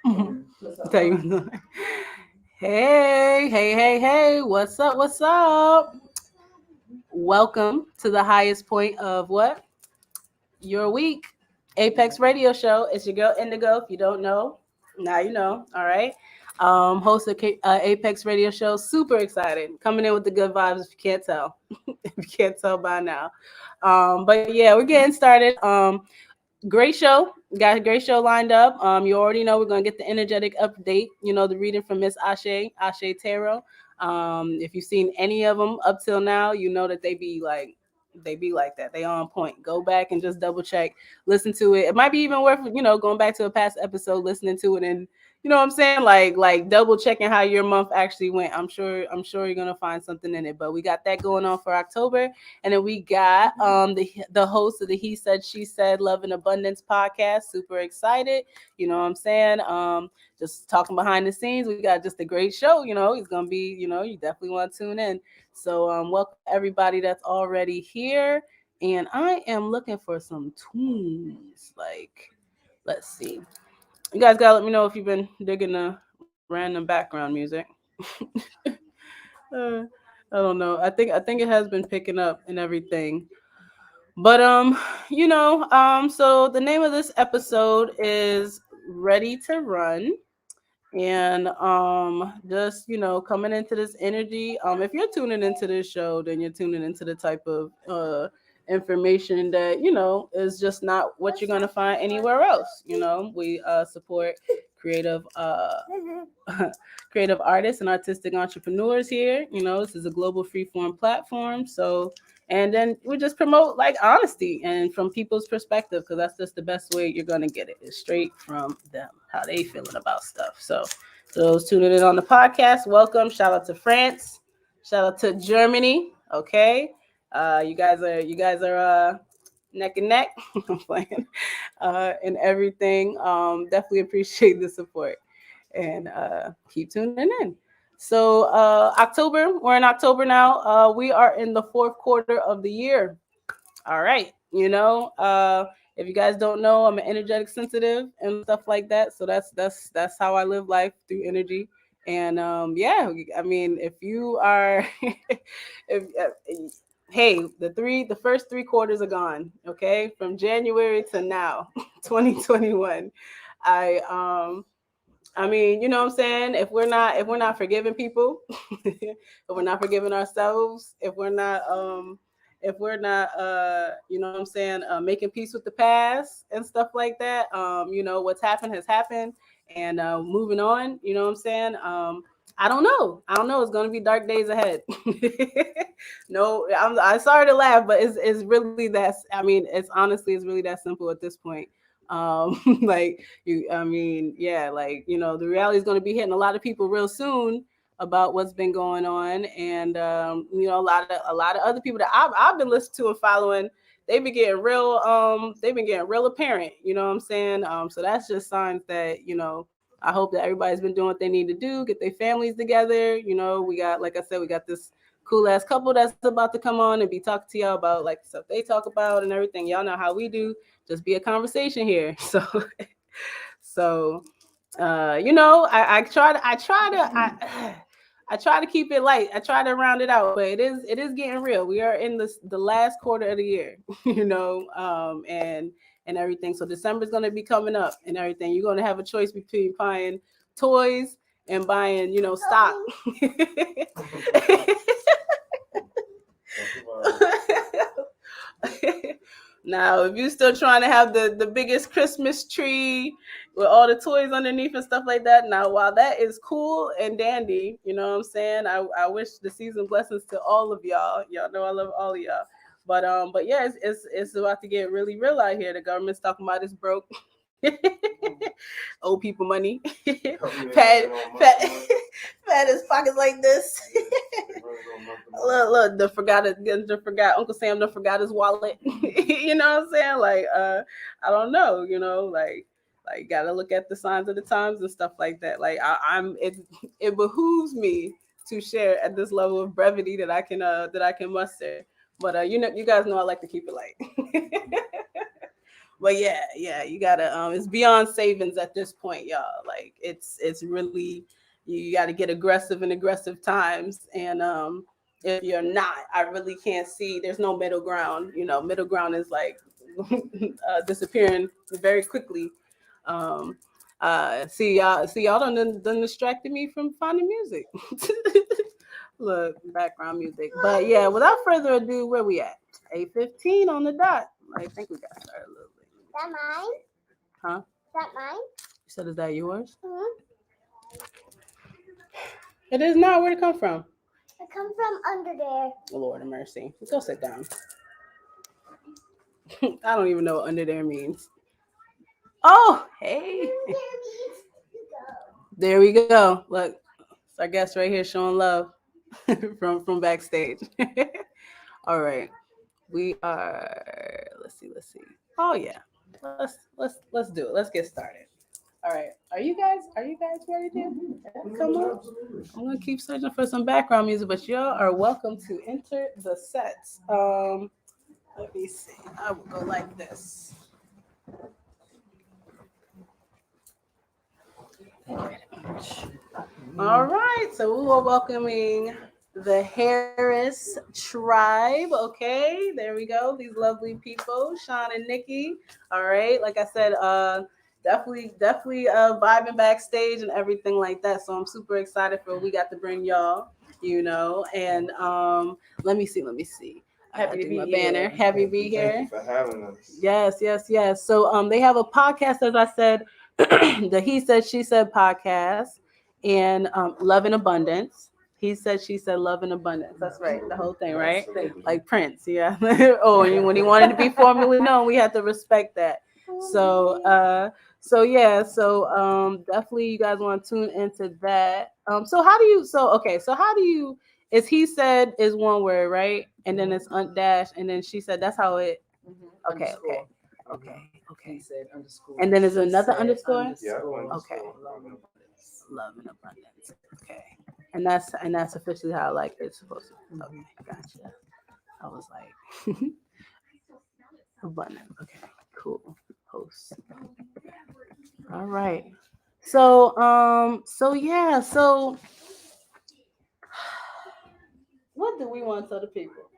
Tell you. Hey, what's up? What's up? Welcome to the highest point of what? Your week. Apex Radio Show. It's your girl Indigo. If you don't know, now you know. All right. Host of Apex Radio Show. Super excited. Coming in with the good vibes if you can't tell. If you can't tell by now. But yeah, we're getting started. Great show. Got a great show lined up. You already know we're gonna get the energetic update. You know the reading from Miss Aishae Tarot. If you've seen any of them up till now, you know that they be like that. They on point. Go back and just double check, listen to it. It might be even worth going back to a past episode, listening to it, and you know what I'm saying, like double checking how your month actually went. I'm sure you're gonna find something in it. But we got that going on for October. And then we got the host of the He Said She Said Love and Abundance podcast. Super excited. You know what I'm saying? Just talking behind the scenes. We got just a great show. It's gonna be, you definitely want to tune in. So welcome everybody that's already here. And I am looking for some tunes. Like, let's see. You guys gotta let me know if you've been digging the random background music. uh, I don't know. I think it has been picking up and everything. But so the name of this episode is Ready to Run. And just coming into this energy. If you're tuning into this show, then you're tuning into the type of information that is just not what you're gonna find anywhere else. We support creative creative artists and artistic entrepreneurs here. This is a global freeform platform. So, and then we just promote like honesty and from people's perspective, because that's just the best way you're gonna get it. Is straight from them, how they feeling about stuff. So, to those tuning in on the podcast, welcome. Shout out to France. Shout out to Germany. Okay, you guys are neck and neck. I'm playing, and everything. Definitely appreciate the support and keep tuning in. So October, we're in October now. We are in the fourth quarter of the year. All right, if you guys don't know, I'm an energetic sensitive and stuff like that. So that's how I live life, through energy. And yeah, I mean, if you are, if hey, the first 3 quarters are gone. Okay, from January to now, 2021. I mean, you know what I'm saying? If we're not forgiving people, if we're not forgiving ourselves, if we're not you know what I'm saying, making peace with the past and stuff like that, what's happened has happened, and moving on, you know what I'm saying? I don't know. I don't know. It's gonna be dark days ahead. No, I'm sorry to laugh, but it's really that. I mean, it's really that simple at this point. Like I mean, yeah, like the reality is going to be hitting a lot of people real soon about what's been going on. And a lot of other people that I've been listening to and following, they've been getting real apparent. You know what I'm saying? So that's just signs that I hope that everybody's been doing what they need to do, get their families together. We got, like I said, we got this cool ass couple that's about to come on and be talking to y'all about like the stuff they talk about and everything. Y'all know how we do. Just be a conversation here. So I try to keep it light. I try to round it out, but it is getting real. We are in the last quarter of the year, and everything. So December is going to be coming up and everything. You're going to have a choice between buying toys and buying, stock. Now, if you're still trying to have the biggest Christmas tree with all the toys underneath and stuff like that, now, while that is cool and dandy, you know what I'm saying? I wish the season blessings to all of y'all. Y'all know I love all of y'all. But yeah, it's about to get really real out here. The government's talking about it's broke. Old people money. Fat his pockets like this. Look, the forgot Uncle Sam forgot his wallet. You know what I'm saying? Like, I don't know, like gotta look at the signs of the times and stuff like that. Like it behooves me to share at this level of brevity that I can muster. But you guys know I like to keep it light. But yeah, you gotta it's beyond savings at this point, y'all. Like it's really you gotta get aggressive times. And if you're not, I really can't see there's no middle ground. Middle ground is like disappearing very quickly. Um see y'all done distracted me from finding music. Look, background music. But yeah, without further ado, where we at? 8:15 on the dot. I think we got started a little late. Is that mine? Huh? Is that mine? You said, is that yours? Mm-hmm. It is not. Where'd it come from? It comes from under there. Oh, Lord of mercy. Go sit down. I don't even know what under there means. Oh, hey. There we go. Look, it's our guest right here showing love from backstage. All right. We are let's see. Oh yeah. Let's do it. Let's get started. All right. Are you guys ready to come on? I'm gonna keep searching for some background music, but y'all are welcome to enter the sets. Let me see. I will go like this. All right, so we are welcoming the Harris tribe. Okay, there we go. These lovely people, Sean and Nikki. All right, like I said, definitely vibing backstage and everything like that. So I'm super excited for what we got to bring y'all. And let me see. Happy to be my banner. Happy to be here. Thank you for having us. Yes. So they have a podcast, as I said, the He Said She Said podcast, and Love in Abundance. He said, she said, love in abundance. That's right. The whole thing, right? Absolutely. Like Prince, yeah. Oh, and when he wanted to be formally known, we had to respect that. So definitely you guys want to tune into that. So how do you is he said is one word, right? And then it's dash, and then she said, that's how it okay. He said underscore. And then is another underscore? Yeah. Okay. Love and abundance. Okay. And that's officially how like it's supposed to be. Okay, gotcha. I was like abundance. Okay, cool. Host. All right. So what do we want to tell the people?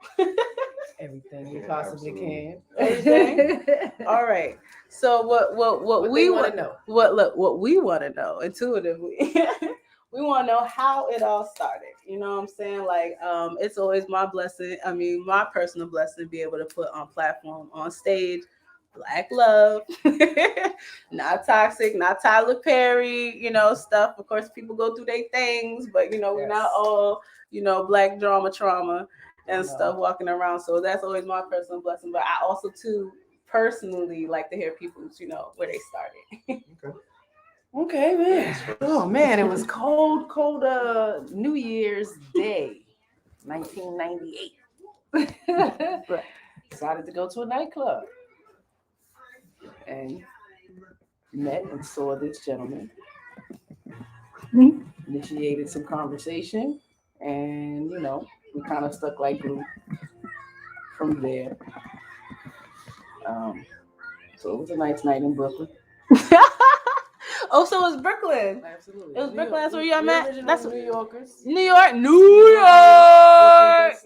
Everything you possibly can. Everything? All right. So what we want to know? What we want to know intuitively. We want to know how it all started. You know what I'm saying? Like, it's always my blessing. I mean, my personal blessing to be able to put on platform, on stage, Black love, not toxic, not Tyler Perry, stuff. Of course, people go through their things, but we're not all, Black trauma and stuff walking around. So that's always my personal blessing. But I also too personally like to hear people's, where they started. Okay, man. Oh man, it was cold New Year's Day, 1998. Decided to go to a nightclub and met and saw this gentleman. Initiated some conversation, and we kind of stuck like glue from there. So it was a nice night in Brooklyn. Oh, so it was Brooklyn. Absolutely. It was Brooklyn. That's where y'all met. That's New Yorkers. New York.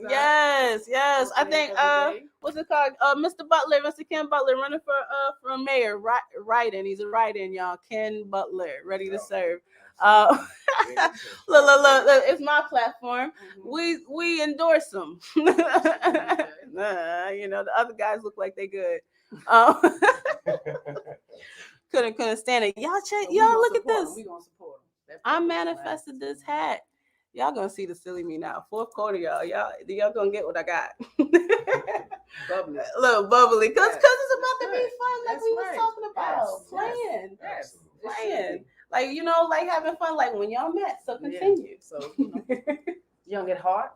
Yes. I think what's it called? Mr. Ken Butler, running for mayor. Writing. He's a write-in, y'all. Ken Butler, ready to serve. Look, it's my platform. We endorse them. The other guys look like they good. Couldn't stand it. Y'all check. Y'all look at this. We gonna support them. I manifested this hat. Y'all gonna see the silly me now. Fourth quarter, y'all gonna get what I got. Bubbly. A little bubbly, cause it's about to be fun, like we was talking about. Playing. Like having fun, like when y'all met. So continue. Yeah. So young at heart.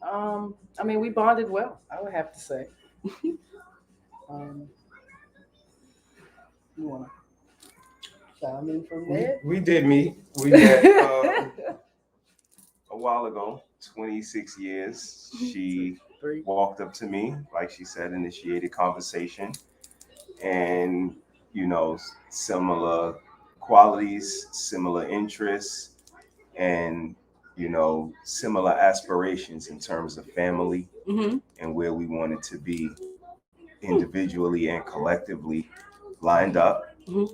I mean, we bonded well, I would have to say. You want to chime in from there? We did meet. We met a while ago, 26 years. She walked up to me, like she said, initiated conversation. and similar qualities, similar interests, and similar aspirations in terms of family and where we wanted to be individually and collectively lined up. And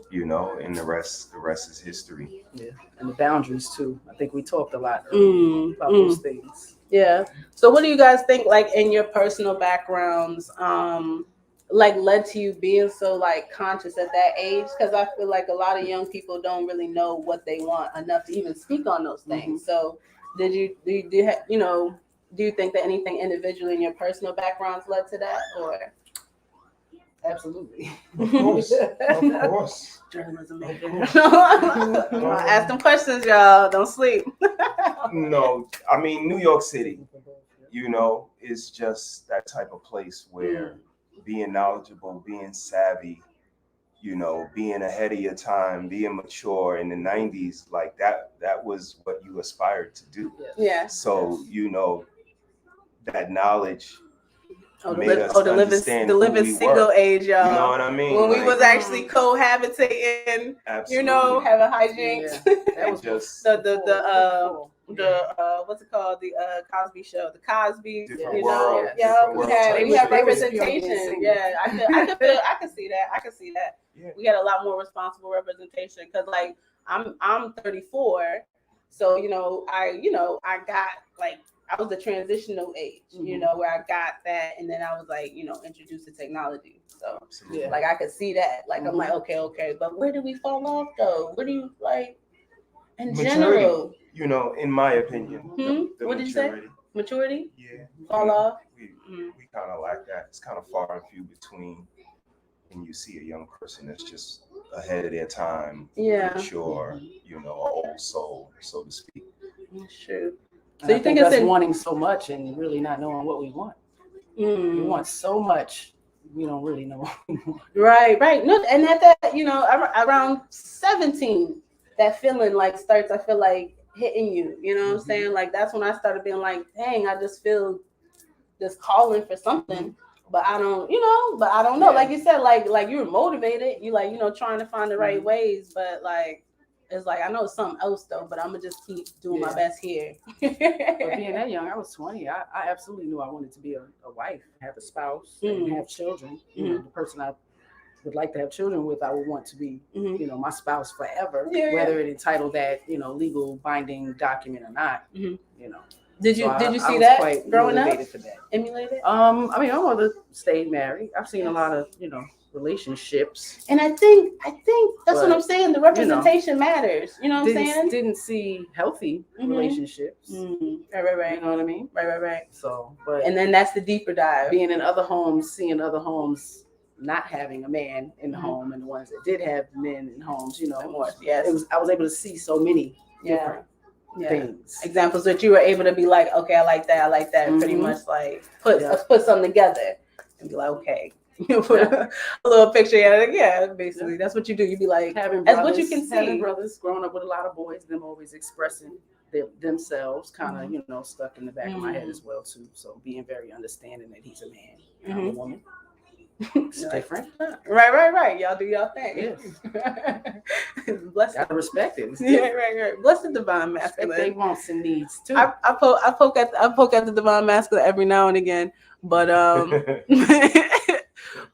the rest is history. Yeah, and the boundaries too. I think we talked a lot about those things. Yeah. So what do you guys think, like, in your personal backgrounds, like, led to you being so, like, conscious at that age? Because I feel like a lot of young people don't really know what they want enough to even speak on those things. So do you think that anything individually in your personal backgrounds led to that, or? Absolutely. Of course. Journalism major. Ask them questions, y'all. Don't sleep. No, I mean, New York City, is just that type of place where being knowledgeable, being savvy, being ahead of your time, being mature in the 90s, like that was what you aspired to do. Yeah. So, that knowledge the understand living who we single were. age, y'all. You know what I mean? When we was actually cohabitating, absolutely. having hijinks. Yeah, that was just the what's it called? The Cosby Show. The Cosby. Different world, we had type shit. representation. Yeah, I could see that. Yeah. We had a lot more responsible representation because, like, I'm 34, so I got, like, I was the transitional age, where I got that, and then I was, like, introduced to technology. So like I could see that. Like I'm like, okay, but where do we fall off though? Where do you, like, in maturity, general? in my opinion. The What did you say? Maturity? Yeah. Fall off? We kind of like that. It's kind of far and few between when you see a young person that's just ahead of their time, mature, an old soul, so to speak. That's true. So you think it's wanting so much and really not knowing what we want? We want so much, we don't really know what we want. Right. No, and at that, around 17, that feeling, like, starts, I feel like, hitting you. You know what I'm saying? Like, that's when I started being like, dang, I just feel this calling for something, but I don't know. Like you said, like you were motivated. You, like, trying to find the right ways, but, like, it's like, I know it's something else though, but I'm gonna just keep doing my best here. But being that young, I was 20. I absolutely knew I wanted to be a wife, have a spouse, and have children. The person I would like to have children with, I would want to be, my spouse forever, whether it entitled that, legal binding document or not. Did you see that growing up? For that. Emulated? I mean, my mother stayed married. I've seen a lot of, relationships. And I think that's what I'm saying. The representation matters. You know what I'm saying? Didn't see healthy relationships. Right. You know what I mean? Right. So, and then that's the deeper dive. Being in other homes, seeing other homes not having a man in the home, and the ones that did have men in homes, I was able to see so many different things. Examples that you were able to be like, okay, I like that. Pretty much, like, put something together and be like, okay. Put a little picture. Basically, that's what you do. You be like, having as brothers, what you can see. Having brothers, growing up with a lot of boys, them always expressing themselves, kind of, stuck in the back of my head as well too. So being very understanding that he's a man, I'm a woman. It's different. Right. Y'all do y'all thing. Yes. Blessed. Gotta respect it. Right. Bless the divine masculine. They wants and needs too. I poke at the divine masculine every now and again, but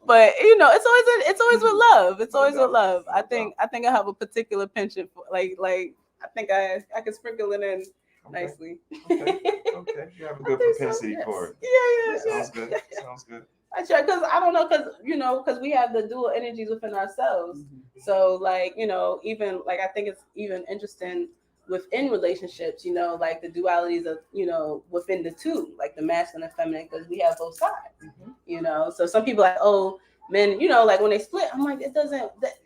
but it's always with love. It's always with love. I think I have a particular penchant for, like I think I can sprinkle it in nicely. Okay. You have a good propensity for it. Yeah. Sounds good. I try, because I don't know, because we have the dual energies within ourselves. So, like, even, like, I think it's even interesting within relationships, like the dualities of, within the two, like the masculine and feminine, because we have both sides, So some people are like, oh, men, like when they split, I'm like,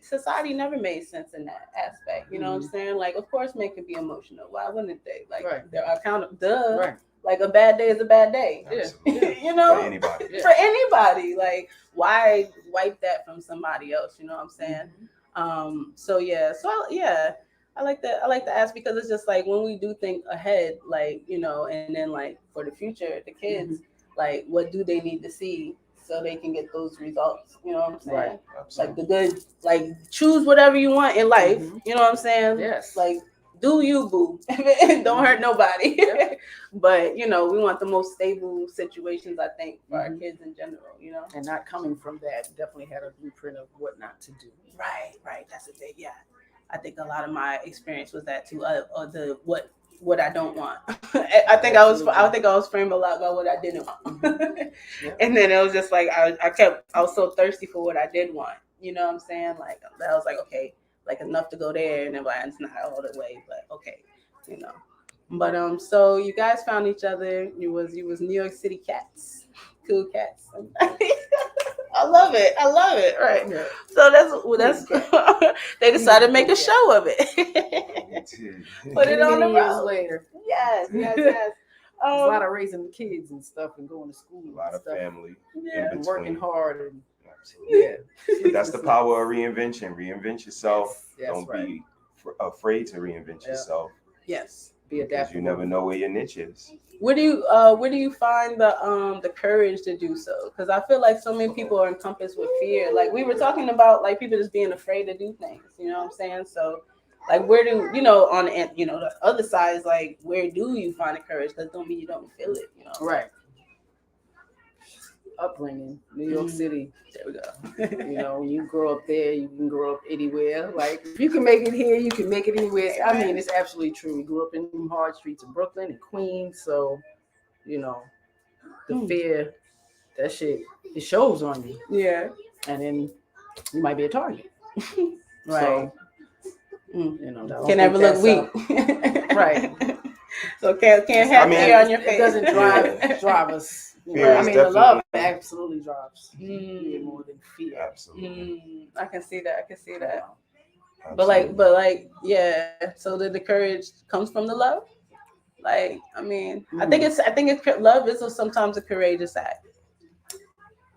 society never made sense in that aspect. You know what I'm saying? Like, of course, men can be emotional. Why wouldn't they? Like, they're accountable. Right. Like, a bad day is a bad day. For anybody. For anybody. Like, why wipe that from somebody else? You know what I'm saying? So I like to ask, because it's just like, when we do think ahead, like, and then, like, for the future, the kids, like, what do they need to see so they can get those results. You know what I'm saying? Right. Like the good, like choose whatever you want in life. You know what I'm saying? Yes. Like do you, boo. Don't hurt nobody. But you know, we want the most stable situations, I think, for our kids in general, you know. And not coming from that, definitely had a blueprint of what not to do. Right. That's a big, I think a lot of my experience was that too. The what I don't want. I think I was framed a lot by what I didn't want. And then it was just like I was so thirsty for what I did want. You know what I'm saying? Like I was like, okay, like enough to go there, and then like, it's not all the way, but okay, you know. But so you guys found each other. You was New York City cats, cool cats. I love it. Right. Yeah. So that's they decided to make a show of it. Put it on the years road. later. Yes. There's a lot of raising kids and stuff and going to school. A lot of stuff. family. And working hard. And But that's the power of reinvention. Reinvent yourself. Yes, Don't be afraid to reinvent yourself. Yes. Be adaptable. You never know where your niche is. Where do you find the courage to do so? Because I feel like so many people are encompassed with fear. Like we were talking about, like people just being afraid to do things. You know what I'm saying? So, like, where do on the other side is like, where do you find the courage? Because don't mean you don't feel it. You know? Right. Upbringing, New York City. There we go. You know, when you grow up there, you can grow up anywhere. Like if you can make it here, you can make it anywhere. I mean, it's absolutely true. We grew up in hard streets of Brooklyn and Queens, so you know, the fear, that shit, it shows on you. Yeah. And then you might be a target. Right. So, you know, can never look weak. Right. So can't have fear on your face. It doesn't drive us. Fear I mean, the love absolutely drives more than fear. Absolutely. I can see that. Absolutely. But like, yeah. So the courage comes from the love. Like, I mean, I think it's love is sometimes a courageous act.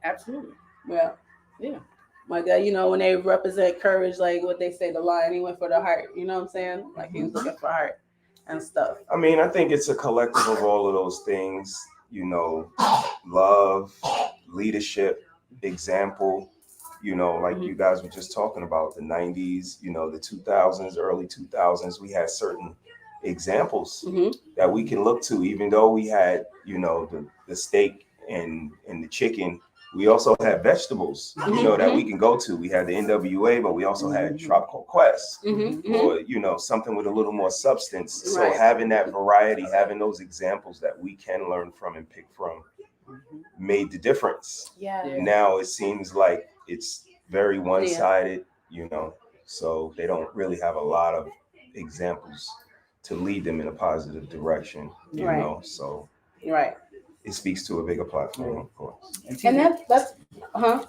Absolutely. Yeah. My God, you know, when they represent courage, like what they say, the lion, he went for the heart. You know what I'm saying? Like he was looking for heart and stuff. I mean, I think it's a collective of all of those things. You know, love, leadership, example, you know, like you guys were just talking about the 90s, you know, the 2000s, early 2000s, we had certain examples that we can look to, even though we had, you know, the steak and the chicken. We also had vegetables, you know, that we can go to. We had the NWA, but we also had Tropical Quest, or, you know, something with a little more substance. So having that variety, having those examples that we can learn from and pick from made the difference. Now it seems like it's very one-sided, you know, so they don't really have a lot of examples to lead them in a positive direction, you know, so. It speaks to a bigger platform, of course. And that's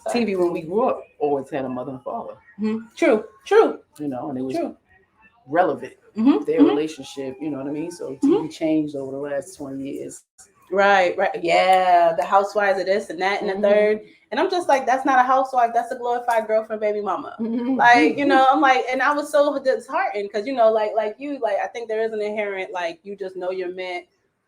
TV when we grew up always had a mother and father. True. You know, and it was relevant. Their relationship, you know what I mean? So TV changed over the last 20 years. Right. Yeah, the housewives of this and that and the third. And I'm just like, that's not a housewife. That's a glorified girlfriend, baby mama. Like, you know, I'm like, and I was so disheartened because, you know, like I think there is an inherent, like, you just know you're meant.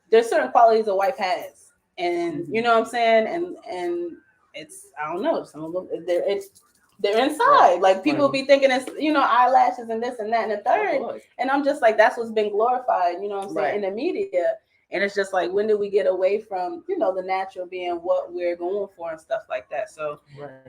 There's certain qualities a wife has. And you know what I'm saying? And it's, I don't know, some of them, they're inside. Like people be thinking it's, you know, eyelashes and this and that and the third. And I'm just like, that's what's been glorified, you know what I'm saying, in the media. And it's just like, when do we get away from, you know, the natural being what we're going for and stuff like that? So,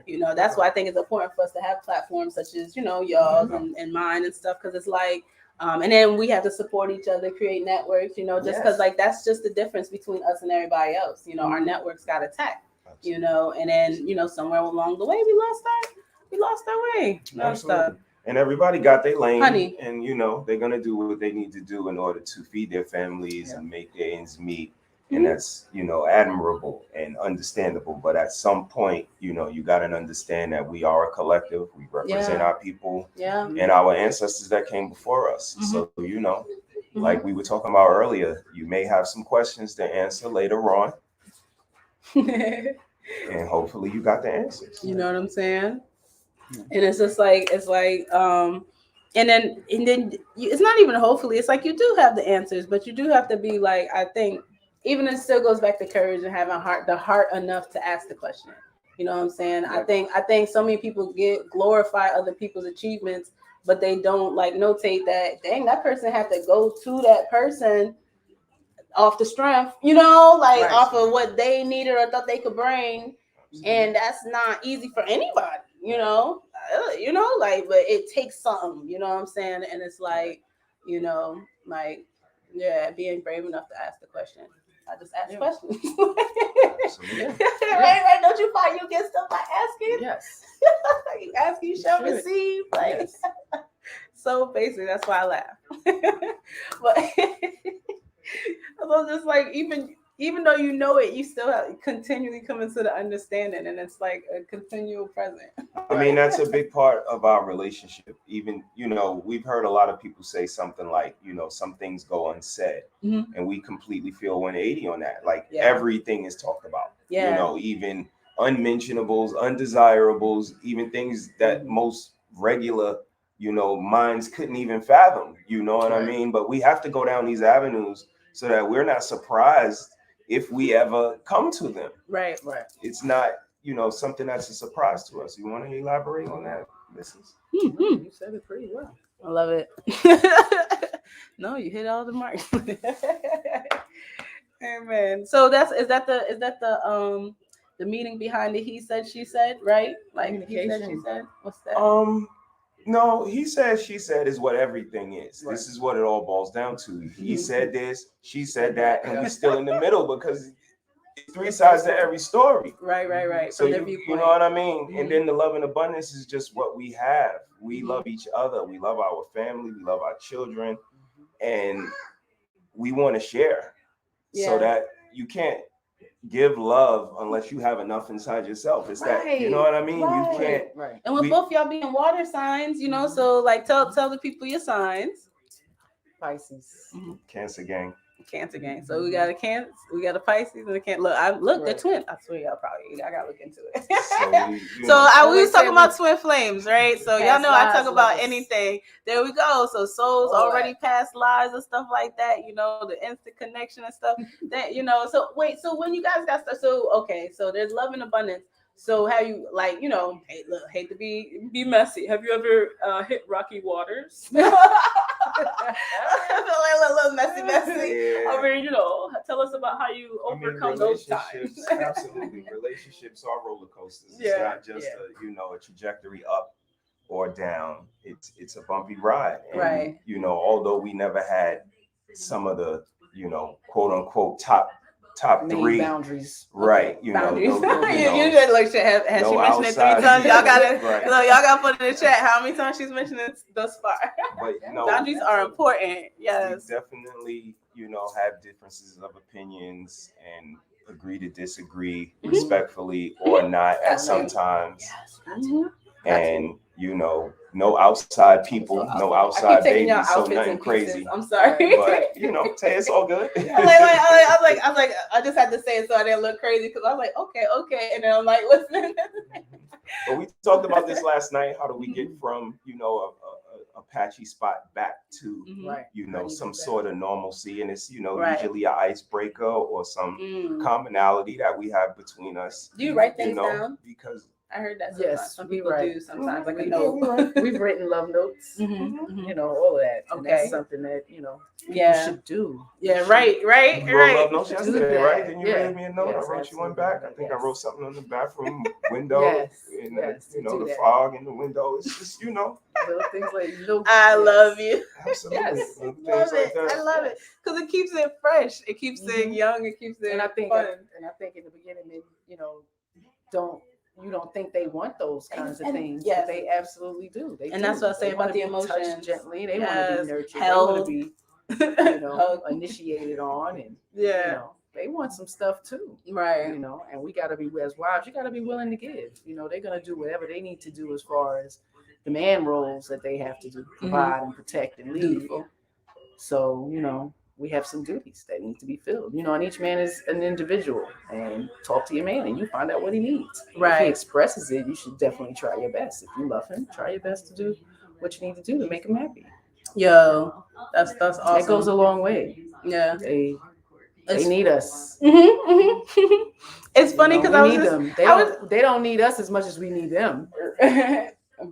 you know, that's why I think it's important for us to have platforms such as, you know, y'all's and mine and stuff. Cause it's like, and then we have to support each other, create networks, you know, just because like that's just the difference between us and everybody else. You know, our networks got attacked, you know, and then, you know, somewhere along the way we lost our way. Absolutely. And everybody got their lane, and you know they're gonna do what they need to do in order to feed their families and make their ends meet. And that's, you know, admirable and understandable. But at some point, you know, you got to understand that we are a collective. We represent our people and our ancestors that came before us. So, you know, like we were talking about earlier, you may have some questions to answer later on. And hopefully you got the answers. You know what I'm saying? And it's just like, and then it's not even hopefully, it's like you do have the answers, but you do have to be like, I think, even it still goes back to courage and having the heart enough to ask the question. You know what I'm saying? I think so many people glorify other people's achievements, but they don't like notate that dang, that person had to go to that person off the strength, like off of what they needed or thought they could bring. And that's not easy for anybody, like, but it takes something, you know what I'm saying? And it's like, like, being brave enough to ask the question. I just ask questions. Right. Don't you find you get stuff by asking? Yes. You ask, you shall receive. Like, yes. So basic. That's why I laugh. But so just like even though you know it, you still have continually come into the understanding, and it's like a continual present. I mean, that's a big part of our relationship. Even, we've heard a lot of people say something like, some things go unsaid, and we completely feel 180 on that. Like everything is talked about, even unmentionables, undesirables, even things that most regular, minds couldn't even fathom, you know what I mean? But we have to go down these avenues so that we're not surprised if we ever come to them. Right. It's not, something that's a surprise to us. You want to elaborate on that, Mrs.? You said it pretty well. I love it. No, you hit all the marks. Amen. So is that the meaning behind the he said she said, right? Like he said she said. What's that? No, he said she said is what everything is. Right. This is what it all boils down to. He said this, she said that, and we're still in the middle because it's three sides to every story. Right. So you know what I mean? And then the love and abundance is just what we have. We love each other. We love our family. We love our children. And we want to share so that you can't give love unless you have enough inside yourself. It's that, you know what I mean? You can't. Right. And with both y'all being water signs, so like tell the people your signs. Pisces. Cancer gang. So we got a Cancer, we got a Pisces, and a Cancer. Look, they're twin. I swear y'all probably. I gotta look into it. We was talking about twin flames, right? So y'all know I talk about anything. There we go. So souls already past lives and stuff like that. The instant connection and stuff. That So wait. So when you guys got stuff. So there's love and abundance. So have you hate to be messy. Have you ever hit rocky waters? I feel like a little messy. Yeah. I mean, tell us about how you overcome those times. Absolutely. Relationships are roller coasters. It's not just a trajectory up or down. It's a bumpy ride. And, right. Although we never had some of the, quote unquote top three boundaries. Right. Boundaries. You just like has she mentioned it 3 times? Y'all gotta put in the chat how many times she's mentioned it thus far. But boundaries are important. Yes. We definitely, have differences of opinions and agree to disagree respectfully or not at some times. Yes. And no outside people, no outside babies, so nothing crazy. I'm sorry, but say it's all good. I just had to say it so I didn't look crazy because I was like, okay, and then I'm like, listen. But we talked about this last night. How do we get from a patchy spot back to some sort of normalcy? And it's usually an icebreaker or some commonality that we have between us. Do you write things down? Because I heard that. Yes, some people do sometimes. Like we've written love notes. All of that. And that's something that people should do. Yeah, right. You wrote love notes yesterday, right? Didn't you read me a note? Yes, I wrote you one back. I think I wrote something on the bathroom window. The fog in the window. It's just little things like I love you. Absolutely. Yes. I love it because it keeps it fresh. It keeps it young. It keeps it fun. And I think in the beginning, you don't think they want those kinds of things. Yes, but they absolutely do. That's what I say about the emotions. Gently, they want to be nurtured. Held. They want to be initiated on, and they want some stuff too. Right. And we got to be, as wives, you got to be willing to give. They're gonna do whatever they need to do as far as the man roles that they have to do, provide and protect and lead. Beautiful. So we have some duties that need to be filled, and each man is an individual. And talk to your man, and you find out what he needs. Right. If he expresses it, you should definitely try your best. If you love him, try your best to do what you need to do to make him happy. Yo, that's awesome. That goes a long way. Yeah, they need us. It's funny because I was need just, them. I They don't need us as much as we need them.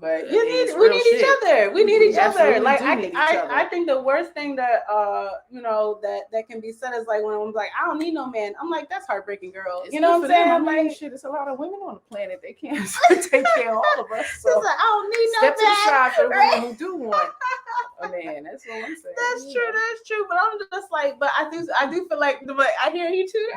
but I mean, it's we real need each shit. other. We need each other. absolutely Like do need each I other. think the worst thing that that can be said is like when I'm like, I don't need no man. I'm like, that's heartbreaking, girl. It's you know good what I'm for them. saying? I mean, Like, shit, it's a lot of women on the planet. They can't take care of all of us. it's So like, I don't need no step to the man. side for the right? women who do want a man. That's what I'm saying. That's true. That's true. But I'm just like, but I do feel like, but I hear you too.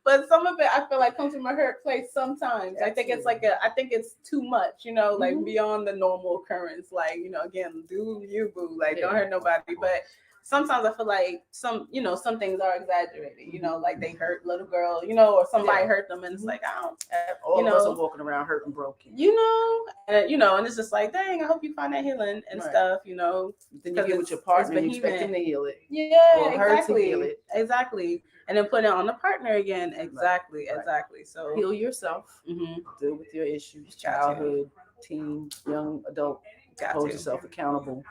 But some of it, I feel like comes from a hurt place sometimes. I think it's like I think it's too much, like beyond the normal occurrence. Like, again, do you boo, like don't hurt nobody. But sometimes I feel like some things are exaggerated. Like they hurt little girl, or somebody hurt them, and it's like I don't. All of us are walking around hurt and broken. And it's just like, dang, I hope you find that healing and stuff. Then you get with your partner and you expect him to heal it. Yeah, or her to heal it. Exactly. And then put it on the partner again. Exactly. So Heal yourself. Deal with your issues, childhood, teen, young adult. Hold yourself accountable.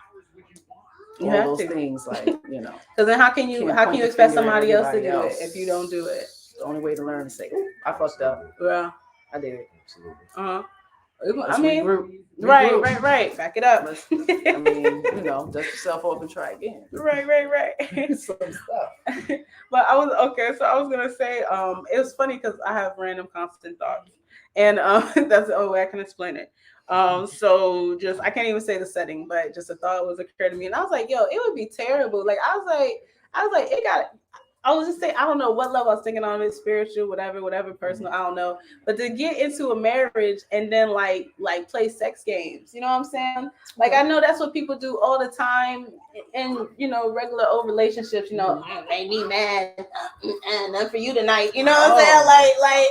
You all have those to. things, like, Because then how can you expect somebody else to do it if you don't do it? It's the only way to learn is say, I fucked up. Well, I did it. Absolutely. I mean, regroup. Right. Back it up. I mean, dust yourself off and try again. Right. Some stuff. But I was gonna say, it was funny because I have random constant thoughts, and that's the only way I can explain it. So just I can't even say the setting, but just a thought was occurred to me, and I was like, yo, it would be terrible. Like I was like, it got. I was just saying, I don't know what level I was thinking on it, spiritual, whatever, personal, I don't know. But to get into a marriage and then like play sex games, you know what I'm saying? Like I know that's what people do all the time in regular old relationships. Made me mad, and none for you tonight. You know what I'm saying? Like.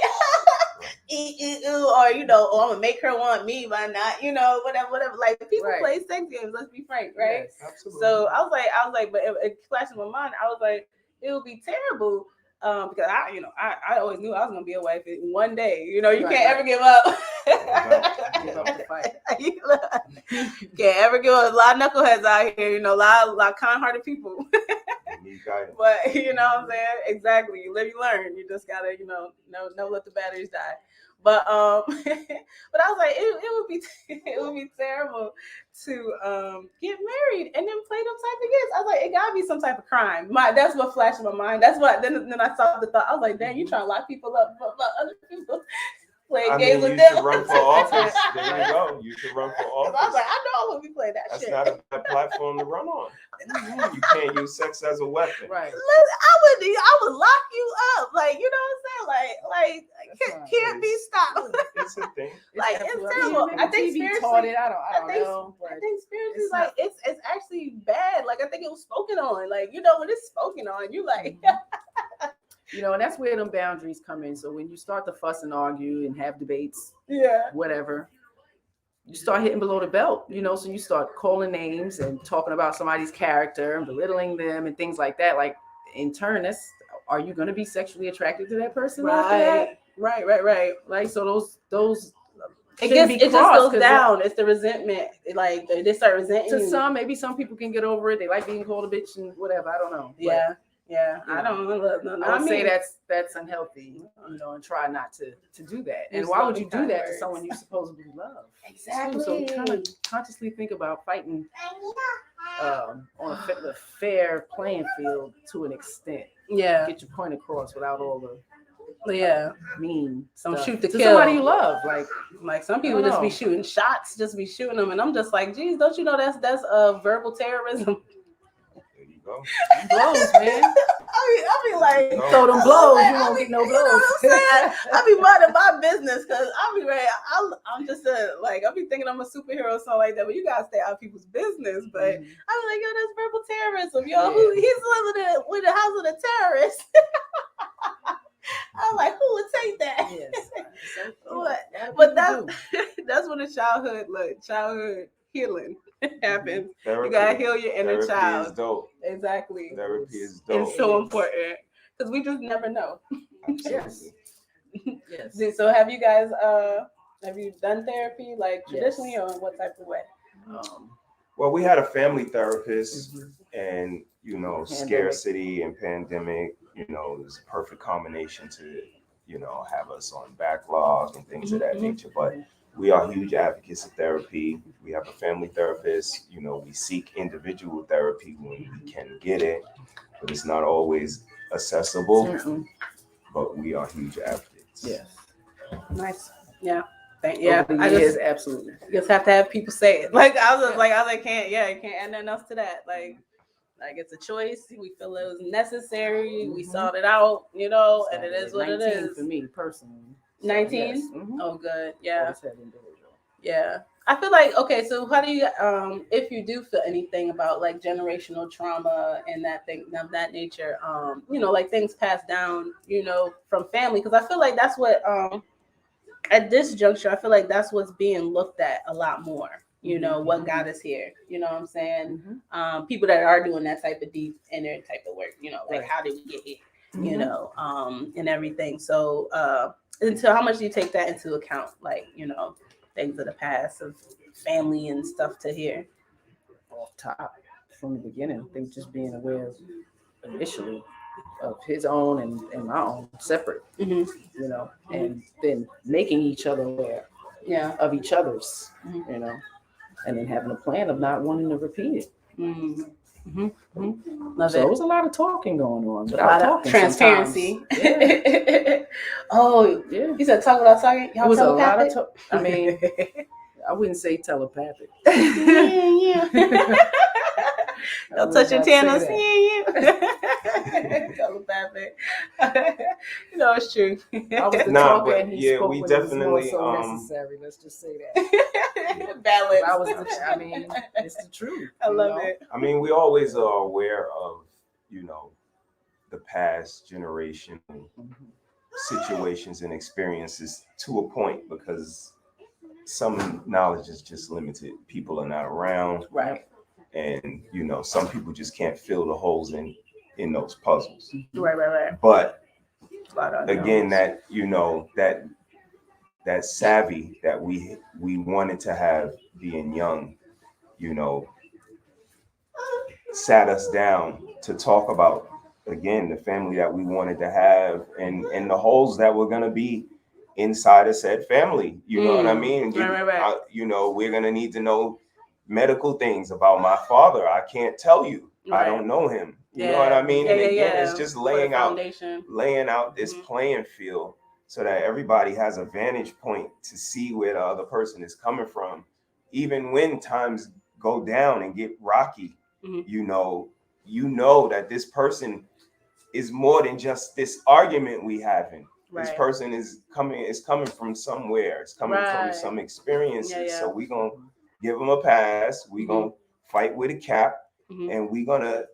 Or I'm gonna make her want me by not, whatever. Like people play sex games. Let's be frank, right? Yes, absolutely. So I was like, but it flashed in my mind. I was like, it would be terrible because I always knew I was gonna be a wife one day. You can't ever give up. Give up the fight. Can't ever give up. A lot of knuckleheads out here. A lot of kind-hearted people. But you know what I'm saying? Exactly. You live, you learn. You just gotta, never let the batteries die. But but I was like, it would be terrible to get married and then play them type of games. I was like, it gotta be some type of crime. That's what flashed in my mind. That's what then I saw the thought. I was like, damn, you trying to lock people up for other people playing games with them. You should run for office. There you go. You should run for office. I was like, I know I won't be playing that shit. That's not a bad platform to run on. You can't use sex as a weapon. Right. I would lock you up. Like, you know what I'm saying? Like can't be stopped. It's a thing. Like it's terrible. I think spiritually taught it. I know. I think spiritually, like it's actually bad. Like I think it was spoken on. Like when it's spoken on, you like. And that's where them boundaries come in. So when you start to fuss and argue and have debates, whatever, you start hitting below the belt, so you start calling names and talking about somebody's character and belittling them and things like that. Like in turn, are you going to be sexually attracted to that person after that? Right. Like, so those it just goes down. It's the resentment. Like they start resenting to you. some. Maybe some people can get over it. They like being called a bitch and whatever. I don't know. Yeah. I don't know. I would say that's unhealthy, and try not to do that. And why would you do that to someone you supposedly love? Exactly. So kind of consciously think about fighting on a fair playing field to an extent. Yeah. Get your point across without all the mean some stuff. shoot to to kill. Somebody you love, like some people just be shooting shots, just be shooting them, and I'm just like, geez, don't you know that's verbal terrorism? There you go. Blows, man. I be like, throw them blows, you won't get no blows. You know what I'm saying? I be minding my business because I be ready. I'm just I be thinking I'm a superhero or something like that, but you gotta stay out of people's business. But I be like, yo, that's verbal terrorism. Yo, he's living with the house of the terrorists. I'm like, who would take that? Yes. But that's when the childhood healing happens. Therapy. You gotta heal your inner child. Is dope. Exactly. Therapy is dope. It's so important because we just never know. Yes. So have you guys have you done therapy like traditionally or in what type of way? Well, we had a family therapist, and scarcity and pandemic, it was a perfect combination to have us on backlog and things of that nature. But we are huge advocates of therapy. We have a family therapist. We seek individual therapy when we can get it, but it's not always accessible. But we are huge advocates. Yes. Nice. Yeah. Absolutely. You just have to have people say it. Like I was like, can't add nothing else to that. Like it's a choice. We feel it was necessary. We sought it out, and it is what it is. For me personally. 19? Yes. Oh, good. Yeah. Individual. Yeah. I feel like, okay, so how do you, if you do feel anything about like generational trauma and that thing of that nature, like things passed down, from family, because I feel like that's what, at this juncture, I feel like that's what's being looked at a lot more, what got us here, you know what I'm saying? People that are doing that type of deep inner type of work, like how did we get here, and everything. So, and so how much do you take that into account? Like, things of the past of family and stuff to hear? Off top from the beginning, I think just being aware of initially of his own and my own separate, and then making each other aware of each other's, and then having a plan of not wanting to repeat it. So there was a lot of talking going on, but a lot of transparency. Oh, yeah. You said talk without talking. Y'all, it was telepathic? A lot of I mean, I wouldn't say telepathic. Yeah. Don't touch your Thanos. Telepathic. It's true. I was the talker, and he spoke we when definitely it was more so necessary. Let's just say that. Balance. It's the truth. I love it. I mean, we always are aware of, the past generation situations and experiences to a point, because some knowledge is just limited. People are not around. Right. And, some people just can't fill the holes in those puzzles. Right. But again, that, that savvy that we wanted to have being young, sat us down to talk about, again, the family that we wanted to have and the holes that were going to be inside of said family. You know what I mean? Right. We're going to need to know medical things about my father. I can't tell you. Right. I don't know him. You know what I mean? And again, it's just laying out this playing field so that everybody has a vantage point to see where the other person is coming from. Even when times go down and get rocky, you know that this person is more than just this argument we having. Right. This person is coming from somewhere. It's coming from some experiences. So we're going to give them a pass. We're going to fight with a cap. And we're going to,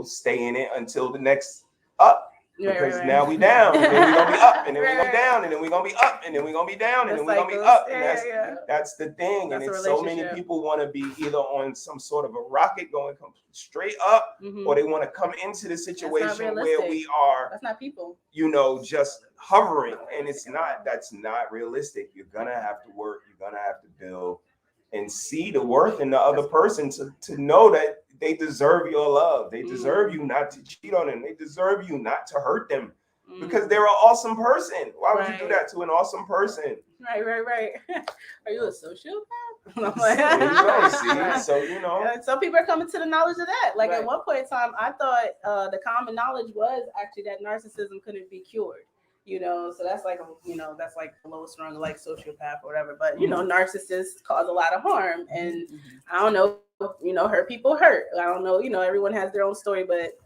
stay in it until the next up. Because now we down, and then we're going to be up, and then we're going to be down, and then we're going to be up, and then we're going to be down, and then we're going to be up. And that's the thing. That's, and it's so many people want to be either on some sort of a rocket going straight up, or they want to come into the situation where we are. That's not people. Just hovering. And that's not realistic. You're going to have to work. You're going to have to build and see the worth in the other person to know that they deserve your love. They deserve you not to cheat on them. They deserve you not to hurt them because they're an awesome person. Why would you do that to an awesome person? Right. Are you a sociopath? See? So, some people are coming to the knowledge of that. Like at one point in time, I thought the common knowledge was actually that narcissism couldn't be cured. So that's like, that's like the lowest rung, like sociopath or whatever. But, narcissists cause a lot of harm. And I don't know, hurt people hurt. I don't know, everyone has their own story, but,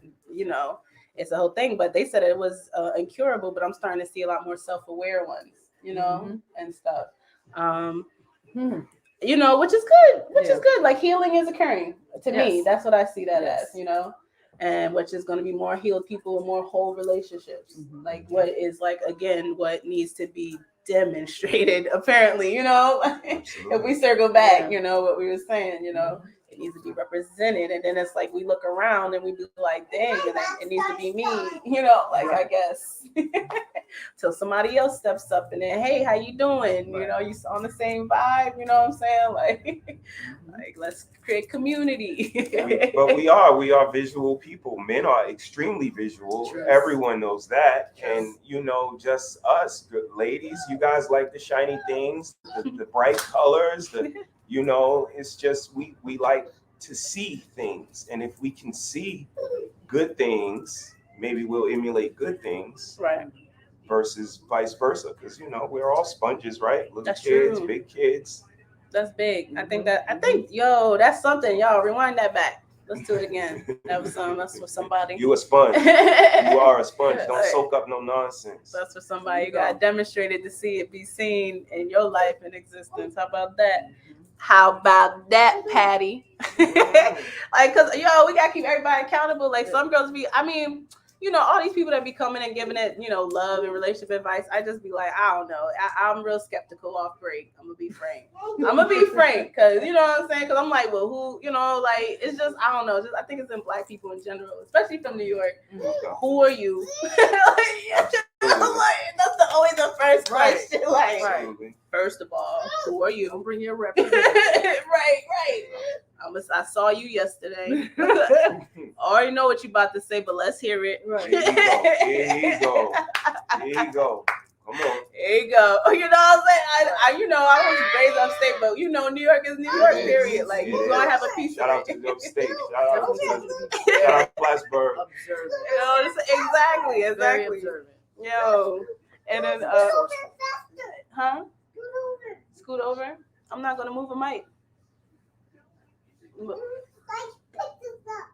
it's a whole thing. But they said it was incurable, but I'm starting to see a lot more self-aware ones, and stuff. Which is good, is good. Like healing is occurring to me. That's what I see that as, and which is going to be more healed people and more whole relationships. Like what is what needs to be demonstrated apparently, if we circle back, what we were saying, it needs to be represented. And then it's like we look around and we be like, dang, and then it needs to be me, like I guess. Till somebody else steps up and then, hey, how you doing? You on the same vibe, you know what I'm saying? Like let's create community. But we are visual people. Men are extremely visual. True. Everyone knows that. And just us ladies, you guys like the shiny things, the bright colors, it's just we like to see things. And if we can see good things, maybe we'll emulate good things. Right. Versus vice versa, because we're all sponges, right? Little That's kids, true. big kids. That's big. I think that's something. Y'all rewind that back. Let's do it again. That's for somebody. You a sponge. You are a sponge. Don't soak up no nonsense. That's for somebody. You got demonstrated to see it be seen in your life and existence. How about that? How about that, Patty? Cause we gotta keep everybody accountable. Like some girls all these people that be coming and giving it, love and relationship advice. I just be like, I don't know. I'm real skeptical off break. I'm gonna be frank. Because you know what I'm saying? Because I'm like, well, who, it's just, I don't know. I think it's in Black people in general, especially from New York. Who are you? That's always the first question. First of all, who are you? Don't bring your representative. Right. I saw you yesterday. I already know what you about to say, but let's hear it. Right. Here you go. Come on. Here you go. You know what I'm saying? I was raised upstate, but New York is New York, period. Like, you're going to have a piece Shout of out it. to upstate. Shout out to Plattsburgh. Exactly. Very observant. And then, Scoot over. I'm not going to move a mic.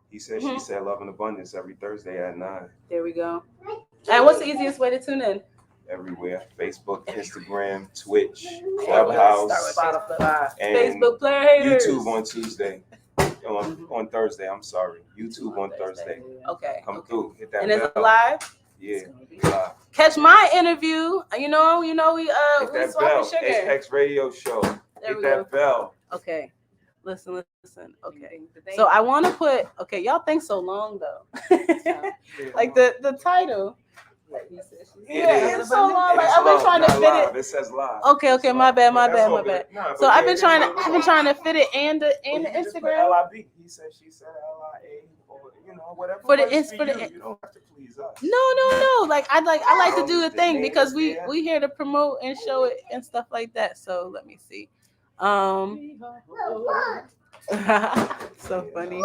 He said, she said, Love and Abundance every Thursday at 9. There we go. And what's the easiest way to tune in? Everywhere. Facebook, Instagram, Twitch, Clubhouse, Spotify, and Facebook player haters. YouTube on Tuesday. On Thursday, I'm sorry. YouTube on Thursday. Okay. Come through. Hit that And bell. it's live? Yeah. Live. Catch my interview. We Hit that bell. sugar. Apex Radio Show. Hit that bell. Okay. Listen. Okay. So I want to put. Okay, y'all think so long though. Like the title. It's so long. Like I've been trying to fit live. it. It says live. Okay. My bad. Nah, So I've been trying to fit it and the Instagram. LIB. He said, she said LIA, or whatever. For the you don't have to please us. No. Like I like to do the thing because we here to promote and show it and stuff like that. So let me see. So funny.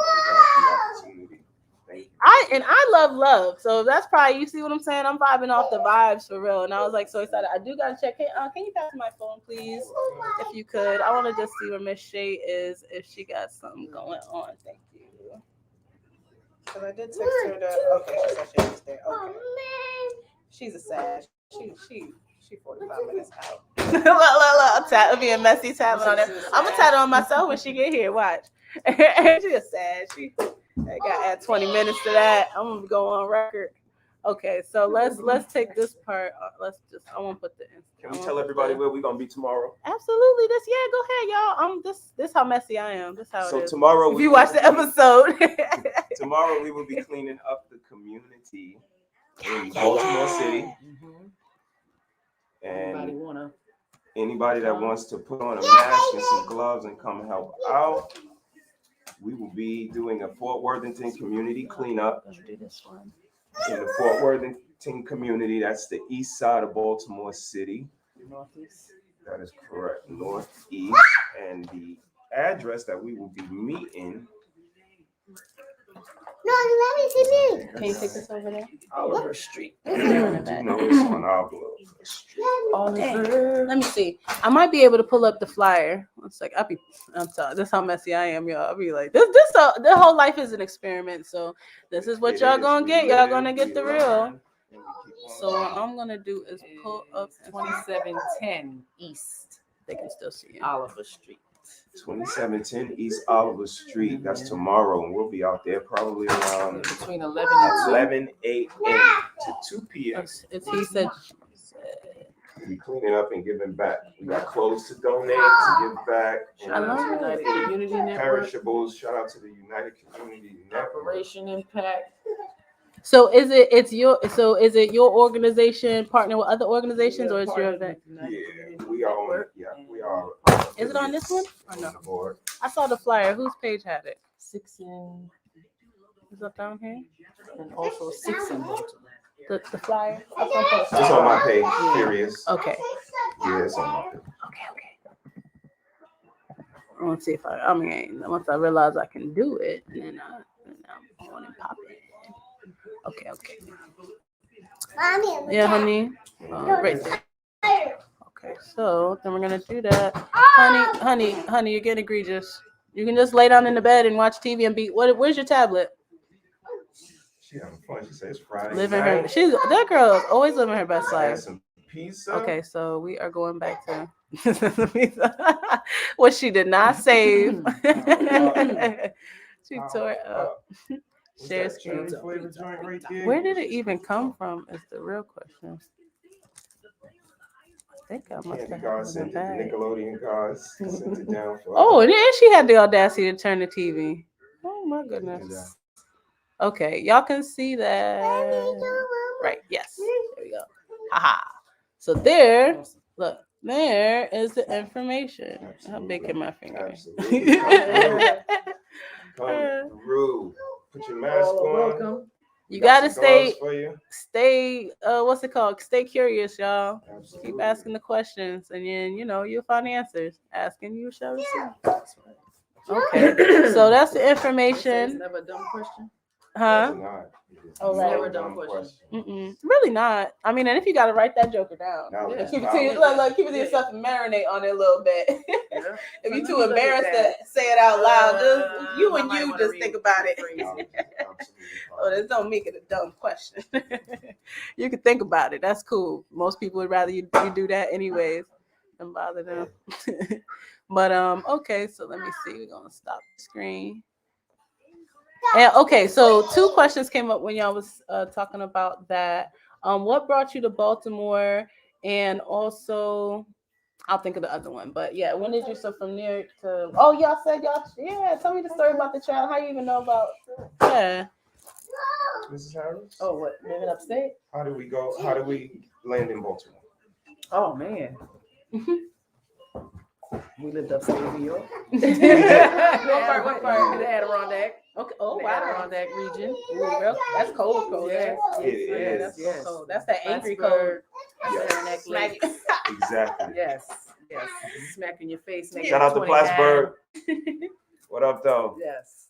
I love love, so that's probably, you see what I'm saying? I'm vibing off the vibes for real, and I was like so excited. I do gotta check. Can you pass my phone, please, if you could? I want to just see where Miss Shay is, if she got something going on. Thank you. Because I did text her that. Okay, she said she was there. Okay, she's a sad. She 45 minutes out. Look, it'll be a messy tattling on there. I'm gonna tattle on myself when she get here. Watch. She is sad. I got to add 20 minutes to that. I'm gonna go on record. Okay, so let's take this part. I want to put the. Can we tell everybody where we're gonna be tomorrow? Absolutely. Go ahead, y'all. This how messy I am. This how it is. So tomorrow, if you watch the episode, tomorrow we will be cleaning up the community in Baltimore City. And anybody that wants to put on a mask and some gloves and come help out, we will be doing a Fort Worthington community cleanup. In the Fort Worthington community, that's the east side of Baltimore City. Northeast. That is correct, northeast. And the address that we will be meeting. No, let me see. Can you take this over there? Oliver Street. No, it's on Oliver Street. Let me see. I might be able to pull up the flyer. It's like I'm sorry. This is how messy I am, y'all. I'll be like, the whole life is an experiment. So this is what y'all gonna get. Y'all gonna get the real. So what I'm gonna do is pull up 2710 East. They can still see it. Oliver Street. 2710 East Oliver Street. That's tomorrow, and we'll be out there probably around between 11 and 2. 11 a.m. to 2 p.m. It's he said. We cleaning up and giving back. We got clothes to donate, to give back. Shout out to United Community Network. Perishables. Shout out to the United Community Network. Operation Impact. So is it your organization partner with other organizations or it's your event? Yeah, we are. We are. Is it on this one or no? On the board. I saw the flyer. Whose page had it? 6 in, Is that down here? and also 6 in Baltimore. The flyer? It's on my page. Curious. Okay. Yeah, it's on my page. Okay. I want to see if I mean, once I realize I can do it, and then I'm going and pop it. Okay. Mommy, Yeah, honey. Right there. Okay, so then we're gonna do that. Honey, you're getting egregious. You can just lay down in the bed and watch TV and be. Where's your tablet? She having fun. She says Friday. Living her. That girl is always living her best life. Some pizza. Okay, so we are going back to what she did not save. She tore it up. Share screen. Where did it even come from? Is the real question. I think I must have had it in the bag. Nickelodeon guys sent it down for Oh, and she had the audacity to turn the TV. Oh my goodness. Okay, y'all can see that. Right, yes. There we go. Haha. So there, look, there is the information. Absolutely. How big can my finger? Absolutely. Come through. Put your mask on. Welcome. You gotta Got cigars for you. stay. What's it called? Stay curious, y'all. Absolutely. Keep asking the questions, and then you'll find answers. Asking, you shall receive. Okay, so that's the It's information, never a dumb question. huh? Oh, right. Never a dumb question. Really not. I mean, and if you gotta write that joker down, No, Yeah. keep it to keep it to yourself and marinate on it a little bit. Yeah. If you're So too let me look at embarrassed to that. say it out loud, just you I and might you wanna just read think about it. crazy. Oh, this don't make it a dumb question. You can think about it. That's cool. Most people would rather you do that anyways than bother them. But okay, so let me see. We're gonna stop the screen. And okay, so 2 questions came up when y'all was talking about that. What brought you to Baltimore? And also, I'll think of the other one. But yeah, when did you from there to? Oh, y'all said tell me the story about the child. How you even know about? Yeah. Mrs. Harris? Oh, what? Living upstate? How did we go? How did we land in Baltimore? Oh, man. We lived upstate New York. What part? The Adirondack. Okay. Oh, The wow. Adirondack region. Ooh, that's cold. Yes, It is. That's yes. so cold. That's that angry Plattsburgh, cold. Adirondack Smack Lake. Exactly. Yes. Smack in your face. Shout out to 29. Plattsburgh. What up, though? Yes.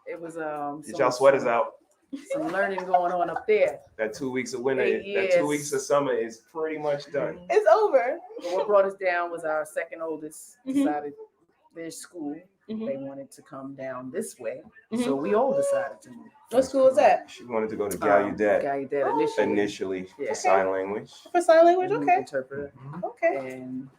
It was Get y'all sweaters out. Some learning going on up there. That 2 weeks of winter, 8 that 2 years. weeks of summer is pretty much done. It's over. But what brought us down was our second oldest Mhm. decided their school. Mhm. They wanted to come down this way. Mhm. So we all decided to move. What school is that? She wanted to go to Gallaudet Gallaudet initially for Okay. sign language. For sign language. Mhm, Okay. Interpreter. Okay. And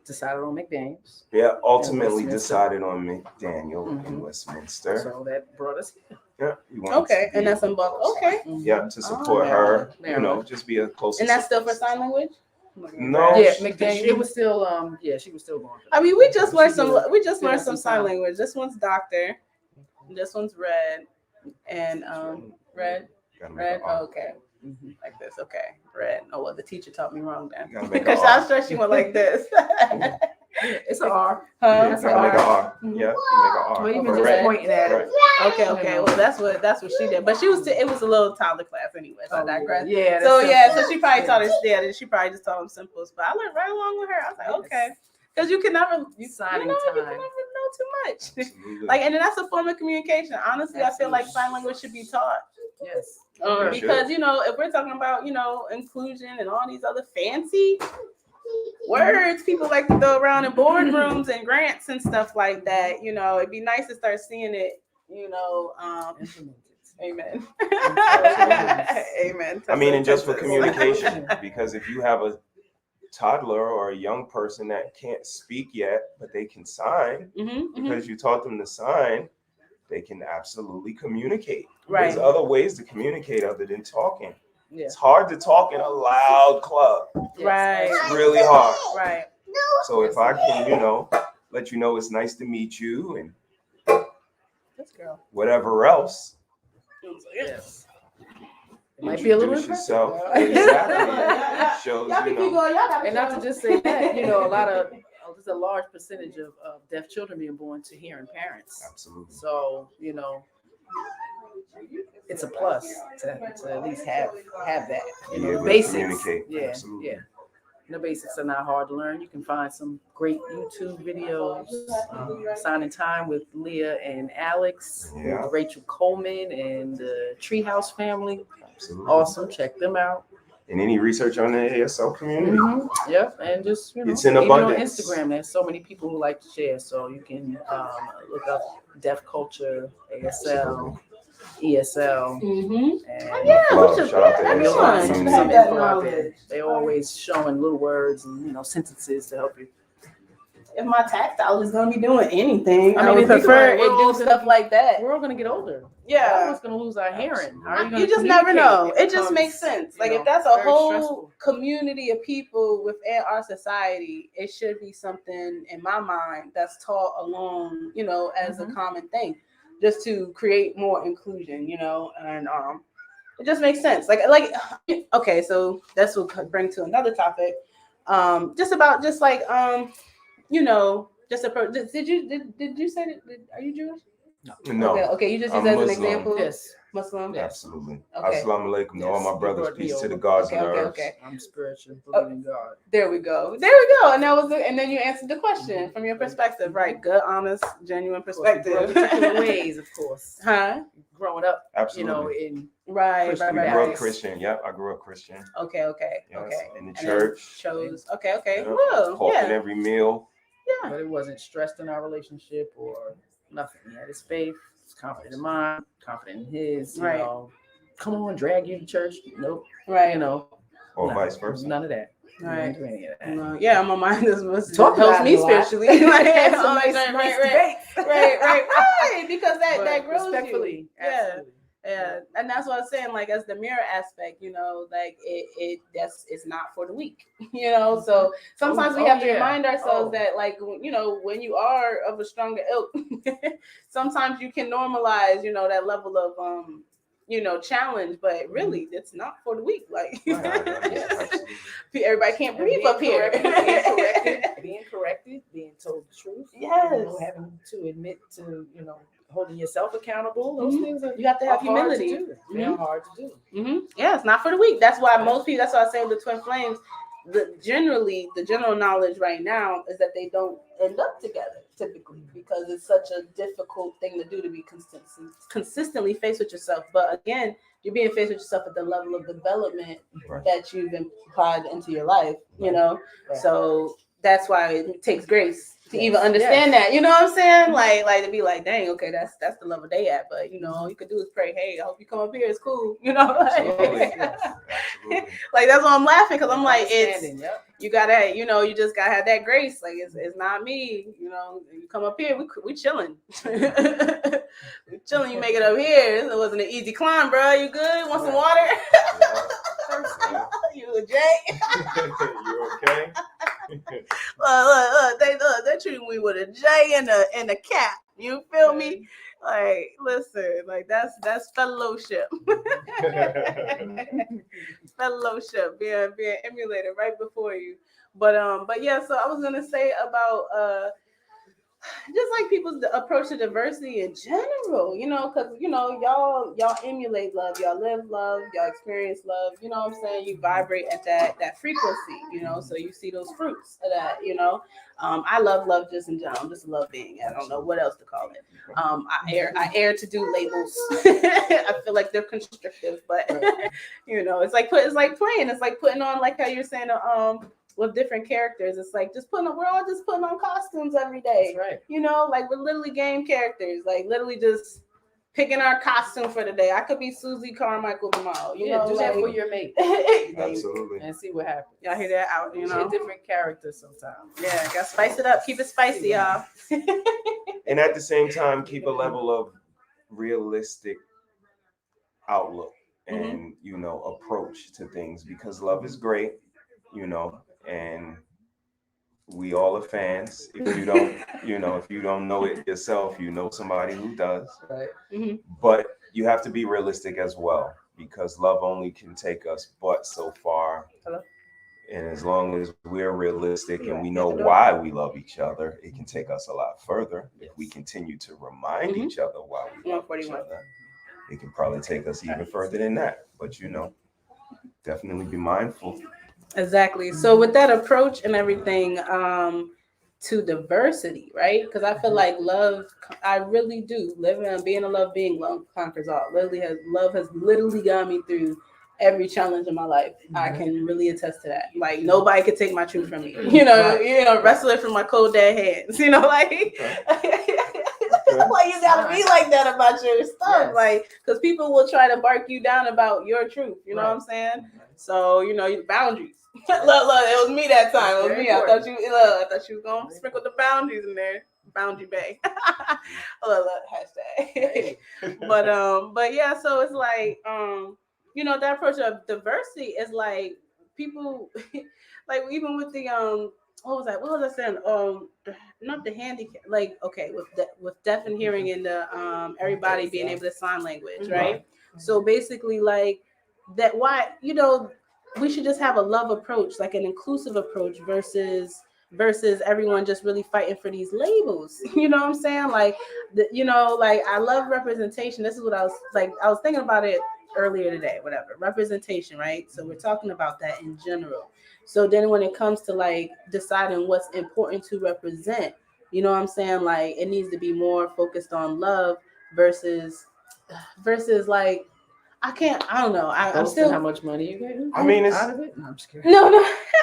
decided on McDaniels. Yeah, ultimately Westminster. decided on McDaniel in Mhm. Westminster. So that brought us here. Yeah, we wanted Okay. to And be- that's in Baltimore. Okay. Yeah, to support Oh, her, Maryland. just be a close. And that's still for sign language. No, Yeah, she- McDaniel. It was still she was still going. I mean, we just She learned did- we just did learned have some some sign time. language. This one's doctor. This one's red. And red. Gotta make Red. an R. Oh, okay. Mhm. Like this. Okay. Red. Oh well, the teacher taught me wrong then. You gotta make Because an I'm R. sure she went like this. It's an R. Yeah, That's you gotta make an R. Mhm. Yeah, you make an R. Well, even For just red. pointing at it. Right. Okay, well that's what she did. But it was a little toddler class anyway. So I digress. Yeah. So that's yeah, simple. so she probably taught us she probably just taught them simples. But I learned right along with her. I was like, okay. Because you can never Signing you can time. never know too much. Absolutely. And then that's a form of communication. Honestly, I feel like sign language should be taught. Yes. Yeah, Because if we're talking about inclusion and all these other fancy words people like to throw around in boardrooms and grants and stuff like that, it'd be nice to start seeing it. Amen. Amen. I mean, and just for communication, because if you have a toddler or a young person that can't speak yet, but they can sign, because you taught them to sign, they can absolutely communicate. Right. There's other ways to communicate other than talking. Yeah. It's hard to talk in a loud club. Right. It's really hard. Right. So if I can, let you know it's nice to meet you and This girl. whatever else. Yes. It might be a little Introduce impressive. yourself. Exactly. Shows, And not to just say that, there's a large percentage of deaf children being born to hearing parents. Absolutely. So, it's a plus to at least have that. Be able to basics. communicate. Yeah. Absolutely. Yeah. The basics are not hard to learn. You can find some great YouTube videos. Signing Time with Leah and Alex, Yeah. with Rachel Coleman and the Treehouse family. Absolutely. Awesome. Check them out. And any research on the ASL community? Mm-hmm. Yep. And just, it's in even abundance. on Instagram, there's so many people who like to share. So you can look up Deaf Culture, ASL, ESL. Mm-hmm. And Shout out to you'll find ASL some community. info out there. They're always showing little words and sentences to help you. If my tactile is gonna be doing anything, I would think prefer about it, we're it all do gonna stuff be- like that. We're all gonna get older. Yeah. We're gonna lose our hearing. How are you gonna You just never know. communicate? It just becomes, makes sense. Like you know, if that's a very whole stressful. community of people within our society, it should be something in my mind that's taught along, as a common thing, just to create more inclusion, and it just makes sense. Like okay, so that's what bring to another topic. Did you say that? Are you Jewish? No. Okay. You just I'm use as an Muslim. example. Yes. Muslim. Yes. Absolutely. Okay. Assalamu alaikum to all Yes, my you brothers. brought me Peace to the over. gods Okay, and the okay, earth. okay. I'm spiritual, believe in God. There we go. And that was it. And then you answered the question from your perspective, right? Good, honest, genuine perspective. Particular ways, of course. Huh? Growing up, Absolutely. in Right. We grew up Baptist. Christian. Yep, I grew up Christian. Okay. Yes, in the And church. Chose. Okay. Yep. Well, Talking yeah. every meal. Yeah. but it wasn't stressed in our relationship or nothing. He had his faith, was confident in mine, confident in his. Right. Come on, drag you to church. Nope. Right. Or no, vice versa. None of that. Right. We didn't do any of that. No, yeah, my mind is Talk helps about me it a lot. spiritually. Like, Had some right, nice right. debate. Because But that grows respectfully, you. Yeah. absolutely. Yeah, and that's what I was saying. Like as the mirror aspect, like it's not for the weak, So sometimes we have to remind ourselves that, like, when you are of a stronger ilk, sometimes you can normalize, that level of challenge, but really it's not for the weak. Like everybody can't breathe up here. Being corrected, being told the truth. Yes. Having to admit to, holding yourself accountable. Those things are You have to have humility. hard to do. They're hard to do. Yeah, it's not for the weak. That's why most people. That's why I say with the twin flames. The general knowledge right now is that they don't end up together typically because it's such a difficult thing to do to be consistently faced with yourself. But again, you're being faced with yourself at the level of development that you've applied into your life. So that's why it takes grace to even understand that. You know what I'm saying? Like to be like, dang, okay, that's the level they at. But all you could do is pray, hey, I hope you come up here. It's cool. Absolutely. Like that's why I'm laughing because I'm like, Yep. you gotta, you just gotta have that grace. Like it's not me. You come up here, we chilling. We chilling. You make it up here. It wasn't an easy climb, bro. You good? Want some water? You a J? You okay? Look, they treating me with a J and a cap. You feel me? Like, listen, like that's fellowship. Fellowship being emulated right before you. But yeah, so I was gonna say about just like people's approach to diversity in general, because y'all emulate love, y'all live love, y'all experience love. You know what I'm saying? You vibrate at that frequency, so you see those fruits of that. I love love just in general. I'm just a love being. I don't know what else to call it. I err to do labels. I feel like they're constrictive, but it's like playing. It's like putting on, like how you're saying with different characters. It's like we're all just putting on costumes every day. That's right. Like we're literally game characters, like literally just picking our costume for the day. I could be Susie Carmichael tomorrow. Do that for your mate. Absolutely. And see what happens. Y'all hear that out, Be a different character sometimes. Yeah, gotta spice it up. Keep it spicy, y'all. And at the same time, keep a level of realistic outlook. and approach to things, because love is great, and we all are fans. If you don't, if you don't know it yourself, you know somebody who does. Right. Mm-hmm. But you have to be realistic as well, because love only can take us but so far. Hello? And as long as we're realistic and we know why we love each other, it can take us a lot further. If we continue to remind each other why we love each other, it can probably take us even further than that. But definitely be mindful. Exactly. So with that approach and everything, to diversity, right? Because I feel like love, I really do. Living and being a love being, love conquers all. Love has literally got me through every challenge in my life. I can really attest to that. Like nobody could take my truth from me. Wrestle it from my cold dead hands. Like like you gotta be like that about your stuff. Yes. Like because people will try to bark you down about your truth. You know what I'm saying? So boundaries. Look, it was me that time. It was me. I thought you was gonna sprinkle the boundaries in there. Boundary Bay. look, hashtag. But yeah, so it's like that approach of diversity is like people like even with the what was I saying? Not the handicap, like with deaf and hearing and the everybody being able to sign language, right? So basically like that why we should just have a love approach, like an inclusive approach versus everyone just really fighting for these labels. You know what I'm saying? Like like I love representation. This is what I was thinking about it earlier today, whatever. Representation, right? So we're talking about that in general. So then when it comes to like deciding what's important to represent, you know what I'm saying? Like it needs to be more focused on love versus like I don't know. I'm still how much money you get. I mean, it's out of it. No, I'm just kidding. no.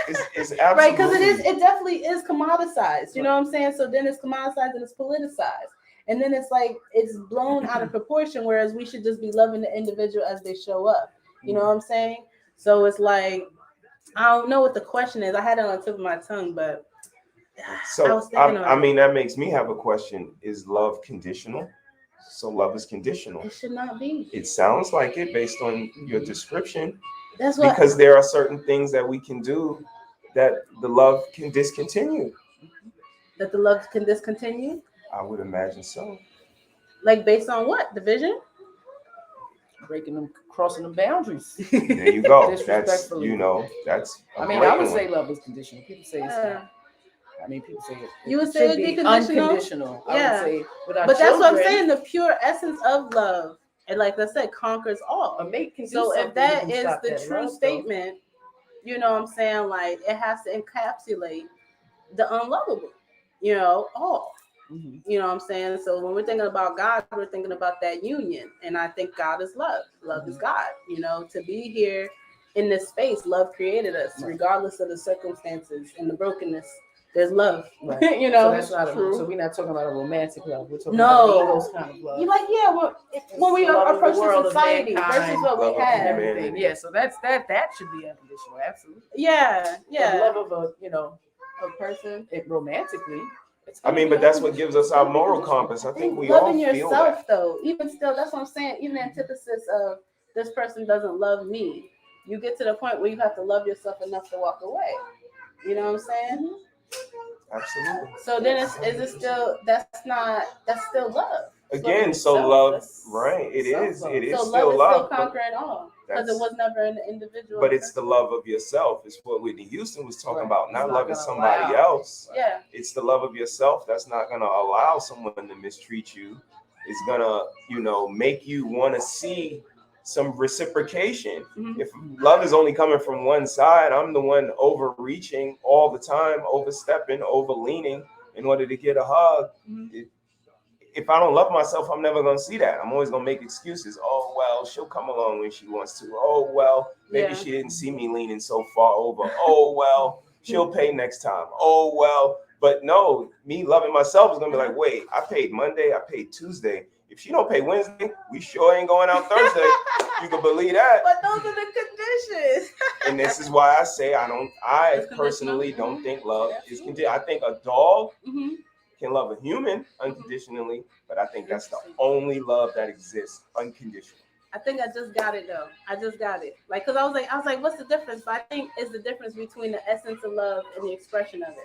It's absolutely right, because it definitely is commoditized. You know what I'm saying? So then it's commoditized and it's politicized. And then it's like it's blown out of proportion, whereas we should just be loving the individual as they show up. You know what I'm saying? So it's like I don't know what the question is. I had it on the tip of my tongue, but so I mean that makes me have a question. Is love conditional? So love is conditional. It should not be. It sounds like it based on your description. That's what, because there are certain things that we can do that the love can discontinue. That the love can discontinue? I would imagine so. Like based on what? Division? Breaking them, crossing them boundaries. There you go. That's that's. I mean, I would say love is conditional. People say it's not. I mean, people say it. You would say it'd be unconditional. Yeah. I would say without but children, that's what I'm saying. The pure essence of love, and like I said, conquers all. A mate can do so if that is the that true love, statement, you know what I'm saying? Like it has to encapsulate the unlovable, all. Mm-hmm. You know what I'm saying? So when we're thinking about God, we're thinking about that union. And I think God is love. Love is God. To be here in this space, love created us, regardless of the circumstances and the brokenness. There's love. Right. So that's not true. So we're not talking about a romantic love. We're talking about those kind of love. You like, when we approach the society versus what we have. Everything. Yeah, so that should be unconditional, absolutely. Yeah. The love of a person. Romantically. I mean, but that's what gives us our moral compass. I think we all feel yourself, that. Though, even still, that's what I'm saying. Even the antithesis of this person doesn't love me. You get to the point where you have to love yourself enough to walk away. You know what I'm saying? Absolutely. So then is it still, that's still love. Again, so love, right? It is so still love. Still conquering all. Because it was never an individual. But it's the love of yourself. It's what Whitney Houston was talking about. Not loving somebody else. Yeah. It's the love of yourself that's not going to allow someone to mistreat you. It's going to, make you want to see some reciprocation. Mm-hmm. If love is only coming from one side, I'm the one overreaching all the time, overstepping, overleaning in order to get a hug. Mm-hmm. If I don't love myself, I'm never going to see that. I'm always going to make excuses. Oh, well, she'll come along when she wants to. Oh, well, maybe she didn't see me leaning so far over. Oh, well, she'll pay next time. Oh, well. But no, me loving myself is going to be like, wait, I paid Monday. I paid Tuesday. If she don't pay Wednesday, we sure ain't going out Thursday. You can believe that. But those are the conditions. And this is why I say I personally don't think love is conditional. I think a dog can love a human unconditionally, but I think that's the only love that exists unconditional. I think I just got it though. I just got it. Like, cause I was like, what's the difference? But I think it's the difference between the essence of love and the expression of it.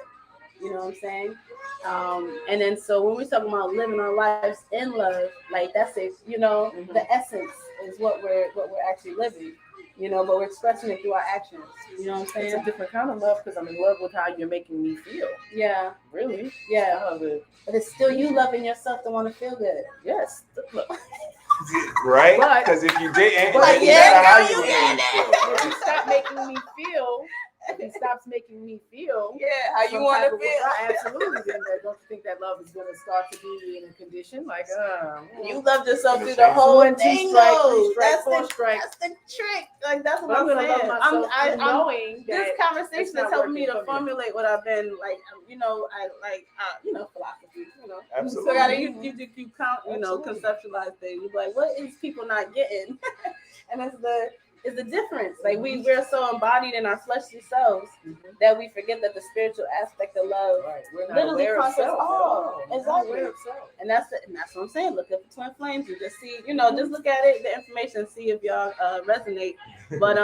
You know what I'm saying? And then so when we're talking about living our lives in love, like that's it. You know, the essence is what we're actually living. You know, but we're expressing it through our actions. You know what I'm saying? It's a different kind of love because I'm in love with how you're making me feel. Yeah. Really? Yeah. I love it. But it's still you loving yourself to want to feel good. Yes. Right? But- Because if you didn't, but then yeah, that's how girl, you you were get going to it. feel. If Right? you stop making me feel, if he stops making me feel, Yeah, how you some want type to of- feel. absolutely. Then don't you think that love is going to start to be in a condition like, You loved yourself through the One, whole two thing, strike, though. three strike, That's four the strike. That's the trick. Like that's what But I'm I'm going to love saying. myself I'm knowing this that conversation it's is not helping me working to for me. formulate what I've been like. You know, I like philosophy. You know, Absolutely. so gotta you count. You know, Absolutely. conceptualize things. You be like, what is people not getting? And it's the difference. Like we're so embodied in our fleshly selves that we forget that the spiritual aspect of love Right. We're not literally aware of conquers self at all. all. We're not Exactly. aware of self. And that's what I'm saying. Look at the twin flames and just see, you know, just look at it, the information, see if y'all resonate. But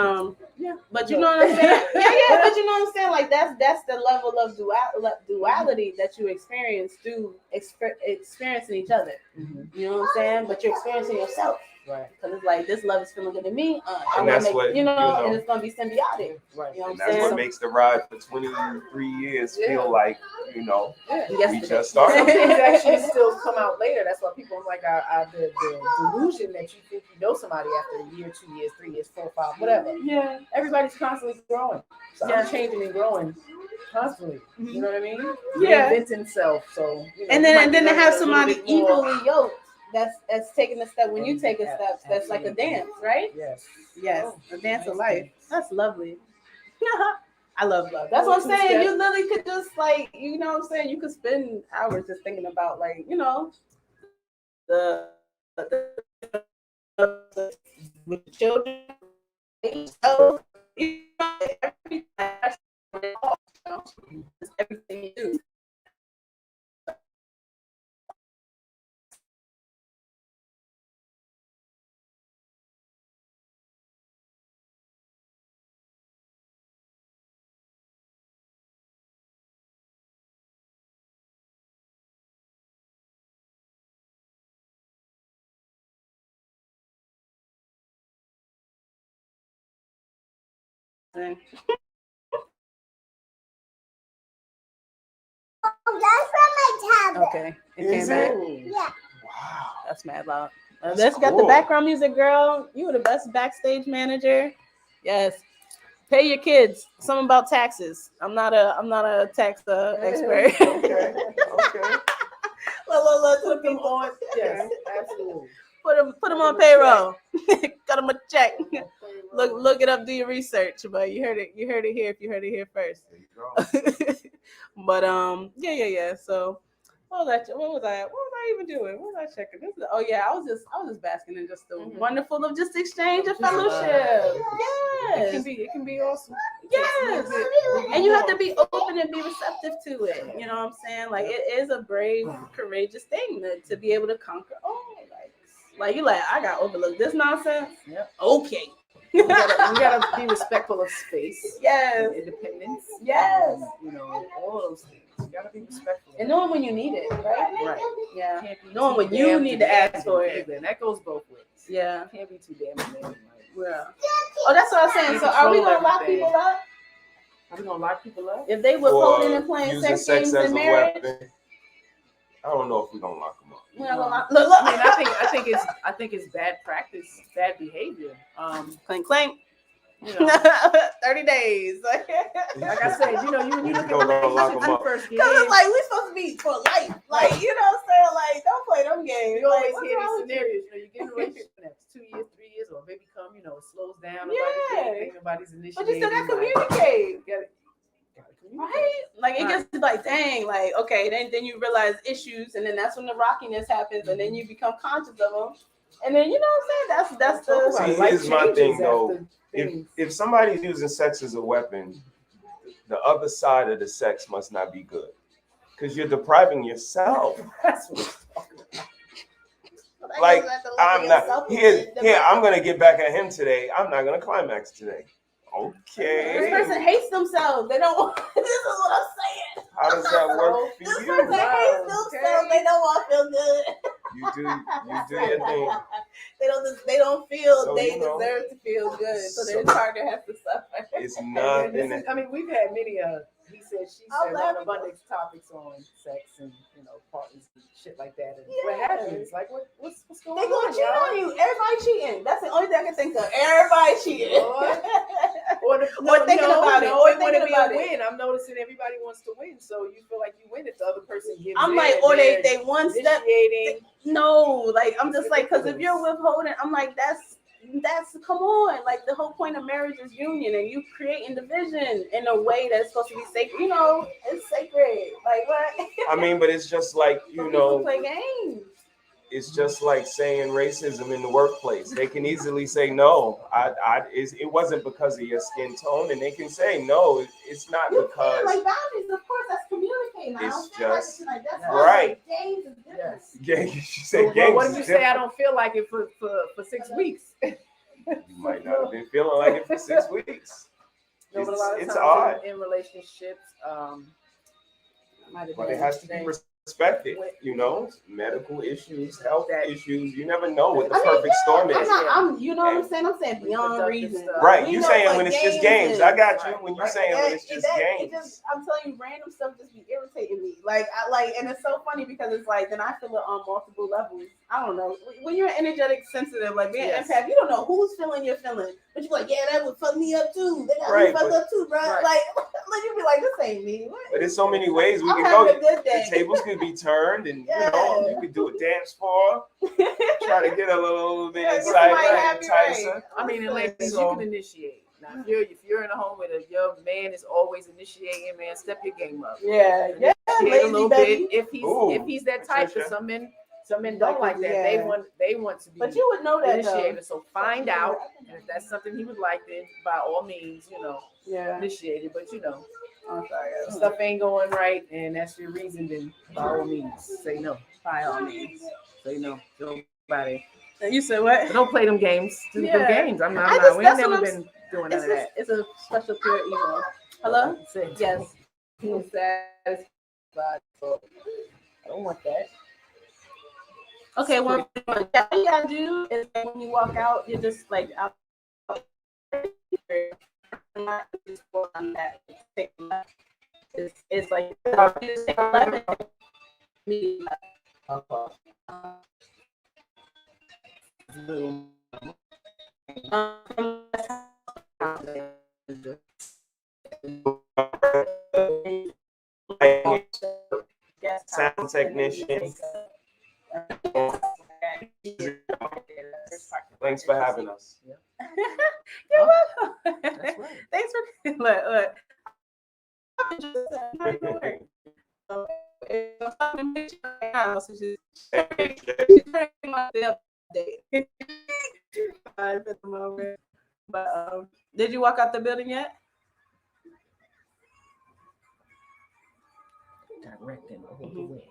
Yeah. but you know what I'm saying? Yeah. But you know what I'm saying? Like that's the level of duality that you experience through experiencing each other. You know what I'm saying? But you're experiencing yourself. Right. Because it's like this love is feeling good to me. And that's what, you know, and it's gonna be symbiotic. Right. You know what I'm And that's saying? what makes the ride for 23 years feel like, you know, Yes, we it just is. Some started. things actually still come out later. That's why people like the delusion that you think you know somebody after a year, 2 years, 3 years, 4, 5, whatever. Yeah. Everybody's constantly growing. So Yeah. I'm changing and growing constantly. You know what I mean? Yeah. Reinventing self. So you know, And you might then be to learning have a little somebody bit more. equally yoked that's taking a step when you take a step, that's like a dance, right? Yes. Yes, Oh, a dance of nice life. dance. That's lovely. I love love. That's what I'm saying. You literally could just like, you know what I'm saying? You could spend hours just thinking about like, you know, the with the children. So, you know, everything you do. That's from my tablet. Okay. Is came back. it? Yeah. Wow. That's mad loud. That's Let's got the cool. background music, girl. You were the best backstage manager. Yes. Pay your kids. Something about taxes. I'm not a tax expert. Okay. Okay. Look, Put them on. Yes, absolutely. Put them on payroll. Cut them a check. Look it up. Do your research. But you heard it here. If you heard it here first. There you go. But yeah. So what was I even doing? What was I checking? I was just basking in just the wonderful of just exchange and fellowship. Yes. It can be awesome. Yes. And you have to be open and be receptive to it. You know what I'm saying? Like it is a brave, courageous thing to be able to conquer all. Like you like, I got overlooked this nonsense. Yep. Okay. You gotta be respectful of space. Yes. And independence. Yes. You know, all those things. You gotta be respectful. And knowing when you need it, right? Right. Yeah. Can't be Knowing too when you damn need to ask for it. And that goes both ways. Yeah. Can't be too damn demanding. Yeah. Oh, that's what I'm saying. So are we gonna lock people up? Are we gonna lock people up? If they withholding and playing using sex games as in a marriage? weapon. I don't know if we're gonna lock them up. We're not gonna lock. Look. I mean, I think it's bad practice, bad behavior. Clink clink. You know, 30 days. like I said, you know, you look at Don't lock relationships 'em you up. first get Because in. it's like we're supposed to be for life. Like, you know what I'm saying? Like, don't play them games. You always Like, what's hear wrong these with you? scenarios. You know, you get in a relationship and that's 2 years, 3 years, or maybe come, you know, it slows down. Yeah. Nobody's initiating. But you still gotta communicate. Gotta communicate. Right? Like it Right. gets like, dang, like, okay, then you realize issues, and then that's when the rockiness happens, and then you become conscious of them. And then you know what I'm saying? That's the See, Life here's my thing changes though. after things. If somebody's using sex as a weapon, the other side of the sex must not be good. Because you're depriving yourself. That's what I'm talking about. Like, I'm not here. I'm gonna get back at him today. I'm not gonna climax today. Okay. This person hates themselves. They don't. This is what I'm saying. How does that work for This you? person hates themselves. They don't want to feel good. You do your thing. They don't feel So, they you know, deserve to feel good. So their so- partner has to suffer. It's nothing. I mean, we've had many he said, she said on abundance topics on sex and partners and shit like that. And what happens? Like what's going on? They gonna cheat on you. Everybody cheating. That's the only thing I can think of. Everybody cheating. Or thinking about it. Or thinking about it. Win. I'm noticing everybody wants to win, so you feel like you win if the other person gives. I'm like, or they one step. No, like I'm just like, because if you're withholding, I'm like, that's come on. Like the whole point of marriage is union, and you creating division in a way that's supposed to be sacred. It's sacred. Like what? I mean, but it's just like People play games. It's just like saying racism in the workplace. They can easily say no. It wasn't because of your skin tone, and they can say no. It's not because. Like boundaries, of course, that's communicating. It's I just like that's right. Games is different. Yeah, you say games. What if you say I don't feel like it for 6 weeks? You might not have been feeling like it for 6 weeks. But a lot of it's times odd. in relationships, but it has to be respected. Medical issues, health issues. You never know what the perfect storm is. You know what I'm saying? I'm saying beyond reason. Right. You saying when it's just games. I got you. When you're saying when it's just games. I'm telling you, random stuff just be irritating me. And it's so funny because it's like then I feel it on multiple levels. I don't know. When you're energetic sensitive, like being empath, you don't know who's feeling your feeling. But you're like, yeah, that would fuck me up too. They got me fucked up too, bro. Right. Like you be like, this ain't me. What? But there's so many ways we can go. The tables could be turned, and you could do a dance floor. Try to get a little bit inside. Right. I mean, and ladies, you can initiate. Now, if you're in a home where your man is always initiating, man, step your game up. Yeah, a little bit. If he's that type, for some men don't like that. They want to be. But you would know that initiated. So find out, and if that's something he would like, then by all means, initiate it. But I'm sorry, stuff ain't going right, and that's your reason. Then by all means, say no. By all means, say no. Nobody. You said what? But don't play them games. Do them games. I'm not. We ain't never been doing none of that. It's a special pure evil. Hello? Yes. He's satisfied. So I don't want that. Okay, what you gotta do is when you walk out, you're just like out. It's like just take 11. Sound technician. Thanks for having us. You're welcome. That's right. Thanks for look. But did you walk out the building yet? Directing all the way.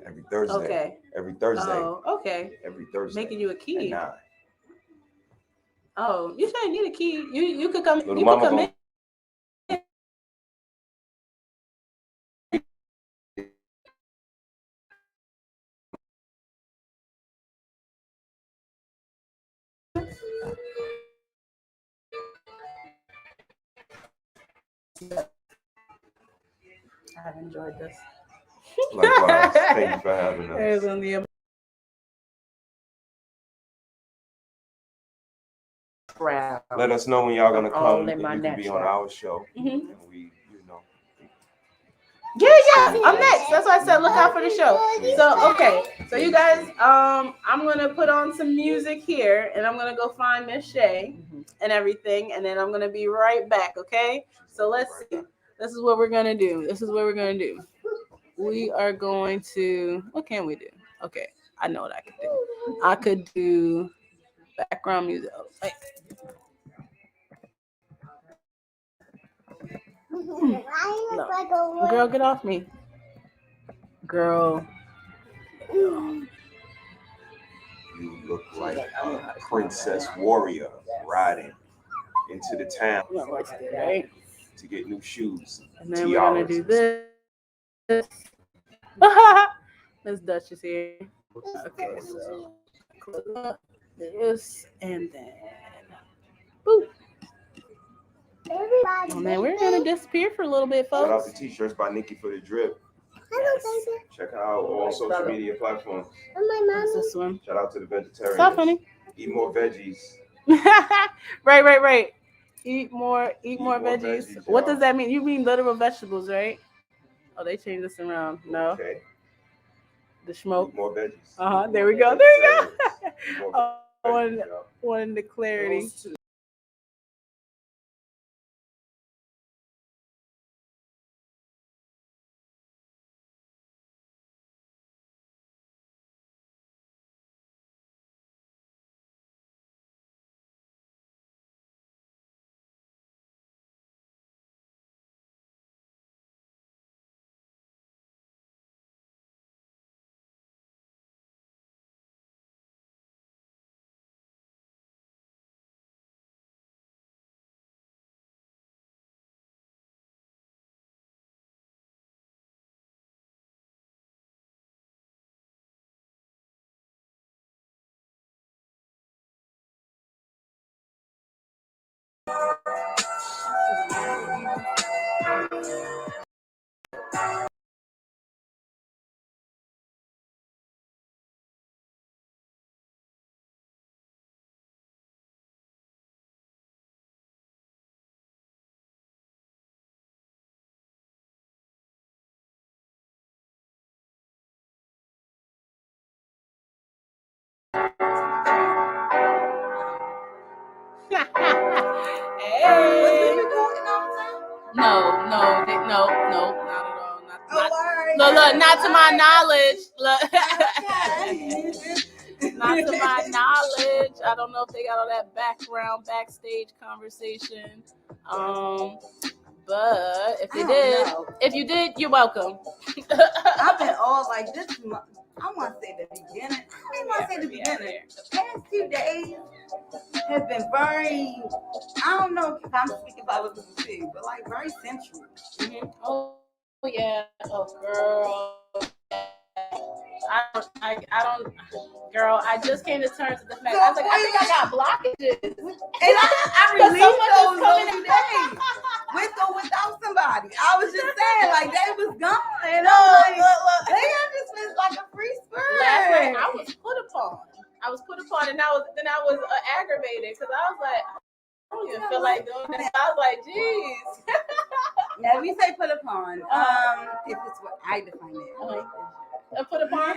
Every Thursday. Okay. Every Thursday. Oh, okay. Every Thursday. Making you a key. At 9. Oh, you shouldn't need a key. You could come. Little you mama could come go. in. I've enjoyed this. Likewise. Thank you for having us. Let us know when y'all gonna come and you can be on our show. And we, Yeah, I'm next. That's why I said look out for the show. So okay, so you guys, I'm gonna put on some music here, and I'm gonna go find Miss Shay and everything, and then I'm gonna be right back. Okay, so let's see. This is what we're gonna do. We are going to. What can we do? Okay, I know what I could do. I could do background music. Oh, wait. No. Girl, get off me. Girl. look like a princess warrior riding into the town Right. to get new shoes. And then we're gonna do this. Miss Dutch is here. Okay, so close up this and then boop. Everybody. And then we're gonna disappear for a little bit, Shout out folks. to T-shirts by Nikki for the drip. Hello, Yes. baby. Check out all social media platforms. And my What's mommy. this one? Shout out to the vegetarians. Stop, honey. Eat more veggies. Right. Eat more more veggies. veggies, What y'all. does that mean? You mean literal vegetables, right? Oh, they changed this around. No, Okay. the smoke. Eat more veggies. There we go. Vegetarians. Eat more Oh, veggies, y'all. wanted the clarity. Those two. Hey. No, not at all. Look, not to my knowledge. Look. Not to my knowledge. I don't know if they got all that backstage conversation. But if you did, you're welcome. I've been all like this. I want to say the beginning. I don't even want to say the beginning. The past 2 days has been very, I don't know if I'm speaking about what people say, but like very sensual. Mm-hmm. Oh yeah. Oh girl. I don't, girl. I just came to terms with the fact. I was like, I think I got blockages. And I released those days with or without somebody. I was just saying, like they was gone, and I'm like, they got just been like a free spirit. Last night I was put upon, and I was aggravated because I was like, I don't even feel like doing this. I was like, geez. Now we say put upon. If it's what I define it. Put upon?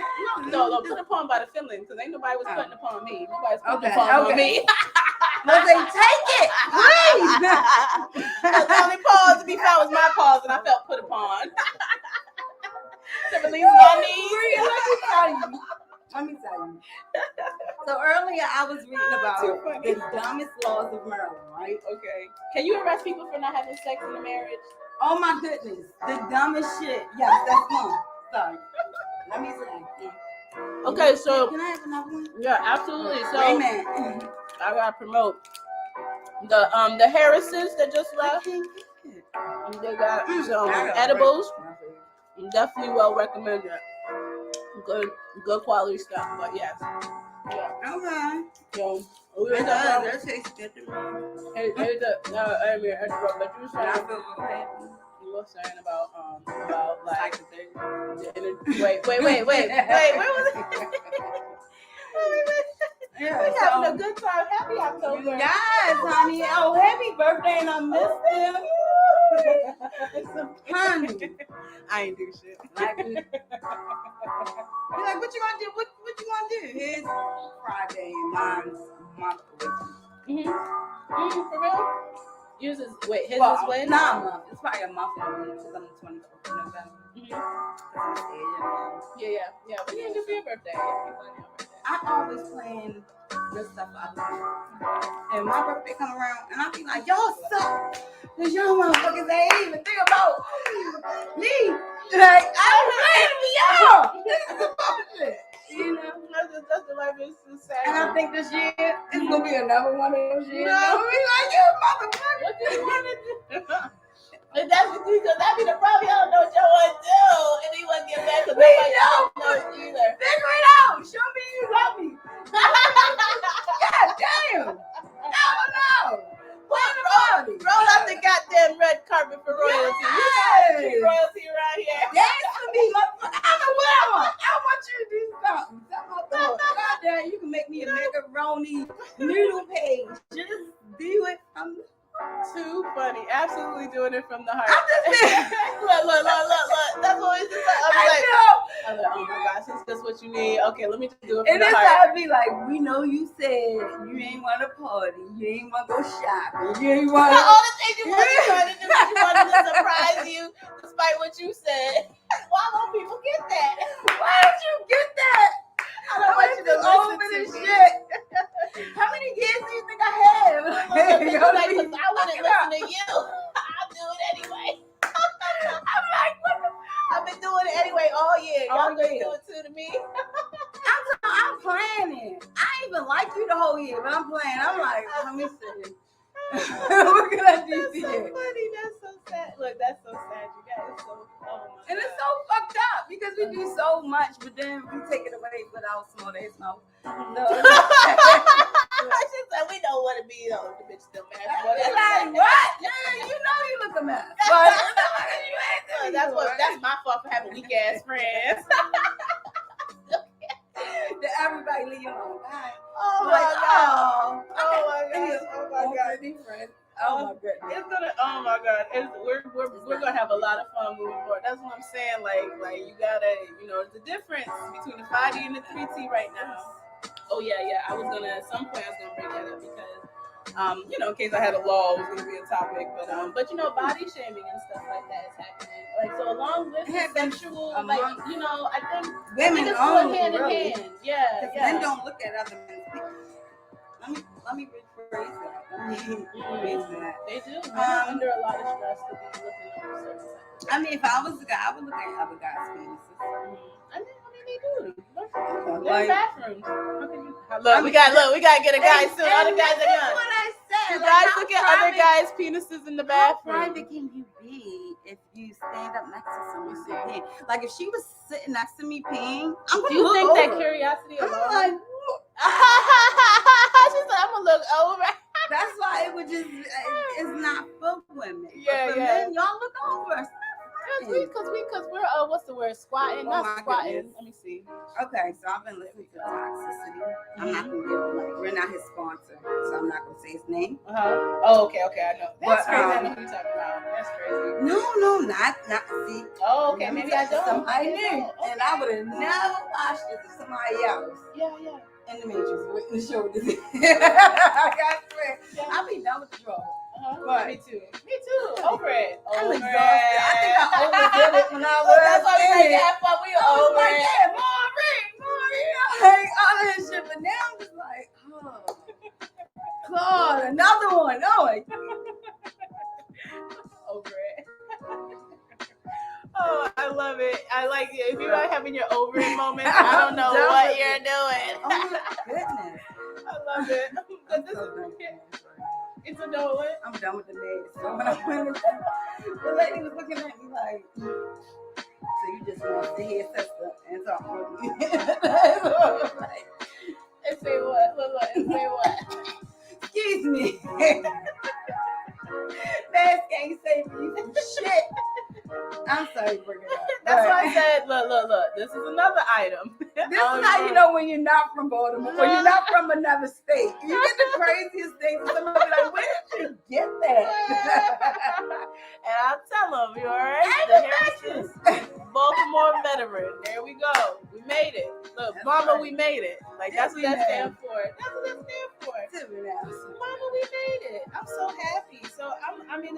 No, put upon by the feelings, because ain't nobody was putting upon me. Nobody's putting upon me. Well, they take it, please. The only pause to be found was my pause, and I felt put upon. To release my knees. Let me tell you. So earlier I was reading about the dumbest laws of Maryland, right? Okay. Can you arrest people for not having sex in a marriage? Oh my goodness, the dumbest shit. Yes, that's one. Sorry. Let me say. Okay, so can I have another one? Yeah, absolutely. So Amen. I gotta promote the Harrises that just left. They got some edibles. Definitely well recommended. Good quality stuff. But yes. Yeah. Okay. So That tastes good to me. but you were saying about like wait, where was it? Yeah, we having a good time. Happy October. Yes, honey. Oh, happy birthday, and I missed him. Honey. I ain't do shit. Like, you're like, what you gonna do? What you gonna do? His Friday and mine's month away. For real? Yours is his is when? Not a month. It's probably a month and a week because I'm the 24th of November. Yeah. What do you do for your birthday? I always plan this stuff out there. And my birthday come around, and I be like, y'all suck. Because y'all motherfuckers ain't even think about me. Like, I'm playing for y'all. This is the bullshit. You know. That's the life is sad. And I think this year it's gonna be another one of those years. No. We like you, motherfucker. What do you want to do? And that's because that be the problem. Y'all don't know what y'all want to do, and he wouldn't get back because nobody knows either. Figure it out. Show me you love me. God damn. I don't know. Roll out the goddamn red carpet for royalty. You got royalty around here. Dance for me, motherfucker. I know what I want. I want you to do something. God damn, you can make me a macaroni noodle page. Just do it. I'm too funny. Absolutely doing it from the heart. I'm just saying. Look. That's what we just I'm like, oh my gosh, is this what you need? Okay, let me just do it from and the it's heart. gotta be like, we know you said you ain't want to party, you ain't want to go shopping, you ain't want All the things you wasn't trying to do, you wanted to surprise you, despite what you said. Why won't people get that? Why don't you get that? I don't want you to listen to this me. shit. How many years do you think I have? Because I wouldn't listen to you. I'll do it anyway. I'm like, what the I've been doing it anyway all year. Y'all All gonna year. do it too to me? I'm planning. I ain't even like you the whole year, but I'm planning. I'm like, let me see. What can I do That's to so you? funny. That's so sad. Look, that's so sad. You guys so. Oh my And it's God. so fucked up because we do so much, but then we take it away with our small days mouth. No. She said we don't want to be the bitch still mad. I be like, what? Yeah, you know you look a mess. But you ain't That's my fault for having weak ass friends. everybody leave you alone. Bye. Oh my Like, God. oh, Oh my God. Oh my God. Oh my goodness. It's gonna. Oh my God. We're gonna have a lot of fun moving forward. That's what I'm saying. Like you gotta, the difference between the 5D and the 3T right now. Oh yeah. I was gonna at some point I was gonna bring that up because, in case I had a law, it was gonna be a topic. But body shaming and stuff like that is happening. Like so, along with the sexual, I think Women it's own going hand really. in hand. Yeah. Men don't look at other men's pictures. Let me rephrase that. They do. Men under a lot of stress to be looking over certain stuff. I mean, if I was a guy, I would look at other guys' penises. I mean, they do. They're in Like, bathrooms. We gotta get a guy soon. Other guys are young. What I said. You guys look at other guys' penises in the How bathroom. private can you be if you stand up next to someone peeing? Like if she was sitting next to me peeing, I'm gonna Do you look think over. that curiosity I'm alone? like, She said, I'm gonna look over. that's why it would just it's not for women. Yeah, but for yeah. men, y'all look over. Because we're what's the word? Squatting, Oh not my squatting. goodness. Let me see. Okay, so I've been living through toxicity. I'm not gonna go like we're not his sponsor, so I'm not gonna say his name. Oh, okay, I know. That's But, crazy. I know who you're talking about. That's crazy. No, not see. Oh, okay, maybe I don't. Somebody Maybe I knew, don't. and I would have never watched it to somebody else. Yeah. In the Matrix, with the shoulders. I swear, I be done with the drug. But Me too. Over it. I'm Over exhausted. it. I think I overdid it when I was That's why we in like it. that. But we I was over like, it. yeah, Maureen, all that shit. But now I'm just like, oh, God, another one. Oh, like, Over it. Oh, I love it. I like it. If you are having your over it moment, I don't know what you're doing. oh my goodness. I love it. I'm so done with this. It's a no what? I'm done with the names. So when I went in, the lady was looking at me like, so you just want to hear sister and talk with me. Like, And say what? Look, and say what? excuse me. Mask ain't saving you from shit. I'm sorry to bring it up. That's why I said, look. This is another item. This is how you know when you're not from Baltimore, when you're not from another state. You get the craziest things, and somebody be like, where did you get that? And I'll tell them, you all right? The Heritage Baltimore veteran. There we go. We made it. Look, That's Mama, right. we made it. Like, that's what that stands for. That's what that stands for. Mama, we made it. I'm so happy. So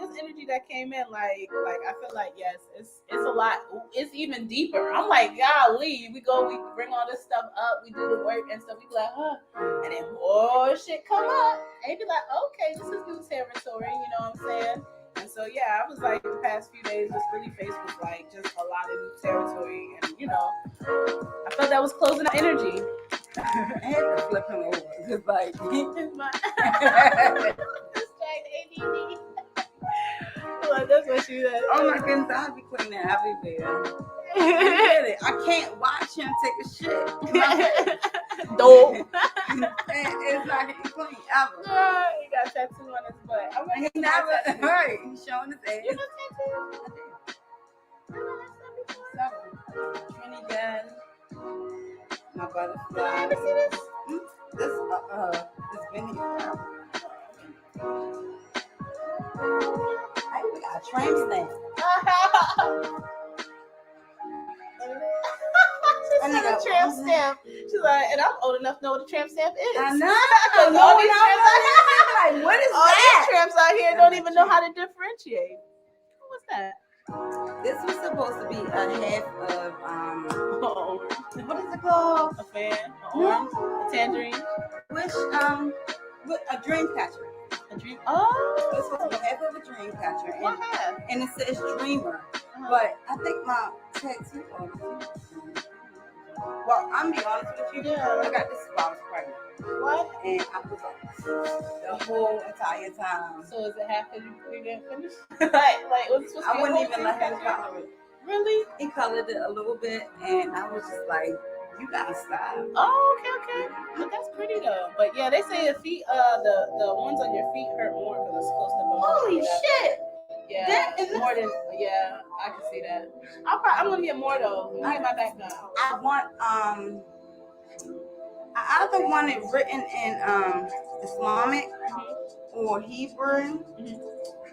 this energy that came in, like I feel like yes, it's a lot. It's even deeper. I'm like, golly, we bring all this stuff up, we do the work and stuff. We be like, and then more shit come up, and you be like, okay, this is new territory. You know what I'm saying? And so yeah, I was like the past few days, just really faced with like just a lot of new territory, and I felt that was closing out energy. I had to flip him over. It's like, Like, that's what she said. oh my goodness, I'll be cleaning everywhere. I get it. I can't watch him take a shit. Dope. It's not getting clean ever. He got a tattoo on his butt. I'm He never, right? He's showing his ass. You got Trinidad, my butterfly. ever see this? This Benny. I even got a tramp stamp. She said a tramp stamp. She's like, and I'm old enough to know what a tramp stamp is. I know. All these tramps out here, Like, what is all these that? tramps out here don't even know how to differentiate. What's that? This was supposed to be a half of Oh, what is it called? a fan, an orange, a tangerine, With a dream catcher. a dream. It's Oh, supposed to be half of a dream catcher, what half? and it says dreamer. Uh-huh. But I think my tattoo artist. Well, I'm be honest with you. Yeah. I got this while I was pregnant, What? and I was like the whole entire time. So is it half because you didn't finish? like was it supposed to I be a wouldn't whole even let him dream catcher? color it. Really? He colored it a little bit, and I was just like, "You gotta stop." Oh, okay. But that's pretty though. But yeah, they say the feet, the ones on your feet hurt more because it's supposed to promote. Holy that. shit! Yeah, That is- more than I can see that. I'm gonna get more though. I'm gonna get my back done. I want I either want it written in Islamic or Hebrew,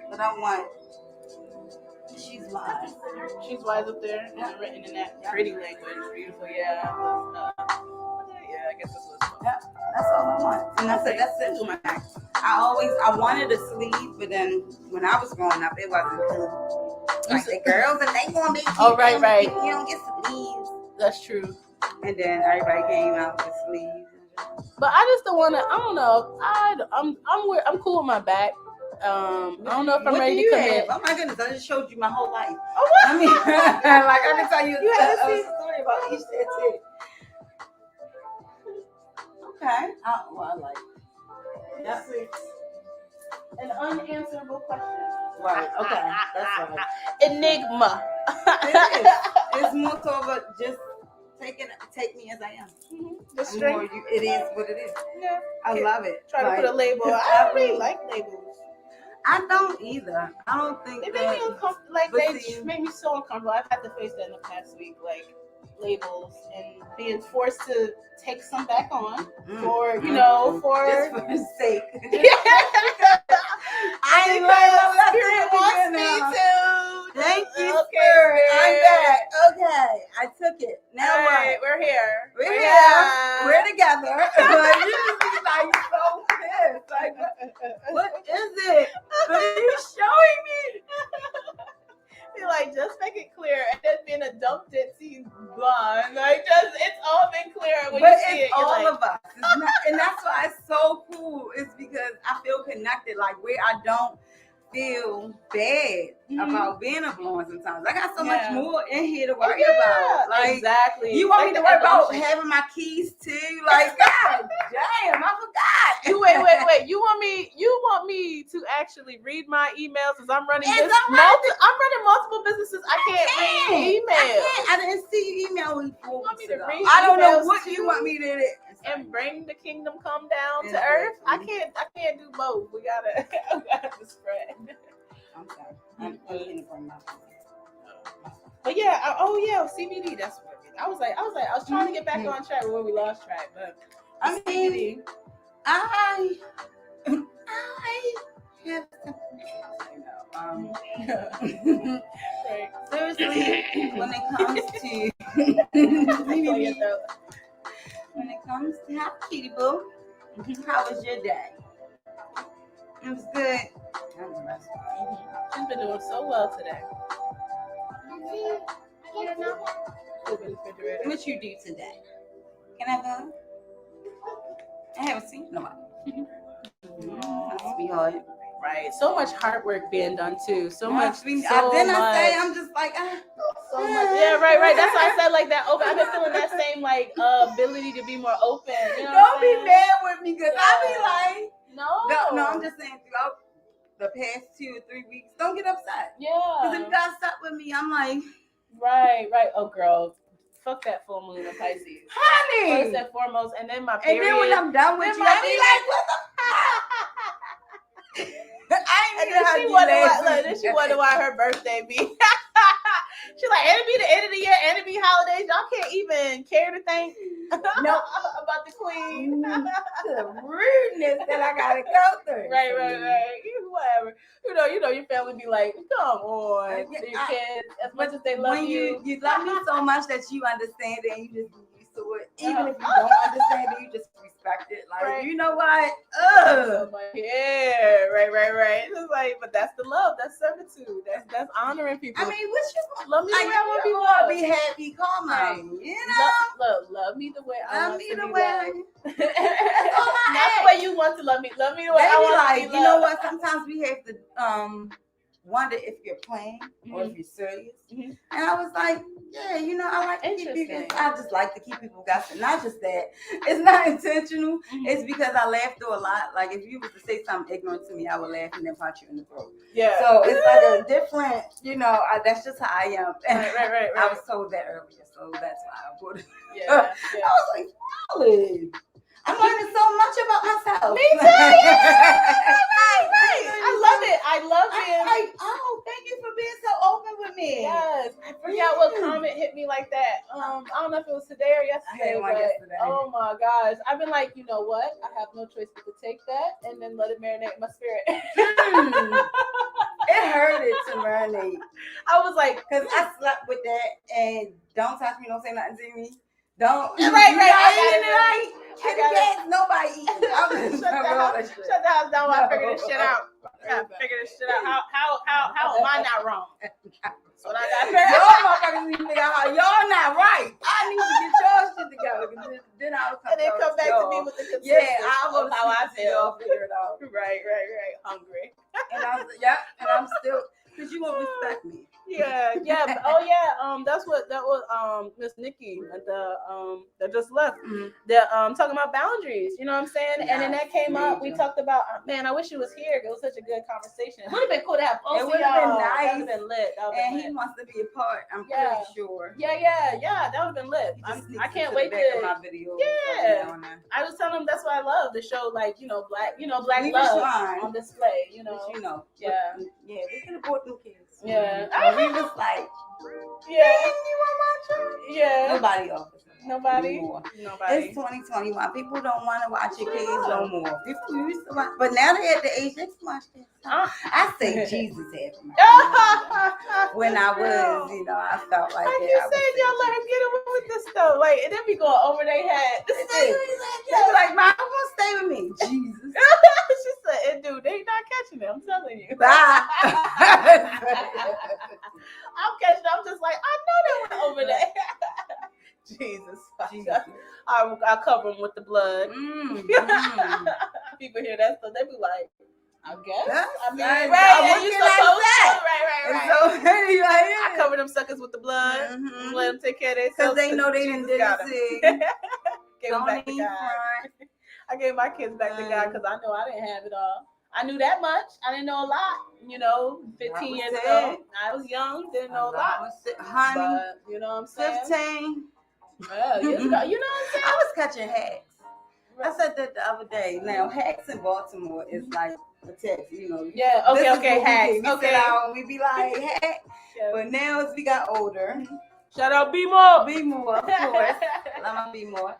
but I want she's wise. She's wise up there and written in that pretty language. Beautiful, yeah. Yeah, I guess that's what's called. That's all I want. And I said that's it. I wanted a sleeve, but then when I was growing up, it wasn't cool. Like the girls and they gonna be cute. Oh, right. You don't get sleeves. That's true. And then everybody came out with sleeves. But I just don't want to. I don't know. I'm cool with my back. I don't know if I'm ready to commit. Oh my goodness! I just showed you my whole life. Oh, what? I mean, like I can tell you You haven't a seen- story about each tattoo. Okay. I like it. Let's see. An unanswerable question. Right. Okay. That's right. Enigma. It is. It's more so of a just take me as I am. Just More straight. it is what it is. Yeah. I love it. Try to Like, put a label. if I don't really like labels. I don't either. I don't think They make me uncomfortable. Like but they see- make me so uncomfortable. I've had to face that in the past week. Like labels and being forced to take some back on for just for for his sake. I ain't because learned my Spirit lesson wants again me now. to. Thank you, Okay, Spirit. I'm Spirit. back. Okay, I took it. Now All right, what? we're here. We're here. We're together. Like, you just be like so pissed. Like, what is it? What are you showing me? Be like, just make it clear, and then being a dumb ditzy blonde, like it's all been clear when But you see it's it. You're all like, of us. It's not, and that's why it's so cool. It's because I feel connected. Like where I don't feel bad about being a blonde sometimes. I got so much more in here to worry about. Like exactly. you want me Like to the worry about evolution. having my keys too? Like God damn, I forgot. You wait. You want me to actually read my emails as I'm running Yes, this I'm running- I'm running multiple businesses. I can't read emails. I didn't see you email me. You want me to read I don't know emails what too? you want me to do. And bring the kingdom come down to Exactly. earth. I can't do both. We gotta spread. I'm sorry. I'm going to bring my phone. But yeah, CBD. That's what it is. I was trying to get back on track where we lost track, but I mean, I have something. right. Seriously, when it comes to hi, Kitty Boo, how was your day? It was good. She's been doing so well today. What you do today? Can I go? I haven't seen nobody. Sweetheart. Right. So much hard work being done too. So much. Then So I much. say, I'm just like, So much. Yeah, right. That's why I said like that open. I've been feeling that same like ability to be more open. You know don't be mad with me because I be like, no, I'm just saying throughout the past 2 or 3 weeks, don't get upset. Yeah. Because if you got stuck with me, I'm like, right. Oh, girl, fuck that full moon of Pisces. honey. First and foremost, and then my And period. then when I'm done with you, I be like, what the I ain't even she wonder why her birthday be. She's like, and it be the end of the year, and it be holidays. Y'all can't even care to think about the queen. The rudeness that I gotta go through. Right. Whatever. You know, your family be like, come on, your kids, as much as they love you. You love me so much that you understand it and you just get used to it. Even if you don't understand it, you just respect it. Like, you know what? Yeah, right. It's like, but that's the love. That's servitude. That's honoring people. I mean, what you love me the way I want to be loved. loved. Be happy, calm Right. out. You know, love me the way I love want me to the be way. loved. That's all I Not the way you want to love me. Love me the way I want to be loved. You know what? Sometimes we have to wonder if you're playing or if you're serious. And I was like, yeah, you know, I like to keep people. I just like to keep people guessing. Not just that. It's not intentional. It's because I laugh through a lot. Like if you were to say something ignorant to me, I would laugh and then punch you in the throat. Yeah. So it's like a different, you know, that's just how I am. And right. I was told that earlier, so that's why I would. Yeah. I was like, really? I'm learning so much about myself. Me too. Right. I love being like, oh, thank you for being so open with me. Yes. I forgot what comment hit me like that. I don't know if it was today or yesterday. Oh my gosh. I've been like, you know what? I have no choice but to take that and then let it marinate in my spirit. It hurted to marinate. I was like, because I slept with that and don't touch me, don't say nothing to me. Don't. Right. Kitty cats, nobody eating. Shut the house down while I figure this shit out. How am I not wrong? That's what I got. Y'all motherfuckers need to figure out how y'all not right. I need to get your shit together. Then I'll come back to me with the consensus. Yeah, I'll go to how I feel. Y'all figure it out. Right. Hungry. And I'm still, because you won't respect me. Yeah. Oh yeah. That was Miss Nikki that just left. That talking about boundaries. You know what I'm saying? Yes, and then that came up. We talked about. Man, I wish he was here. It was such a good conversation. It would have been cool to have both of y'all. It would have been nice. That would have been lit. He wants to be a part. I'm pretty sure. Yeah. That would have been lit. I can't wait to. My video. Yeah. I was telling him that's what I love to show, like, black love on display. Yeah. We could have bought them kids. Yeah. We was like, Nobody offers. Nobody. It's 2021. People don't want to watch your kids no more. People used to watch, but now they're at the age they can watch this. I say Jesus had me. When I was, I felt like you said y'all let him get away with this stuff. Like, and then be going over their head. They're like, Mom, gonna stay with me. Jesus. She said, dude, they not catching it. I'm telling you. Bye. I'm catching it. I'm just like, I know they went over there. Jesus. I'll cover them with the blood. People hear that stuff, they be like, I guess. Right. You supposed to. Right. So, I cover them suckers with the blood. Let them take care of themselves. Because they know they didn't do it. Gave them back to God. I gave my kids back to God because I know I didn't have it all. I knew that much. I didn't know a lot. 15 years ago, I was young, didn't know a lot. Honey, but, you know what I'm saying? 15. Well, you know what I'm saying? I was catching hacks. I said that the other day. Now, hacks in Baltimore is like a text, Yeah, okay, hacks. We be like, hack. But now as we got older. Shout out Be More, of course. Love my Be More.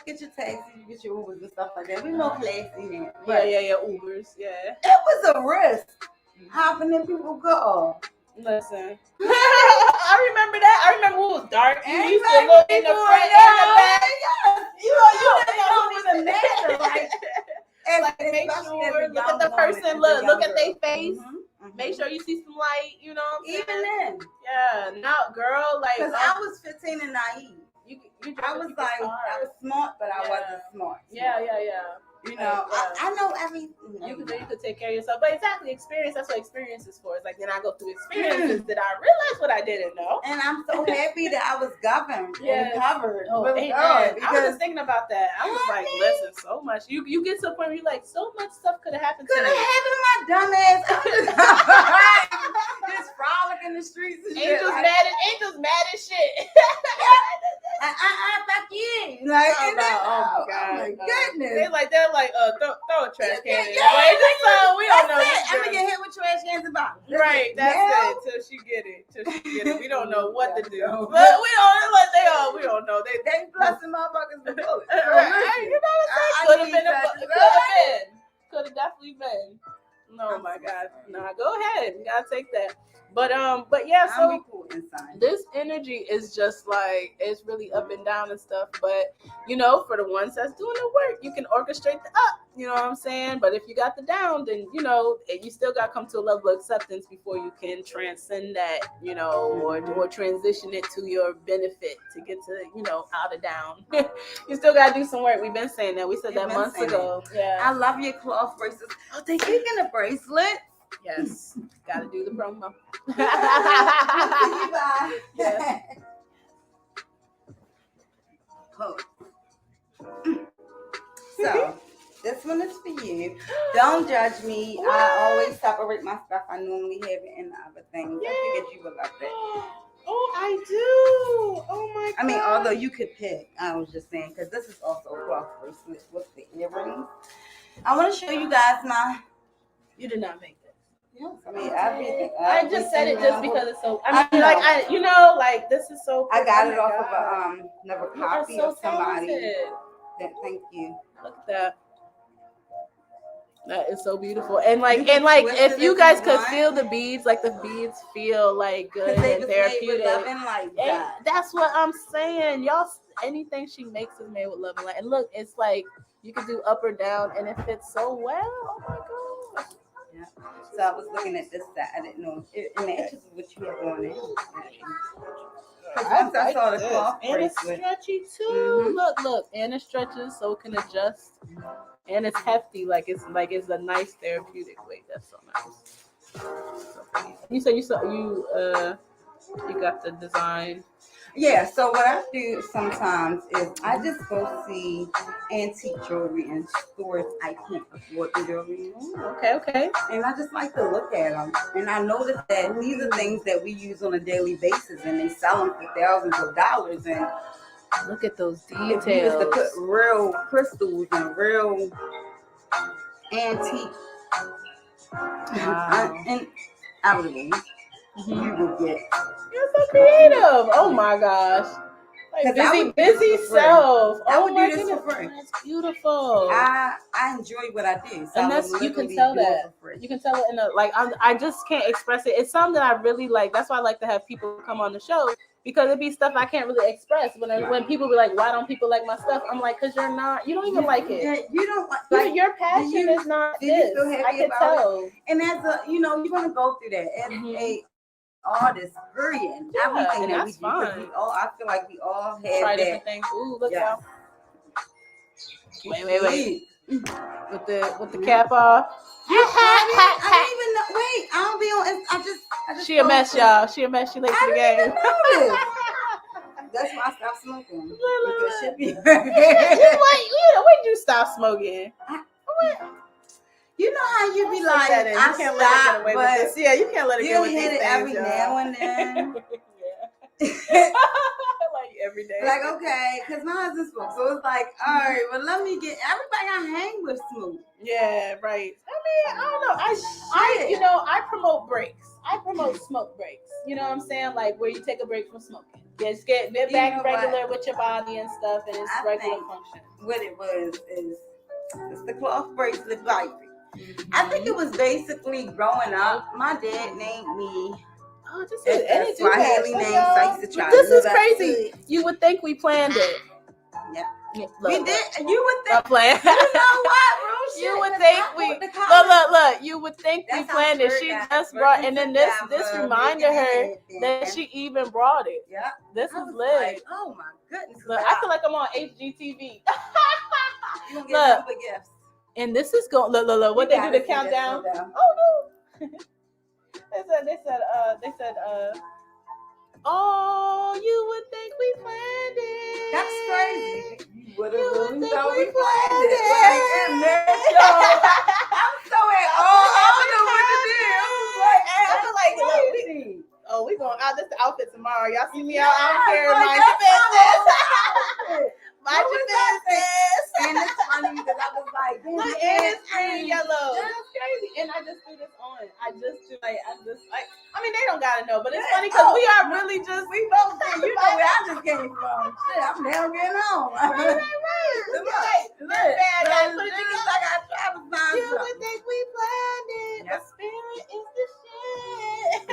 Get your taxis, you get your Ubers and stuff like that. We know classy now. Yeah, Ubers, yeah. It was a risk hopping in people's car. Listen, I remember that. I remember when it was dark. You used to look in the front and the back. You didn't know who was in there. Like make sure, look at the person, look at their face. Make sure you see some light. You know what I'm saying? Even then. Yeah, now, girl, like. Because I was 15 and naive. I was smart, but I wasn't smart. Yeah. You know, I know everything. You could take care of yourself. But exactly, experience, that's what experience is for. It's like, then I go through experiences that I realize what I didn't know. And I'm so happy that I was governed and covered. Oh, with God, I was because just thinking about that. I was like, listen, so much. You get to a point where you're like, so much stuff could have happened to could me. have happened to my dumb ass. Just frolic in the streets and shit. Angels mad as shit. Fuck you. Like, oh my god. Goodness. They're like, throw a trash can in. Yeah, so we don't know. I'm gonna get hit with trash cans and bottles. Right, that's it. Till she get it. We don't know what to do. But we don't like we don't know. They blessing motherfuckers with bullets. Right. You know what I'm saying? Could have definitely been. Oh my god. Nah, go ahead. You gotta take that. But yeah, so this energy is just like, it's really up and down and stuff. But you know, for the ones that's doing the work, you can orchestrate the up. You know what I'm saying? But if you got the down, then you know you still got to come to a level of acceptance before you can transcend that. You know, or transition it to your benefit to get to out of down. You still got to do some work. We've been saying that. We said that months ago. Yeah. I love your cloth bracelets. Oh, they speaking of bracelets. Yes, gotta do the promo. Yes. So, this one is for you. Don't judge me. What? I always separate my stuff. I normally have it in the other things. Yeah. I figured you would love it. Oh, I do. Oh my god. I mean, although you could pick, I was just saying, because this is also a cloth bracelet with the earrings. I want to show you guys my. You did not make this. Yes, I mean, everything. I just said it just because it's so. I mean, like this is so. I got it off of another copy of somebody. Thank you. Look at that. That is so beautiful, and if you guys could feel the beads, like the beads feel like good and therapeutic. Like that. That's what I'm saying, y'all. Anything she makes is made with love and light. And look, it's like you can do up or down, and it fits so well. Oh my god. Yeah. So I was looking at this side. I didn't know it matches what you have on it. Once I saw the cloth and it's stretchy too. Look, and it stretches so it can adjust, and it's hefty. Like it's a nice therapeutic weight. That's so nice. You said you got the design. Yeah, so what I do sometimes is I just go see antique jewelry in stores I can't afford the jewelry. Okay. And I just like to look at them. And I noticed that these are things that we use on a daily basis, and they sell them for thousands of dollars. And look at those details. If you used to put real crystals and real antique and out of them, you will get. You're so creative. Oh my gosh. Like busy self. I would do this for free. That's beautiful. I enjoy what I do. So and that's you can tell that. You can tell it in I just can't express it. It's something that I really like. That's why I like to have people come on the show, because it'd be stuff I can't really express. When people be like, why don't people like my stuff? I'm like, because you don't even like it. You don't like your passion is not this. I can tell. It. And as you're gonna go through that as a artist, period. Everything that we do. I feel like we all have try that. Different things. Ooh, look out. Wait. With the cap off. I didn't even know. Wait, I don't be on. I just. She a mess, y'all. She a mess. She late to the game. That's why I stopped smoking. When did you stop smoking? You know how you be like, I can't let her get away with this. Yeah, you can't let her get away with this. You hit it every now and then. Like every day. Like, okay, because my husband smokes. So it's like, all right, well, let me get everybody I hang with smoke. Yeah, right. I mean, I don't know. I promote breaks. I promote smoke breaks. You know what I'm saying? Like where you take a break from smoking. Just get back regular with your body and stuff, and it's regular function. What it was is it's the cloth bracelet life. I think it was basically growing up. My dad named me. Oh, this is Swahili name. This is crazy. You would think we planned it. Yeah. Look, we did. You would think. Playing. You know what, bro? You would think we. Look. You would think we planned it. She just brought, and then this reminded her that she even brought it. Yeah. This is lit. Like, oh my goodness. Look, I feel like I'm on HGTV. You gonna get gifts. And this is going. Look. What they do to countdown? Oh no. They said. Oh, you would think we planned it. That's crazy. You would have You would really think thought we we planned it. planned Like, I'm so at all. I don't know what to do. I feel like look, Crazy. we going out. This the outfit tomorrow. Y'all see me out. I don't Yeah, care. like, Mind your that's my business. Mind What your was that business. And it's funny because I was like, Look, damn, and it's green and yellow. Yeah. That's crazy. And I just threw this on. I mean, they don't gotta know, but it's funny because we are really just. We both did. You know where I just came from. Shit, I'm down getting home. Right. Look at that. Bad guy. Put it together. Like I tried to find You something. would think we planned it. Yep. The spirit is the shit.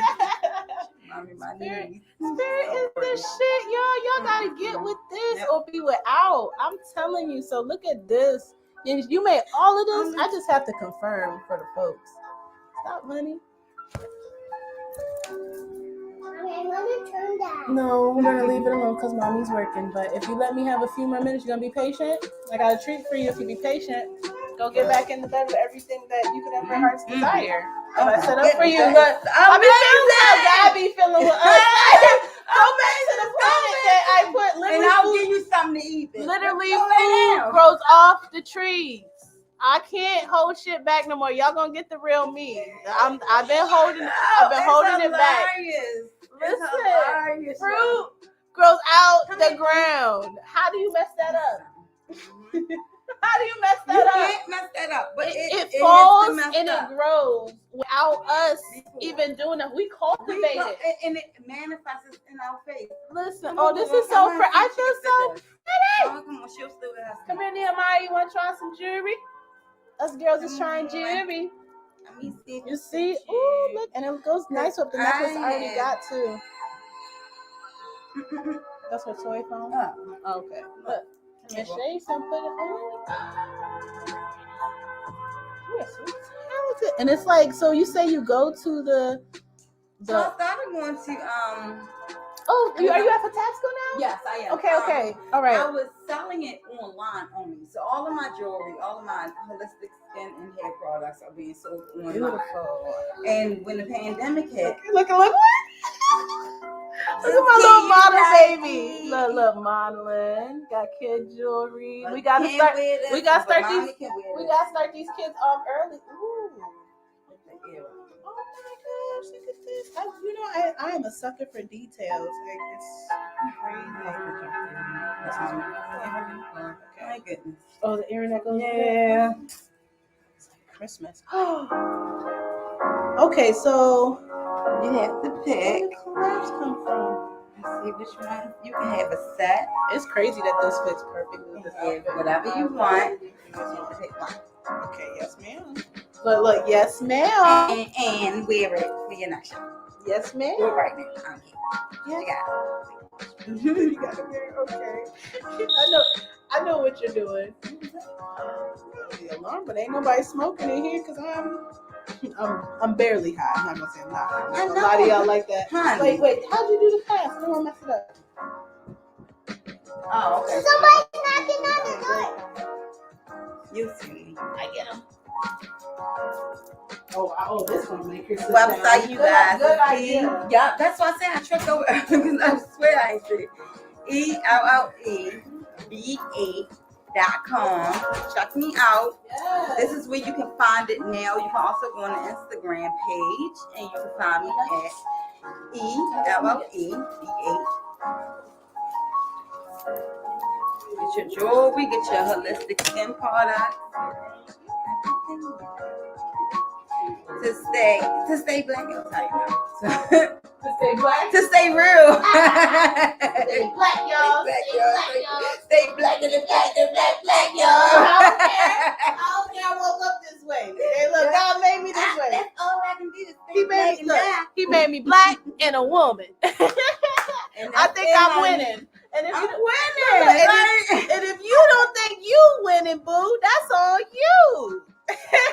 Mommy, my Spirit- knees. Spirit is the shit, y'all. Y'all gotta get with this or be without. I'm telling you. So look at this. You made all of this. I just have to confirm for the folks. Stop, honey. Okay, let me turn down. No, we're gonna leave it alone because mommy's working. But if you let me have a few more minutes, you're gonna be patient. I got a treat for you if you be patient. Go get back in the bed with everything that you could have your heart's desire. I set up for you. But I be feeling how God be feeling with us. Go back to the planet that I put And literally I'll food, give you something to eat. Then. literally Go lay food down. grows off the trees. I can't hold shit back no more. Y'all gonna get the real me. I've been holding it back. Hilarious. Listen, It's hilarious. fruit grows out the ground. How do you mess that up? How do you mess You that up? can't mess that up. But It it falls is and it grows without us even doing it. We cultivate it. And it manifests in our face. Listen, Come on, this come is on, so come on, free. I she feel can sit so there. pretty. Come on, she'll still have Come here, Nehemiah. You want to try some jewelry? Us girls is trying jewelry. Let me see. You see? Ooh, look. And it goes nice with the necklace I already got, too. That's her toy phone? Okay. Look. HeSaidSheSaid put it on. Yes, so talented. And it's like, so you say you go to the So I started going to oh, are you at Patasco now? Yes, I am. Okay. All right. I was selling it online only. So all of my jewelry, all of my holistic skin and hair products are being sold online. Beautiful. And when the pandemic hit, Look at my little model baby. Look, modeling. Got kid jewelry. We gotta start these kids off early. Ooh. Oh my gosh, look at this. I am a sucker for details. Like, it's crazy. my goodness. Oh, the earring that goes Yeah. It's like Christmas. Okay, so You have to where pick. did the collabs come from? Let's see which one. You can have a set. It's crazy that this fits perfectly with this outfit. Whatever you want. You just have to pick one. Okay, yes, ma'am. Look, yes, ma'am. And wear it for your next show. Yes, ma'am. Do it right now. Okay. Yeah. You got it. You got it there. Okay. I know what you're doing. The alarm, but ain't nobody smoking in here because I'm barely high. I'm not gonna say I'm not high. I A lot of know. y'all like that. Honey. Wait, how'd you do the pass? I don't want to mess it up. Oh, okay. Somebody's knocking on the door. You see. I get them. Oh, this one make her sit Website, down. you guys. Good See? idea. Yeah, that's why I said I tripped over because I swear I ain't see ELLEBA.com. Check me out. Yes. This is where you can find it now. You can also go on the Instagram page and you can find me at ELLEBA. Get your jewelry, get your holistic skin products. To stay black, I'll tell you now. To stay black. To stay real. Stay black, y'all. Stay black in the black, y'all. I don't care. I woke up this way. Hey, look, God made me this way. That's all I can do is stay black and black. He made me black and a woman. And I that's think it, I'm honey. winning. And if I'm you winning. Look, and if you don't think you winning, boo, that's on you.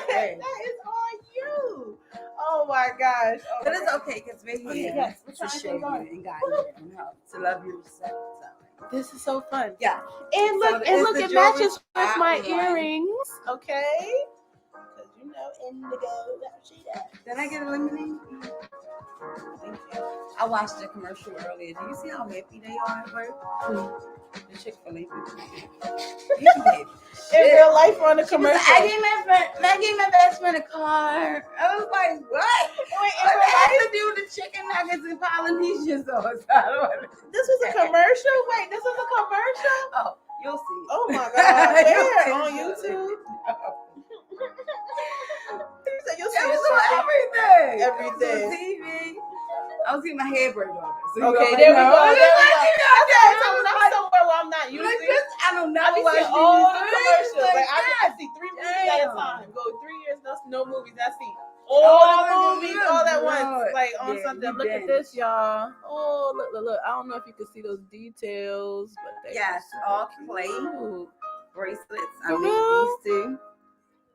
Hey. That is on you. Oh my gosh. Oh But my it's gosh. okay because we're Okay, here yes, we're to trying to show get you going. and guide you and help to love you. So This is so fun. Yeah. And So look, it's the it jewelry matches with my outline. earrings. Okay. Because you know, Indigo. Did I get a lemonade? Thank you. I watched the commercial earlier. Do you see how happy they are at work? The Chick-fil-A people. In real life or on the She was like, commercial? I gave my best friend a car. I was like, what? Wait, What that has to do with the chicken nuggets and Polynesian sauce? I don't know. This was a commercial? Wait, this was a commercial? Oh, you'll see. Oh my God. You'll Where? see. On YouTube? You'll see It was it. on everything. Everything. It was on TV. I was getting my hair braided on it. So Okay, you there we know, go. it's There we like, go. you know, Okay, I so was when I'm like, somewhere where I'm not like using, this, I don't know I be what seeing she all the used. commercials. Like I see 3 movies at a time. Go 3 years, no movies. I see all the movies all at once. Like on Yeah, something. you Look at binge. this, y'all. Oh, look. I don't know if you can see those details, but they Yes, are all clay cute. bracelets. I For made real? these two.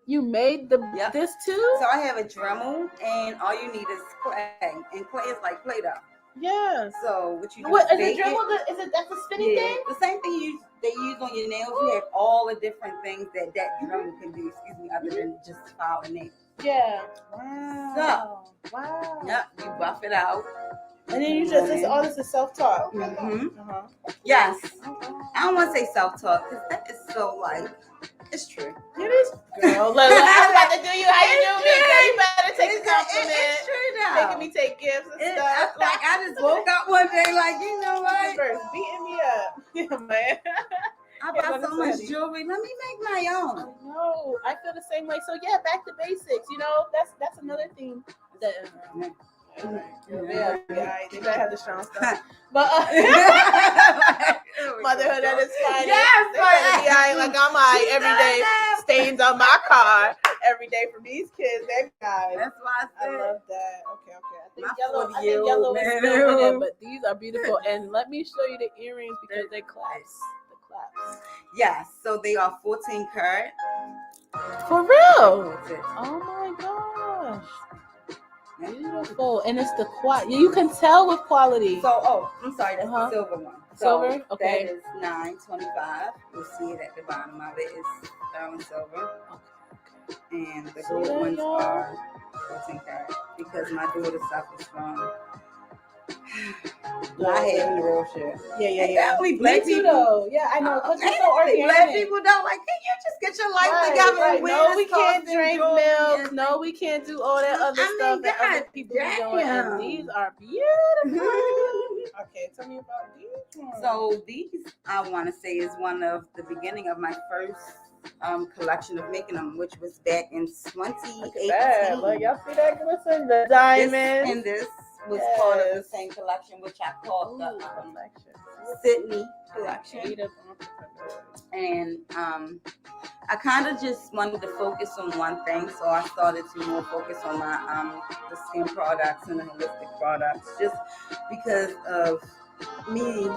You made Yep. this too? So I have a Dremel, and all you need is clay, and clay is like Play-Doh. Yes. So what you do What is is it? bake Dribble? Is it that's a spinning Yeah, thing? the same thing they use on your nails. You have all the different things that Dremel can do. Excuse me, other than just file a nail. Yeah. Wow. Wow. Yep, you buff it out. And then you just all this is self-taught. Mm-hmm. Uh-huh. Yes, I don't want to say self-taught because that is so like it's true. It is. Girl, look, I was about to do you how you do me. Girl, you better take a compliment. It's true though. Making me take gifts and stuff. Like I just woke up one day like, you know what? First, beating me up. Yeah, man. I bought so much jewelry. Let me make my own. No, I feel the same way. So yeah, back to basics. You know, that's another thing that. Yeah, they better have the strong stuff. But motherhood at its finest. Yes, They better be alright like I'm alright every day. Stains on my car every day from these kids. They guys. That's why I love that. Okay. I think My yellow. I 40-year-old think yellow is man. still in it, but these are beautiful. And let me show you the earrings because they clasp. The clasp. Yes, so they are 14 karat. For real. That's it. Oh my gosh. Beautiful. And it's the quality. You can tell with quality. So, I'm sorry, that's the silver one. Silver? Okay. That is $9.25. You'll see it at the bottom of it. It's sterling silver. And the See gold that, ones y'all? are 14 karat because my daughter suffers from not having the real shit. Yeah. Only Me black too, people. though. Yeah, I know. Because it's so Black organic. people don't like. Can you just get your life Right, together right. and wear No, this we can't costume drink jewelry milk. and- No, we can't do all that other I mean, stuff that other God people be doing. damn. And these are beautiful. Okay, tell me about these ones. So these, I want to say, is one of the beginning of my first collection of making them, which was back in 2018. Look, y'all see that glisten? The diamonds. And this was part of the same collection, which I called the Sydney collection. And I kind of just wanted to focus on one thing, so I started to more focus on my the skin products and the holistic products, just because of me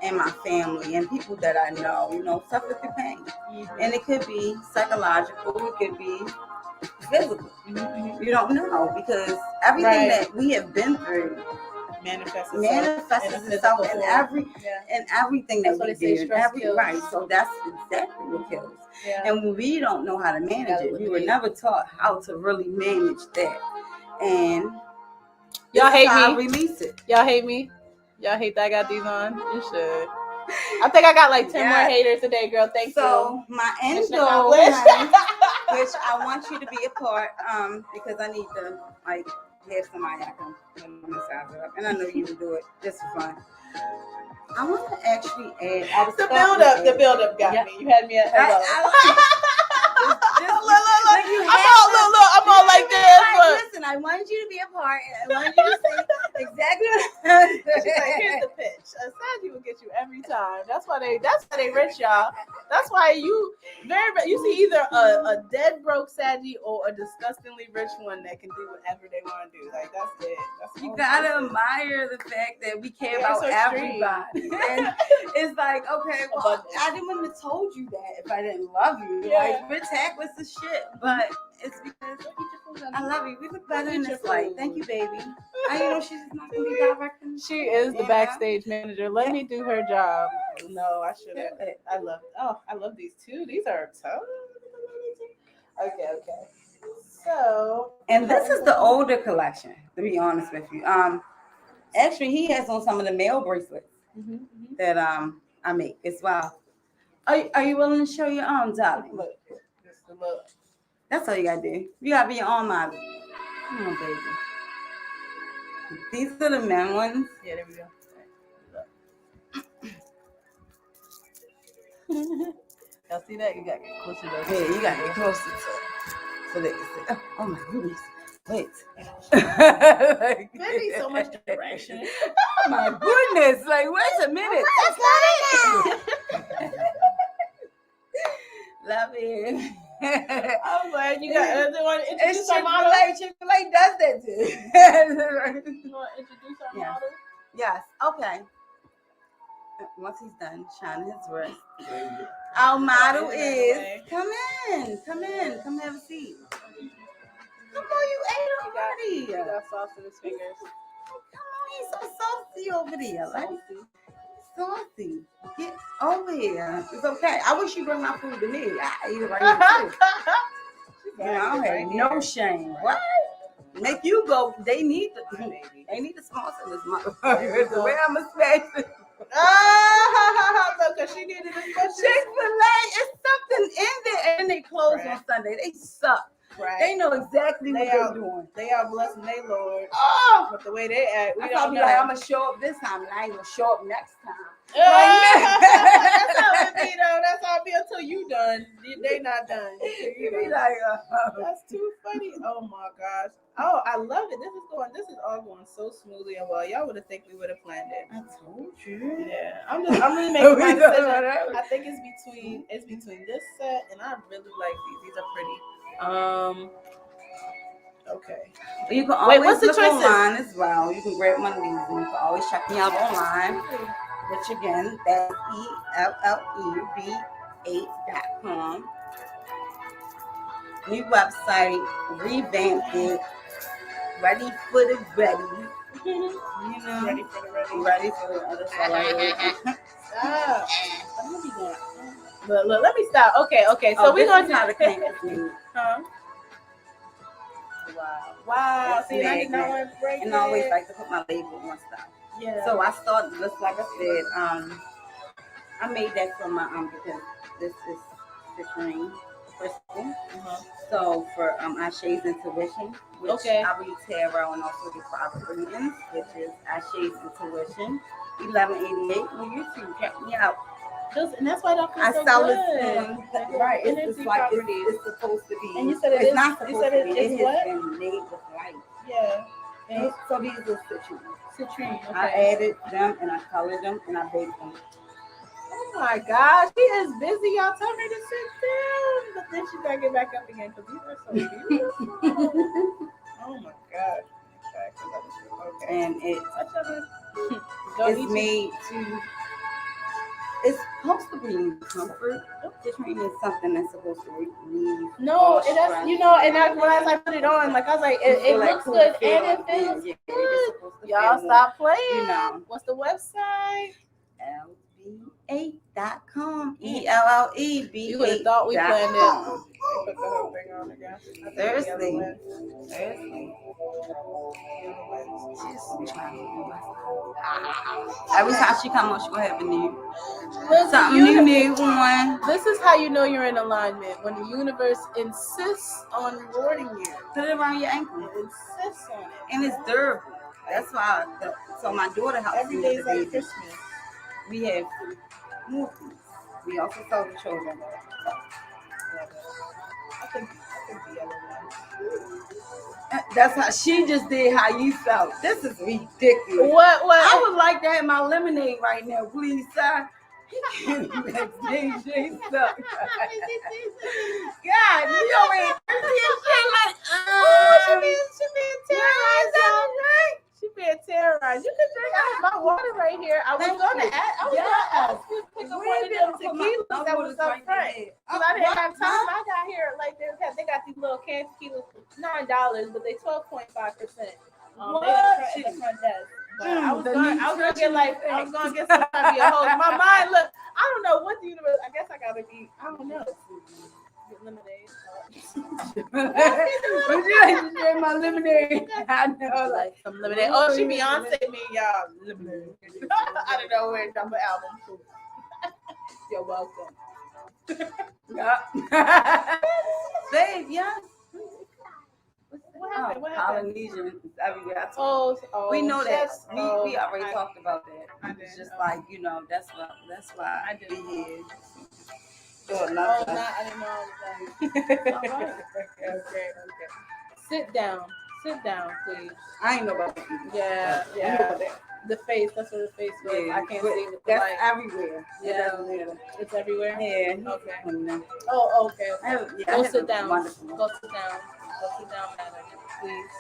and my family and people that I know, suffer through pain. Mm-hmm. And it could be psychological, it could be physical. Mm-hmm. You don't know, because everything that we have been through manifests itself in everything that we do. Right. So that's exactly what kills. Yeah. And when we don't know how to manage it, we were never taught how to really manage that. And y'all hate me. I release it. Y'all hate me. Y'all hate that I got these on? You should. I think I got like 10 more haters today, girl. Thank you. So my end goal, which I want you to be a part, because I need to have somebody I can size it up, and I know you can do it just for fun. I want to actually add the build up got me. You had me at hello. Look, I'm all like this. Listen, I wanted you to be a part, and I wanted you to say exactly what I She's like, here's the pitch. A Sadie will get you every time. That's why they rich, y'all. That's why you see either a dead broke Sadie or a disgustingly rich one that can do whatever they want to do. Like that's it. You gotta admire the fact that we care about so everybody. And it's like, okay, well, I didn't have told you that if I didn't love you. Yeah. Like, we're tactless as shit, but it's because Eat your food, honey. I love you. We look better Eat in your this light. food. Thank you, baby. I know she's not gonna be directing. She is the Yeah. backstage manager. Let me do her job. No, I shouldn't. I love. Oh, I love these too. These are so. Okay. So. And this is the older collection, to be honest with you. Actually, he has on some of the male bracelets that I make as well. Are you willing to show your arm, darling? Look. This the look. That's all you gotta do. You gotta be your arm model. Come on, baby. These are the men ones. Yeah, there we go. Y'all see that? You gotta get closer to those. Yeah, you gotta get closer to it so they can see. Oh my goodness. Wait. There be so much direction. Oh my goodness. Like, wait a minute. That's not it. Love it. I'm glad you got. You want to It's introduce our model? Chick-fil-A does that too. You want to introduce our Yeah. model? Yes. Okay. Once he's done shining his wrist, our model is come in, come have a seat. Come on, you ate already. He got sauce in his fingers. Come on, he's so saucy over there. Like saucy. Get over here. It's okay. I wish you bring my food to me. I eat it right here too. You know, I have no shame. What? Make you go. They need to sponsor this motherfucker. The way I'm expecting. Look, cause she needed a special. Chick-fil-A is something in there, and they close on Sunday. They suck. Right. They know exactly what they're doing. They are blessing their Lord. Oh, But the way they act, we I don't thought know. like I'm gonna show up this time, and I ain't gonna show up next time. That's how it be though. That's how it be until you done. They not done. You be like, That's too funny. Oh my gosh. Oh, I love it. This is all going so smoothly and well. Y'all would have think we would have planned it. I told you. Yeah. I'm really making my decision. I think it's between this set and I really like these. These are pretty. Okay. You can always what's the look choices? online as well. You can grab one of these, and you can always check me out online. Which again, that's ELLEB8.com. New website, revamped it, ready for the ready. You know, Ready for the ready. ready for the other side. Stop. I'm gonna be going. Look, let me stop. Okay. So we're gonna how the do cake is made. Huh? Wow. It's See, I did not magnet. want to break And it. I always like to put my label on stuff. Yeah. So I started, just like I said, I made that from my because this is citrine crystal. So for Aishae's intuition, which I read tarot and also do private readings, which is Aishae's intuition, 1188 on YouTube. Check me out. And that's why that I feels so sell good. it right. And It's like it's supposed to be. And you said it it's is. not You supposed said to it be. is It what? has been made with light. Yeah. And So these are citrine. citrine. Okay. I added them and I colored them and I baked them. Oh my gosh, she is busy. Y'all tell her to sit down, but then she gotta get back up again because these are so beautiful. Oh my gosh. Okay. And it's made to. It's supposed to bring comfort. Citrine is something that's supposed to relieve. No, it does. You know, and as I put it on, like I was like, it looks good and it feels good. Y'all stop playing. You know. What's the website? LB8.com. ELLEB8.com. You would have thought we planned it. Put the whole thing on again. Seriously. Every time she come on, she gonna have a new something new on. This is how you know you're in alignment when the universe insists on rewarding you. Put it around your ankle. It insists on it. And it's durable. That's why. So my daughter helps Every me day with is the like baby. Christmas. We have movies. We also sell the children. I think the other one. That's how she just did how you felt. This is ridiculous. What? I would like to have my lemonade right now, please, sir. God, you over here thirsty and shit like, She being terrorized. She being terrorized. fine. You can drink. I have my water right here. I was going to ask you to pick up one of them tequilas that was up front. Because I didn't have time. I got here like they got these little canned tequilas, $9, but they 12.5%. At the front desk. But I was gonna get some of your host. My mind, look, I don't know what the universe. I guess I gotta eat. I don't know. Get lemonade. Would you like to drink my lemonade? I know, Like some lemonade. Oh, she Beyonce me, y'all. Lemonade. I don't know where it's on the album. You're welcome. Babe, yeah. What happened? Polynesian everywhere. Oh, we know that. that's- We already talked about that. It's just like, that's why I did. we here. I didn't know all that. Okay. Sit down, please. I ain't know about that. Yeah. The face, that's what the face was. Yeah, I can't see with the that's light. everywhere. Yeah. It doesn't matter. It's everywhere. Yeah. Okay. Okay. Oh, okay. Go sit down. Wonderful. Go sit down, madam. Please.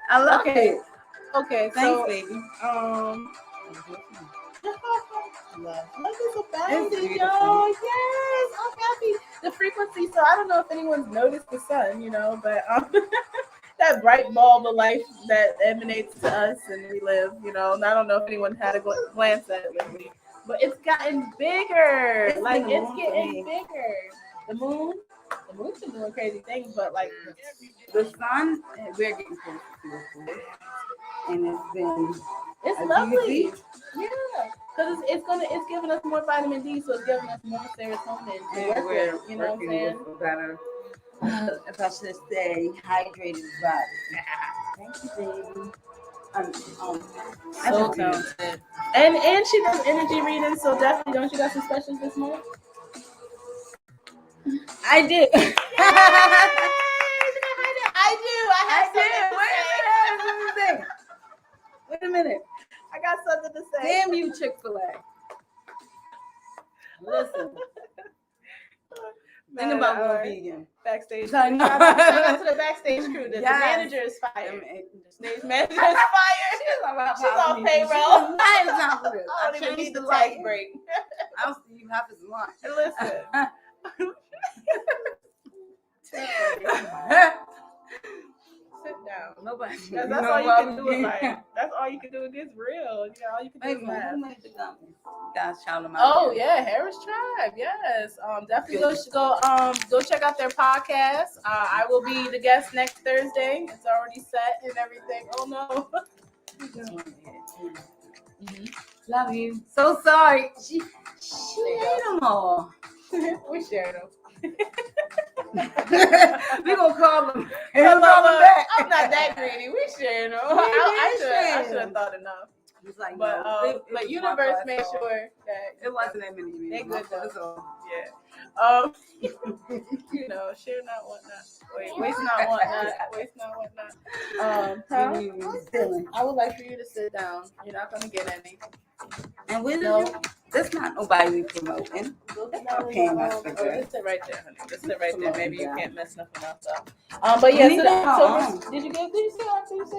I love it. Okay. Thanks, So, baby. Look, it's a It's baby, beautiful. y'all. Yes, I'm happy. The frequency. So I don't know if anyone's noticed the sun, but that bright bulb of life that emanates to us and we live, and I don't know if anyone had a glance at it lately, but it's gotten bigger. It's Like the it's moon getting for me. bigger. The moon's been doing crazy things, but like The sun, we're getting close to it, and it's been it's a lovely. beauty. Yeah, because it's giving us more vitamin D, so it's giving us more serotonin to work with. You know what I'm saying? For better. If I should say, hydrated body. Thank you, baby. So talented. And she does energy readings, so definitely don't you got some specials this month? I do. Wait a minute. I got something to say. Damn you, Chick-fil-A. Listen. Think about going vegan. Backstage. I know. Shout out to the backstage crew. The Yes. manager is fired. The Stage manager is fired. She's on payroll. I I don't even need the tax light. break. I'll see you half as much. Listen. Sit down. Nobody. That's all you can do in life. That's all you can do. It gets real. All you can do Wait is a minute. laugh. Who made the gummies? You guys shout them out. Oh yeah, Harris Tribe. Yes, definitely go check out their podcast. I will be the guest next Thursday. It's already set and everything. Oh no. Love you. So sorry. She ate them all. We shared them. We gonna call them. I'm not that greedy. We shared them. I should have thought enough. It's like, But no, it but was universe my made fault. sure that It wasn't that many. They good though. So. Yeah. Share not, want not. Waste not, want not. Waste not, want not. I would like for you to sit down. You're not gonna get any. And with No. that's not nobody we promoting. That's not paying us for that. Just sit right there, honey. Just sit right there. Maybe you can't mess nothing else up. But yeah, so the October. Did you say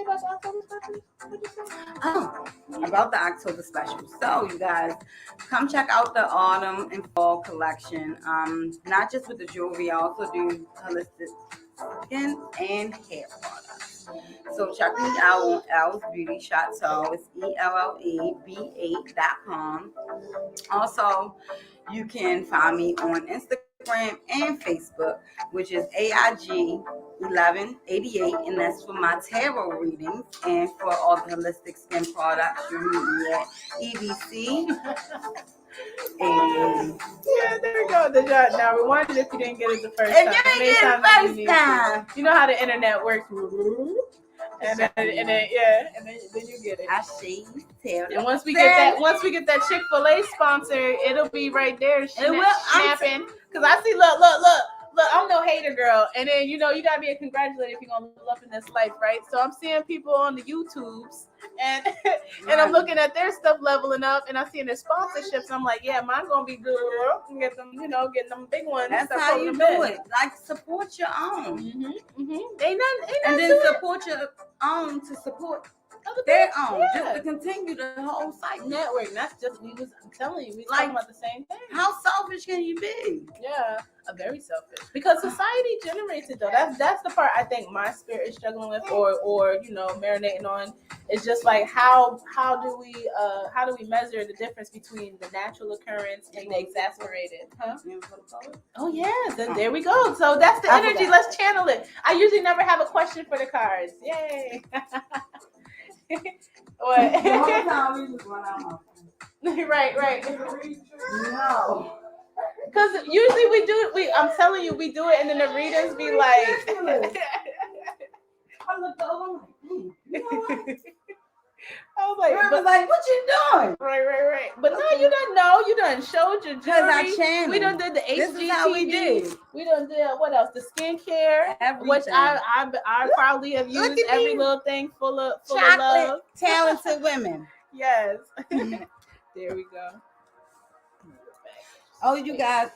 about the October special? What did you say? Oh, about the October special. So you guys, come check out the autumn and fall collection. Not just with the jewelry, I also do holistic skin and hair products. So check me out on L's Beauty Shoutout. It's ELLEB8.com. Also, you can find me on Instagram and Facebook, which is AIG1188, and that's for my tarot readings and for all the holistic skin products. You'll meet me at EBC. Yeah, there we go. Now rewind it if you didn't get it the first If time. you didn't get it first time. You know how the internet works. And then you get it. HeSaidSheSaid. And once we get that Chick-fil-A sponsor, it'll be right there. It will. Snapping. Cause I see, look. look, I'm no hater girl. And then, you know, you got to be a congratulator if you're going to level up in this life, right? So I'm seeing people on the YouTubes and and I'm looking at their stuff leveling up and I'm seeing their sponsorships. And I'm like, yeah, mine's going to be good. And get them, you know, getting them big ones. That's how you do it. Like, support your own. Ain't And then support your own to support their own. Yeah. Just to continue the whole cycle. Network. That's just, I'm telling you, we Like, talking about the same thing. How selfish can you be? Yeah, very selfish. Because society generates it though. That's the part I think my spirit is struggling with, or you know, marinating on. It's just like how do we measure the difference between the natural occurrence and the exasperated? Huh? Oh yes, and there we go. So that's the energy. Let's channel it. I usually never have a question for the cards. Yay. What? Right. No. Because usually we do it. I'm telling you, we do it, and then the readers be like. I looked over. I was like, but like, what you doing? Right. But no, you don't know. You done showed your jewelry. We done did the HGTV. This is how we did. We done did what else? The skincare, which I probably have used every little thing full of love. Talented women. Yes. There we go. Oh, you guys.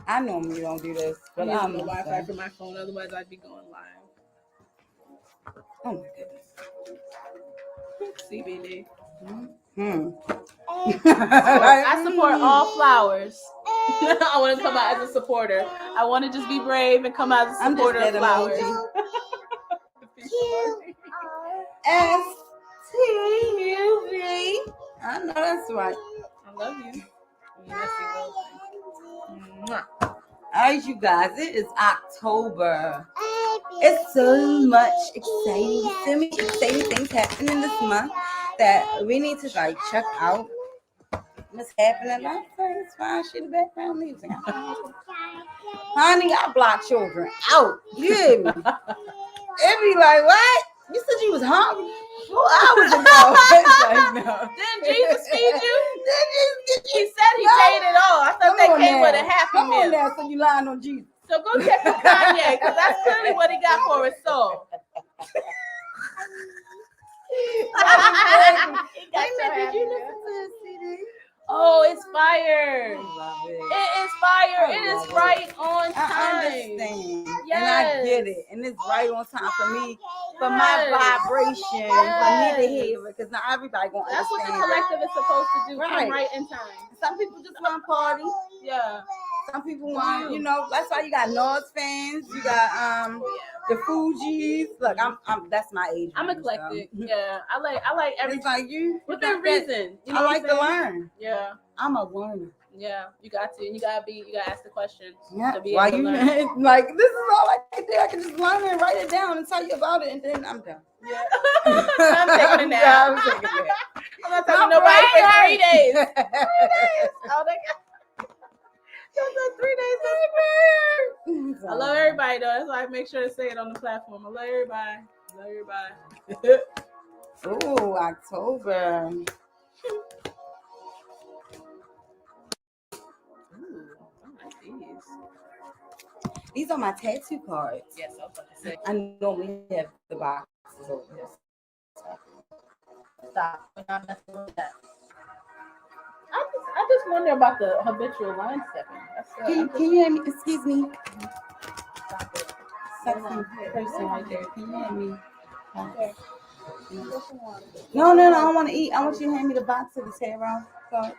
I normally don't do this, but I'm I'm the Wi-Fi for my phone. Otherwise, I'd be going live. Oh my goodness. CBD. I support all flowers. I want to come out as a supporter. I want to just be brave and come out as a supporter of flowers. S-T-U-V. I know that's right. I love you. All right, you guys. It is October. It's so much exciting things happening this month that we need to like check out what's happening. It's fine. She the background music. Honey, I block children out. You hear me? It be like, what? You said you was hungry 4 hours ago. Like, no. Didn't Jesus feed you? He said he paid it all. I thought they came with a happy Come meal. on now, so you lying on Jesus. So go check with Kanye, because that's clearly what he got for his soul. Did you listen to his CD? Oh, it's fire. Love it. It is fire. It is right on time. I understand. Yes. And I get it. And it's right on time for me, for my vibration, Yes. for me to hear it. Because not everybody going to That's what the understand collective is supposed to do. Right. Come right in time. Some people just want to party. Yeah. Some people want, you know, that's why you got Nas fans. You got the Fugees. Look, I'm that's my age. I'm eclectic. So. Yeah. I like everything. It's like you. Within reason. You know I like to learn. Yeah. I'm a learner. Yeah, you got to, and you gotta ask the questions. Yeah, to be why able to you learn. like this is all I can do. I can just learn and write it down and tell you about it, and then I'm done. Yeah, I'm taking a nap. I'm taking a nap. I'm not talking to nobody for 3 days. 3 days. Oh, they got 3 days. I love everybody though. That's why I make sure to say it on the platform. I love everybody. Oh, October. These are my tattoo cards. Yes, I was about to say. I normally have the boxes over here. Stop. We're not messing with that. I just wonder about the habitual line stepping. Can you hear me? Excuse me. Stop it. Sexy person right there. Can you hear me? Okay. No, I don't want to eat. I want you to hand me the box of the tarot cards.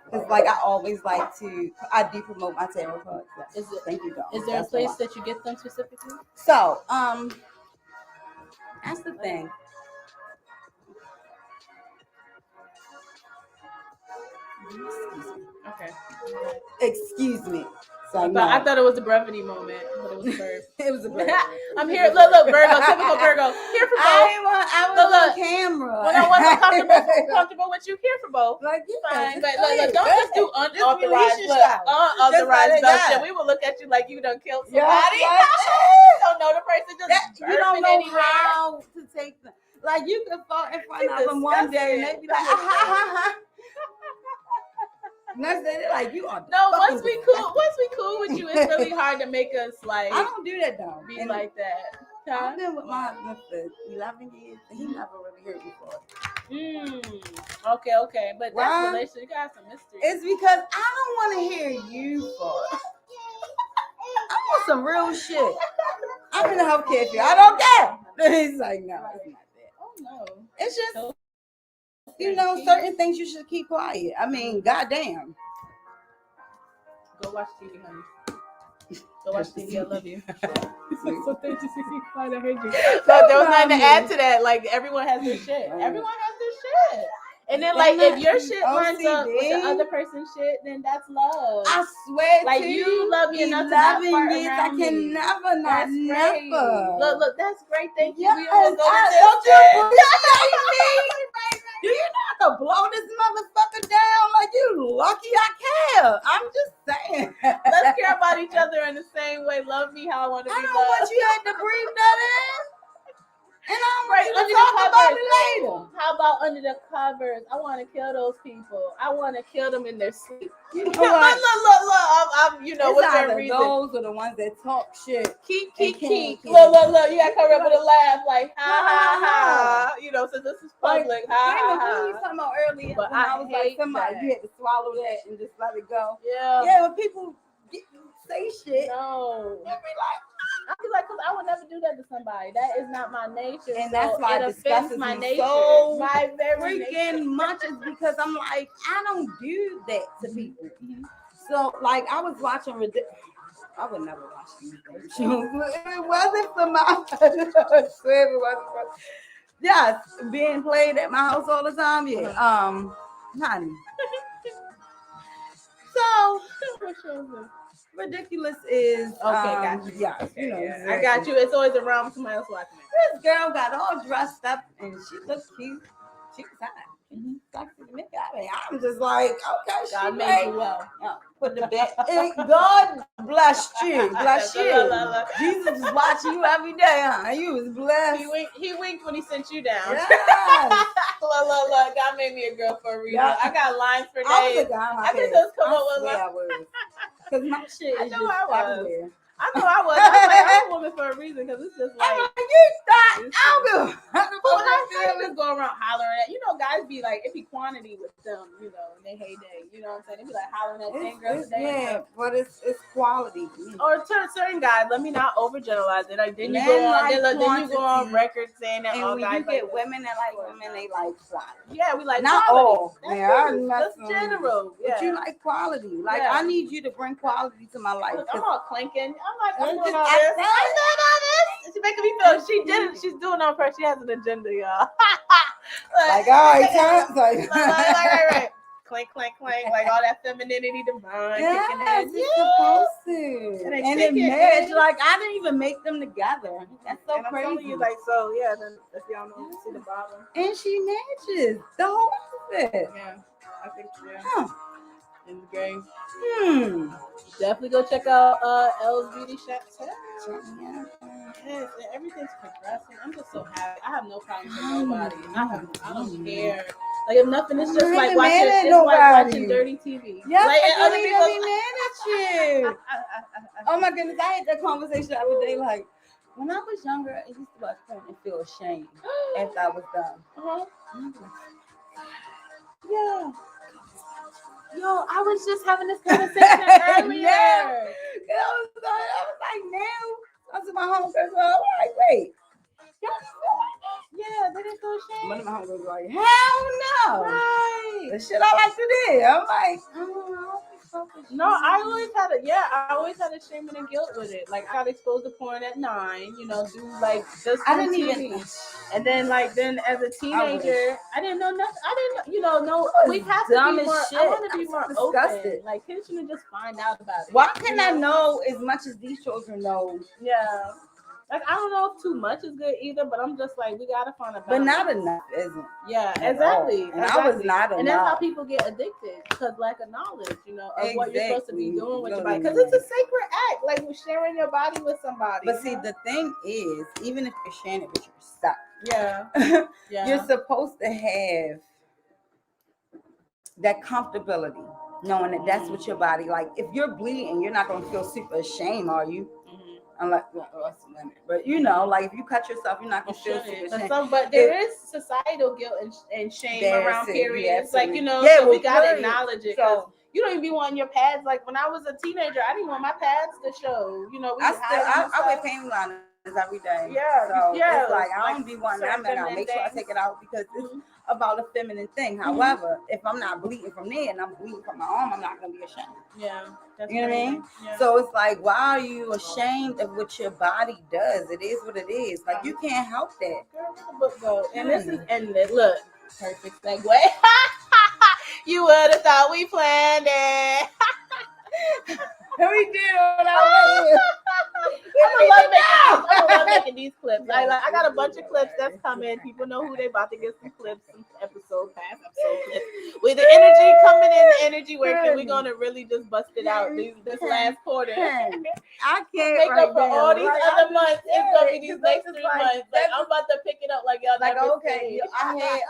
Because, like, I always like to, I do promote my tarot cards. Is it? Thank you, Is there a place that you get them specifically? So, that's the thing. Okay. Excuse me. So I thought it was a brevity moment, but it was a verb. It was a verb. I'm here. Look, Virgo, typical Virgo. Here for both. I was on camera. When I wasn't comfortable with you, here for both. Like, fine. But look, don't just do unauthorized shit. We will look at you like you done killed somebody. Don't know the person. Just you don't know anywhere. how to take them. Like, you could fall in front of them one day and they be like, Next day, they're like, you are. No, fucking once we cool with you, it's really hard to make us like I don't do that though. be And like that. Huh? I've been with my husband for 11 years, and he never really hurt me for it. Okay, but Why? that's relationship. You got some mystery. It's because I don't want to hear you for it. I want some real shit. I'm in the healthcare field. I don't care. He's like, no, it's not that. Oh no. It's just, you know, certain things you should keep quiet. I mean, goddamn. Go watch TV, honey. Go watch TV. I love you. So thank you, I heard you. So there was nothing to add to that. Like everyone has their shit. Everyone has their shit. And then like if your shit lines up with the other person's shit, then that's love. I swear like to you love me enough to not fart years, I around can me. never, That's great. never. Look, that's great. Thank you. Yes, We all go don't to you this. appreciate me? Do you know how to blow this motherfucker down? Like you lucky I care. I'm just saying. Let's care about each other in the same way. Love me how I want to be I don't loved. want you had to breathe that in. And I'm Right, ready to under the talk about covers. it later. How about under the covers? I want to kill those people. I want to kill them in their sleep. You know Look, what? I'm you know, It's what's their either reason? those or the ones that talk shit. Keep. can't. Look. You got to cover up with a laugh, like ha. You know, so this is public. Like, Ha what ha you ha. talking about earlier? But when I I was like, hate somebody, that. you had to swallow that and just let it go. Yeah. Yeah, when people say shit, No. you be like, I feel like, cause I would never do that to somebody. That is not my nature. and so that's why it it offends disgustes my me nature. so My very freaking nature. much is because I'm like, I don't do that to people. Mhm. So, like, I was watching I would never watch these damn shows. If it wasn't for my, I swear it wasn't for, yes, being played at my house all the time. Yeah, honey. So, ridiculous is got you. Yeah, Okay, you know, yeah. I got you. It's always around somebody else watching it. This girl got all dressed up and she looked cute. She was hot. Sexy to me. I mean, I'm just like, okay, God she made you well. put the bed. God bless you. Bless you. Jesus is watching you every day, huh? You was blessed. He winked when he sent you down. Yes. Look. God made me a girl for a reason. Yeah. I got lines for I was days. a guy in my I could past. just come up with I was. Because my shit I is know just I was. everywhere. I know I was. I'm a woman for a reason because it's just like. I'm like, you thought I'm good. Well, how you just go around hollering at? You know, guys be like, it be quantity with them, you know, in their heyday. You know what I'm saying? They be like hollering at 10 girls a day. Yeah, but it's quality. Or certain guys, let me not overgeneralize it. Like, then you Men go on, like then you go on quantity. record saying that And all when guys you get like women that like women, they like quality. yeah, we like Not quality. all. That's Yeah, true. That's general. But you like quality. Like, Yeah. I need you to bring quality to my life. Look, I'm all clinking. I'm like, I'm I'm doing just- all I this. know I'm doing all this. She's making me feel. She did it. She's doing it on purpose. She has an agenda, y'all. Like, all right, time. Like, right. Clink, like all that femininity divine. yes, kicking in. it's supposed to. And they And kick in it, marriage, man. like, I didn't even make them together. That's so And I'm crazy. telling you, like, so yeah. Then if y'all know, see the bottom. And she matches the whole outfit. Yeah, I think yeah. Huh. In the game. Definitely Definitely go check out L's Beauty Shop. Yeah. Yes, and everything's progressing. I'm just so happy. I have no problem with nobody. I don't care. Like if nothing, it's just like watching. It's like watching dirty TV. Yes, like I other can't people. even be mad at you. Oh my goodness, I had that conversation the other day. Like when I was younger, I used to watch porn and feel ashamed after I was done. Uh-huh. Yeah. Yo, I was just having this conversation earlier. I was like, now I was in my homegirls. I was like, wait, y'all feel like that? Yeah, they didn't feel ashamed. One of my homegirls was like, hell no. Right. The shit I like to do. I'm like, oh, no, I always had a shame and a guilt with it. Like I got exposed to porn at 9, you know, do like just I didn't TV. even. And then as a teenager, I didn't know nothing. I didn't, no, we have to dumb be as more. shit. I want to be I'm more disgusted. open. Like kids shouldn't just find out about it. Why can I know as much as these children know? Yeah. Like I don't know if too much is good either, but I'm just like we gotta find a balance. But not enough, isn't? Yeah, At exactly. all. And I was not enough. And that's how people get addicted because lack of knowledge, of what you're supposed to be doing with your body. Because it's a sacred act, like with sharing your body with somebody. But see, the thing is, even if you're sharing it with yourself, yeah, you're supposed to have that comfortability knowing that that's what your body like. If you're bleeding, you're not gonna feel super ashamed, are you? Unless, but you know, like if you cut yourself, you're not gonna feel super ashamed. But there is societal guilt and shame around periods. Yeah, like, you know, yeah, so we gotta acknowledge it. So you don't even be wanting your pads. Like when I was a teenager, I didn't want my pads to show. You know, I wear panty liners every day. Yeah, so yeah. It's like I don't be wanting that. I'm gonna make sure I take it out because it's about a feminine thing. However, if I'm not bleeding from there and I'm bleeding from my arm, I'm not gonna be ashamed. Yeah, you know what I mean? Yeah. So it's like, why are you ashamed of what your body does? It is what it is. Like you can't help that. Girl, where the book go? And this is look, perfect segue. You would have thought we planned it. We did on our way. I love making these clips. I got a bunch of clips that's coming. People know who they about to get some clips, some past episode clips. With the energy coming in, the energy working, we're gonna really just bust it out this last quarter. I can't make right up for now. all these like, other months. It's gonna be these next 3 like, months. Like I'm about to pick it up like y'all like never okay. seen. I had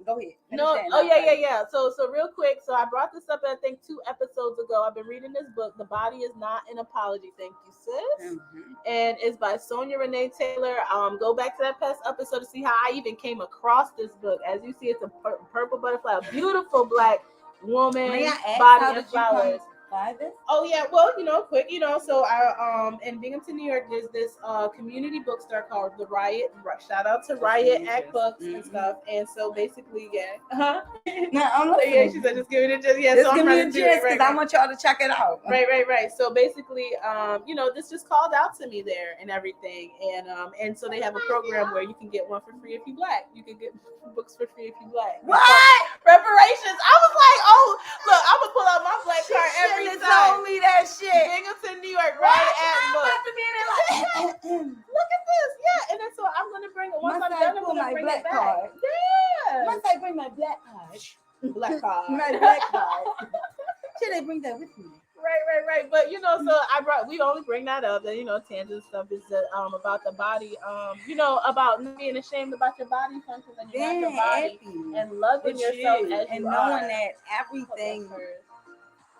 go ahead. No, yeah. So real quick, so I brought this up I think 2 episodes ago. I've been reading this book, The Body Is Not an Apology. Thank you, sis. And it's by Sonia Renee Taylor. Go back to that past episode to see how I even came across this book. As you see, it's a purple butterfly, a beautiful black woman, body and flowers. Oh yeah, well, quick, so I in Binghamton, New York, there's this community bookstore called the Riot. Shout out to Riot Act Books and stuff. And so basically, yeah. Yeah, she said just give it a just so I'm gonna do it because I want y'all to check it out. Right. So basically, this just called out to me there and everything. And so they have a program where you can get one for free if you black. You can get books for free if you black. What? Reparations. I was like, oh, look, I'm gonna pull out my black card every time. Told me that shit. Binghamton, New York, Riot Act Books. Look at this, yeah. And then so I'm gonna bring it once I'm done. I'm gonna bring it back. Card. Yeah. Once I bring my black card. Black card. My black card. Should I bring that with me? Right. But we only bring that up. And tangent stuff is about the body. About not being ashamed about your body functions and your body and loving yourself as and you knowing are. that everything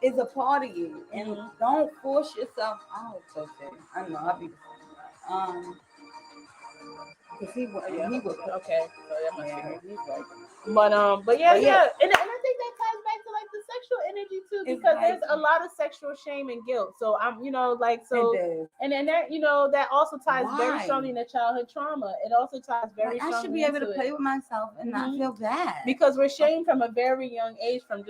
is a part of you, and don't force yourself out of it. I know I'll be because he was okay. So that must be right. But yeah. And I think that ties back to like the sexual energy too, because there's a lot of sexual shame and guilt. So I'm, and then that, that also ties very strongly into childhood trauma. It also ties very strongly. I should be able to play with myself and not feel bad because we're shamed from a very young age. From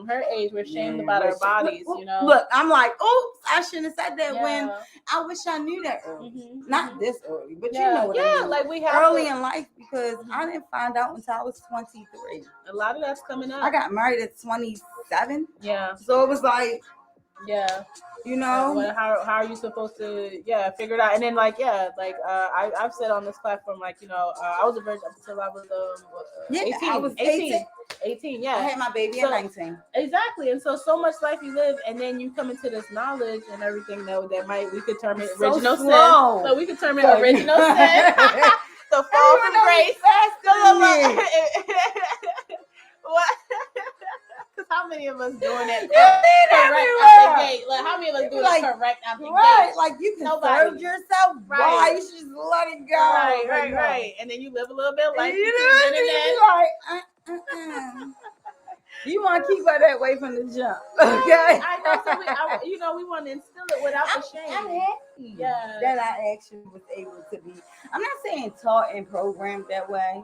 her age, we're shamed about our bodies. Look, I'm like, oops, I shouldn't have said that when I wish I knew that early. Not this early, but you know what I mean. Like we have early in life because I didn't find out until I was 23. A lot of that's coming up. I got married at 27. Yeah. So it was like, how are you supposed to figure it out? And then I've said on this platform I was a virgin until I was 18. I was 18. 18, I had my baby at 19. Exactly. And so much life you live, and then you come into this knowledge and everything we could term it original sin. So we could term it original sin. The fall from grace. What? Because how many of us doing it correct out the gate? Like how many of us do it correct out the gate? Like you can serve yourself. Why you should just let it go. Right. And then you live a little bit like you want to keep her that way from the jump, okay? I know. So we want to instill it without the shame. I'm happy that I actually was able to be. I'm not saying taught and programmed that way,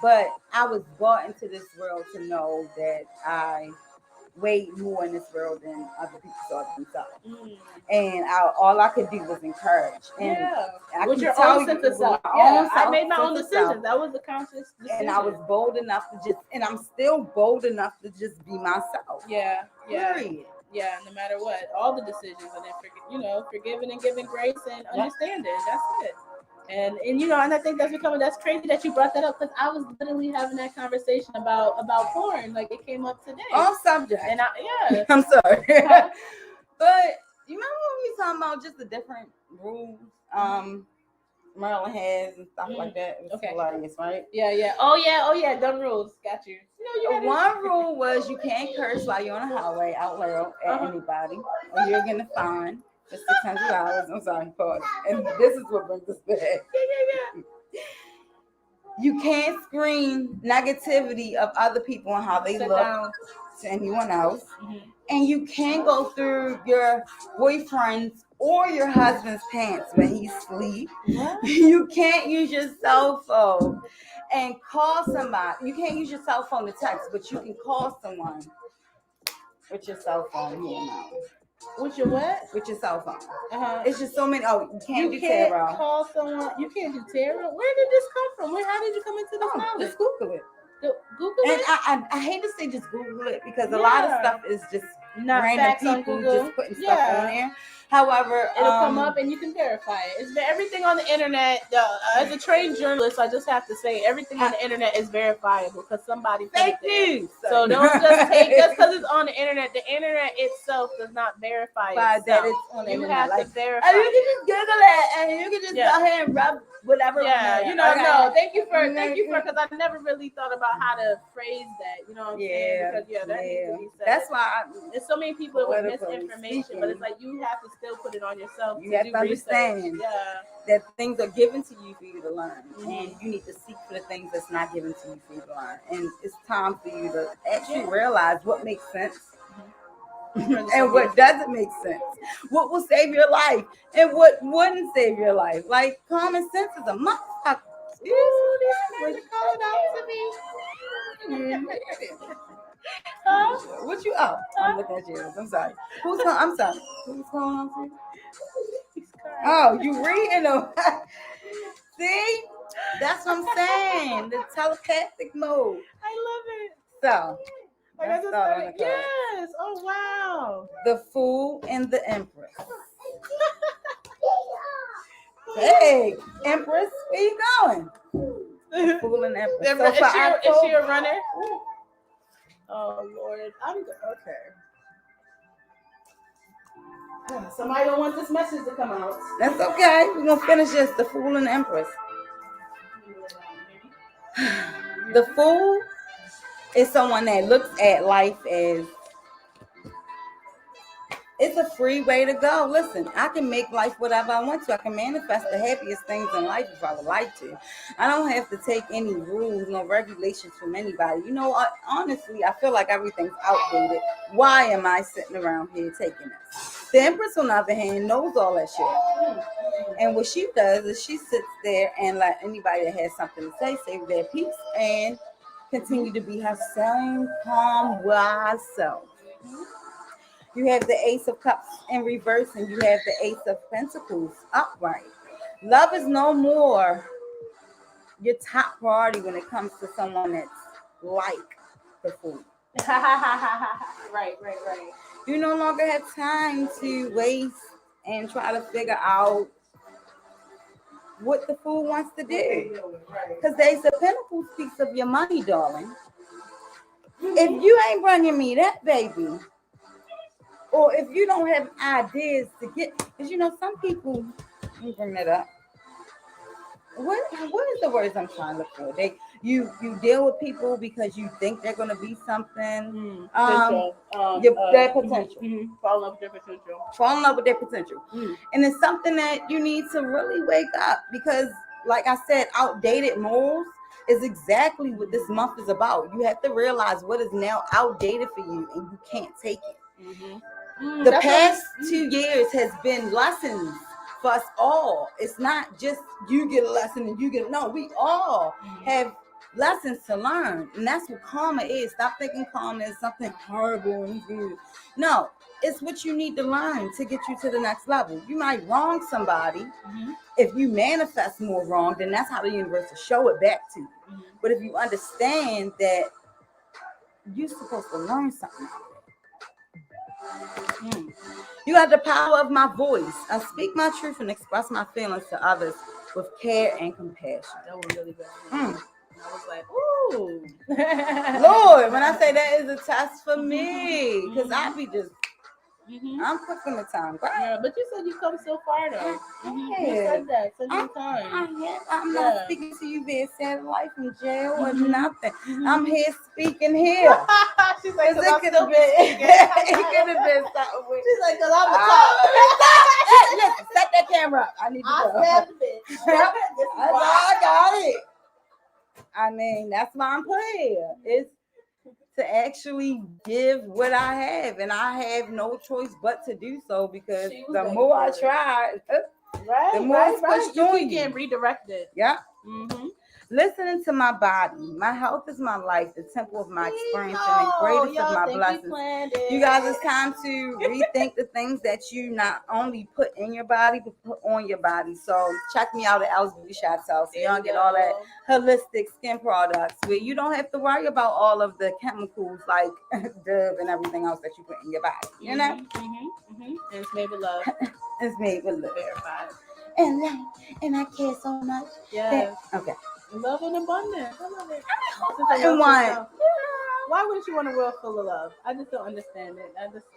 but I was brought into this world to know that I weighed more in this world than other people saw themselves. And all I could do was encourage. And with your own sense of self. I made my own decisions. That was a conscious decision. And I was bold enough and I'm still bold enough to just be myself. Yeah. Period. Yeah, no matter what. All the decisions. And then, forgiving and giving grace and understanding. That's it. And I think that's crazy that you brought that up because I was literally having that conversation about porn. Like it came up today. Off subject. And I'm sorry. But you remember when we were talking about just the different rules? Maryland has and stuff like that. It was hilarious, right? Yeah. Oh yeah. Dumb rules. Got you. One rule was you can't curse while you're on the highway out loud at anybody, or you're gonna fine for $600. I'm sorry, pause. And this is what brings us back. Yeah. You can't scream negativity of other people and how they look to anyone else. Mm-hmm. And you can't go through your boyfriend's or your husband's pants when he's asleep. You can't use your cell phone and call somebody. You can't use your cell phone to text, but you can call someone with your cell phone here now. With your what? With your cell phone. Uh-huh. It's just so many. Oh, you can't do can't tarot. Call someone. You can't do tarot. Where did this come from? How did you come into this knowledge? Just Google it. Google and it. I hate to say just Google it because a lot of stuff is just not random facts on people Google. just putting stuff on there. However, it'll come up and you can verify it. It's everything on the internet. As a trained journalist, I just have to say everything on the internet is verifiable because somebody fake news. So don't just take just because it's on the internet. The internet itself does not verify itself. That it's on the you internet. have to verify. And you can just Google it and you can just go ahead and rub whatever. Yeah, no. Thank you for because I never really thought about how to phrase that. You know what I'm saying? Because that needs to be said. That's why there's so many people with misinformation, but it's like you have to still put it on yourself. You have to understand that things are given to you for you to learn, and you need to seek for the things that's not given to you for you to learn. And it's time for you to actually realize what makes sense. And what doesn't make sense, what will save your life and what wouldn't save your life. Like common sense is a motherfucker. Call it out to me. What you up? I'm looking at you. I'm sorry. I'm sorry. Who's calling on to you? Oh, you reading them? See, that's what I'm saying. The telepathic mode. I love it. So. Yes. Oh wow. The Fool and the Empress. Hey, Empress, where you going? The Fool and the Empress. Is she a runner? Oh Lord, I'm okay. Somebody don't want this message to come out. That's okay. We're gonna finish this. The Fool and the Empress. The Fool is someone that looks at life as it's a free way to go. Listen, I can make life whatever I want to. I can manifest the happiest things in life if I would like to. I don't have to take any rules, no regulations from anybody. You know, honestly, I feel like everything's outdated. Why am I sitting around here taking this? The Empress, on the other hand, knows all that shit. And what she does is she sits there and let anybody that has something to say their piece and continue to be her same calm, wise self. You have the Ace of Cups in reverse and you have the Ace of Pentacles upright. Love is no more your top priority when it comes to someone that's like the Fool. Right. You no longer have time to waste and try to figure out what the Fool wants to do. Because the Ace of Pentacles speaks of your money, darling. If you ain't bringing me that, baby, or if you don't have ideas to get, because you know, some people, let me bring that up. What is the words I'm trying to look for? You deal with people because you think they're going to be something. Their potential. Fall in love with their potential. Fall in love with their potential. And it's something that you need to really wake up because, like I said, outdated morals is exactly what this month is about. You have to realize what is now outdated for you and you can't take it. The past 2 years has been lessons for us all. It's not just you get a lesson and you get no. We all have lessons to learn, and that's what karma is. Stop thinking karma is something horrible and good. No, it's what you need to learn to get you to the next level. You might wrong somebody. If you manifest more wrong, then that's how the universe will show it back to you. But if you understand that you're supposed to learn something. You have the power of my voice. I speak my truth and express my feelings to others with care and compassion. That was really bad. I was like, ooh. Lord, when I say that is a test for me, because I be just I'm quick on the time. Go ahead. Yeah, but you said you come so far though. You said that so many times. I'm not speaking to you being sad life in jail or nothing. Mhm. I'm here speaking here. She's like, Cause cause I'm it could still have been, speaking. it could have been something with. She's like, cause I'm a Oh, listen, set that camera up. I need to I go. said the bitch. This is I why. got it. I mean, that's why I'm put here. It's to actually give what I have, and I have no choice but to do so because She was the ready more for I it. try, Right, the more it's pushed You on keep you. getting redirected. Yeah. Mm-hmm. Listening to my body. My health is my life, the temple of my experience, and the greatest of my blessings. You guys, it's time to rethink the things that you not only put in your body, but put on your body. So check me out at Al's Beauty Shoutout. So y'all get all that holistic skin products where you don't have to worry about all of the chemicals like Dove and everything else that you put in your body. You know? And it's made with love. It's made with love. Verified. And I care so much. Yes. Okay. Love and abundance. I love it. And one. Why wouldn't you want a world full of love? I just don't understand it.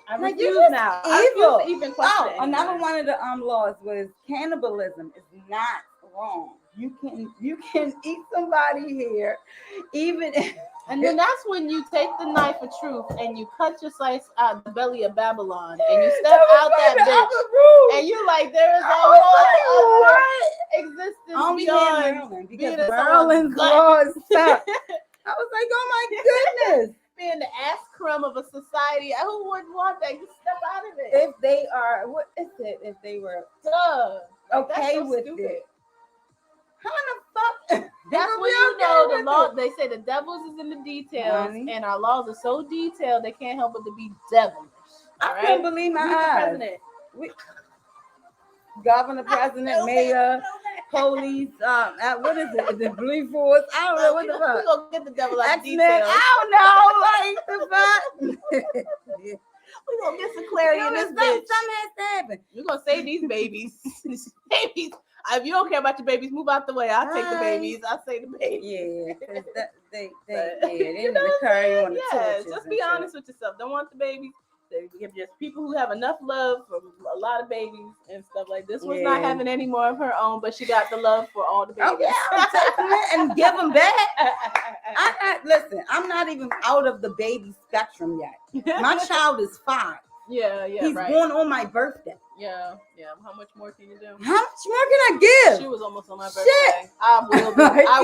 I Like, refuse you're just now. evil. I refuse to even question it Another anymore. one of the laws was cannibalism is not wrong. You can eat somebody here, even if, And then that's when you take the knife of truth and you cut your slice out the belly of Babylon and you step out that bitch and you're like, there is a whole existence only beyond Maryland being because a Maryland's gut. laws suck. I was like, oh my goodness. Being the ass crumb of a society. Who wouldn't want that? You step out of it. If they are, what is it? If they were okay so with stupid. it. How the fuck? That's when you know the law. They say the devil's is in the details, Honey. and our laws are so detailed they can't help but to be devilish. I couldn't believe my Who's the eyes. president? Governor, president, mayor, police, what is it? The police force? I don't know what the fuck. We gonna get the devil out of X-Men, details. I don't know, like the fuck. We gonna get some clarity in this Something bitch. has to happen. We're gonna save these babies. Babies. If you don't care about your babies, move out the way. I'll take the babies. I'll say the babies. Yeah, because they need to carry on the torches. Just be and honest with yourself. Don't want the babies. They give just people who have enough love for a lot of babies and stuff like this. Was not having any more of her own, but she got the love for all the babies. Oh yeah, I'm taking it and give them back. I'm not even out of the baby spectrum yet. My child is 5. Yeah, He's right. born on my birthday. Yeah. How much more can you do? How much more can I give? She was almost on my birthday. Shit. I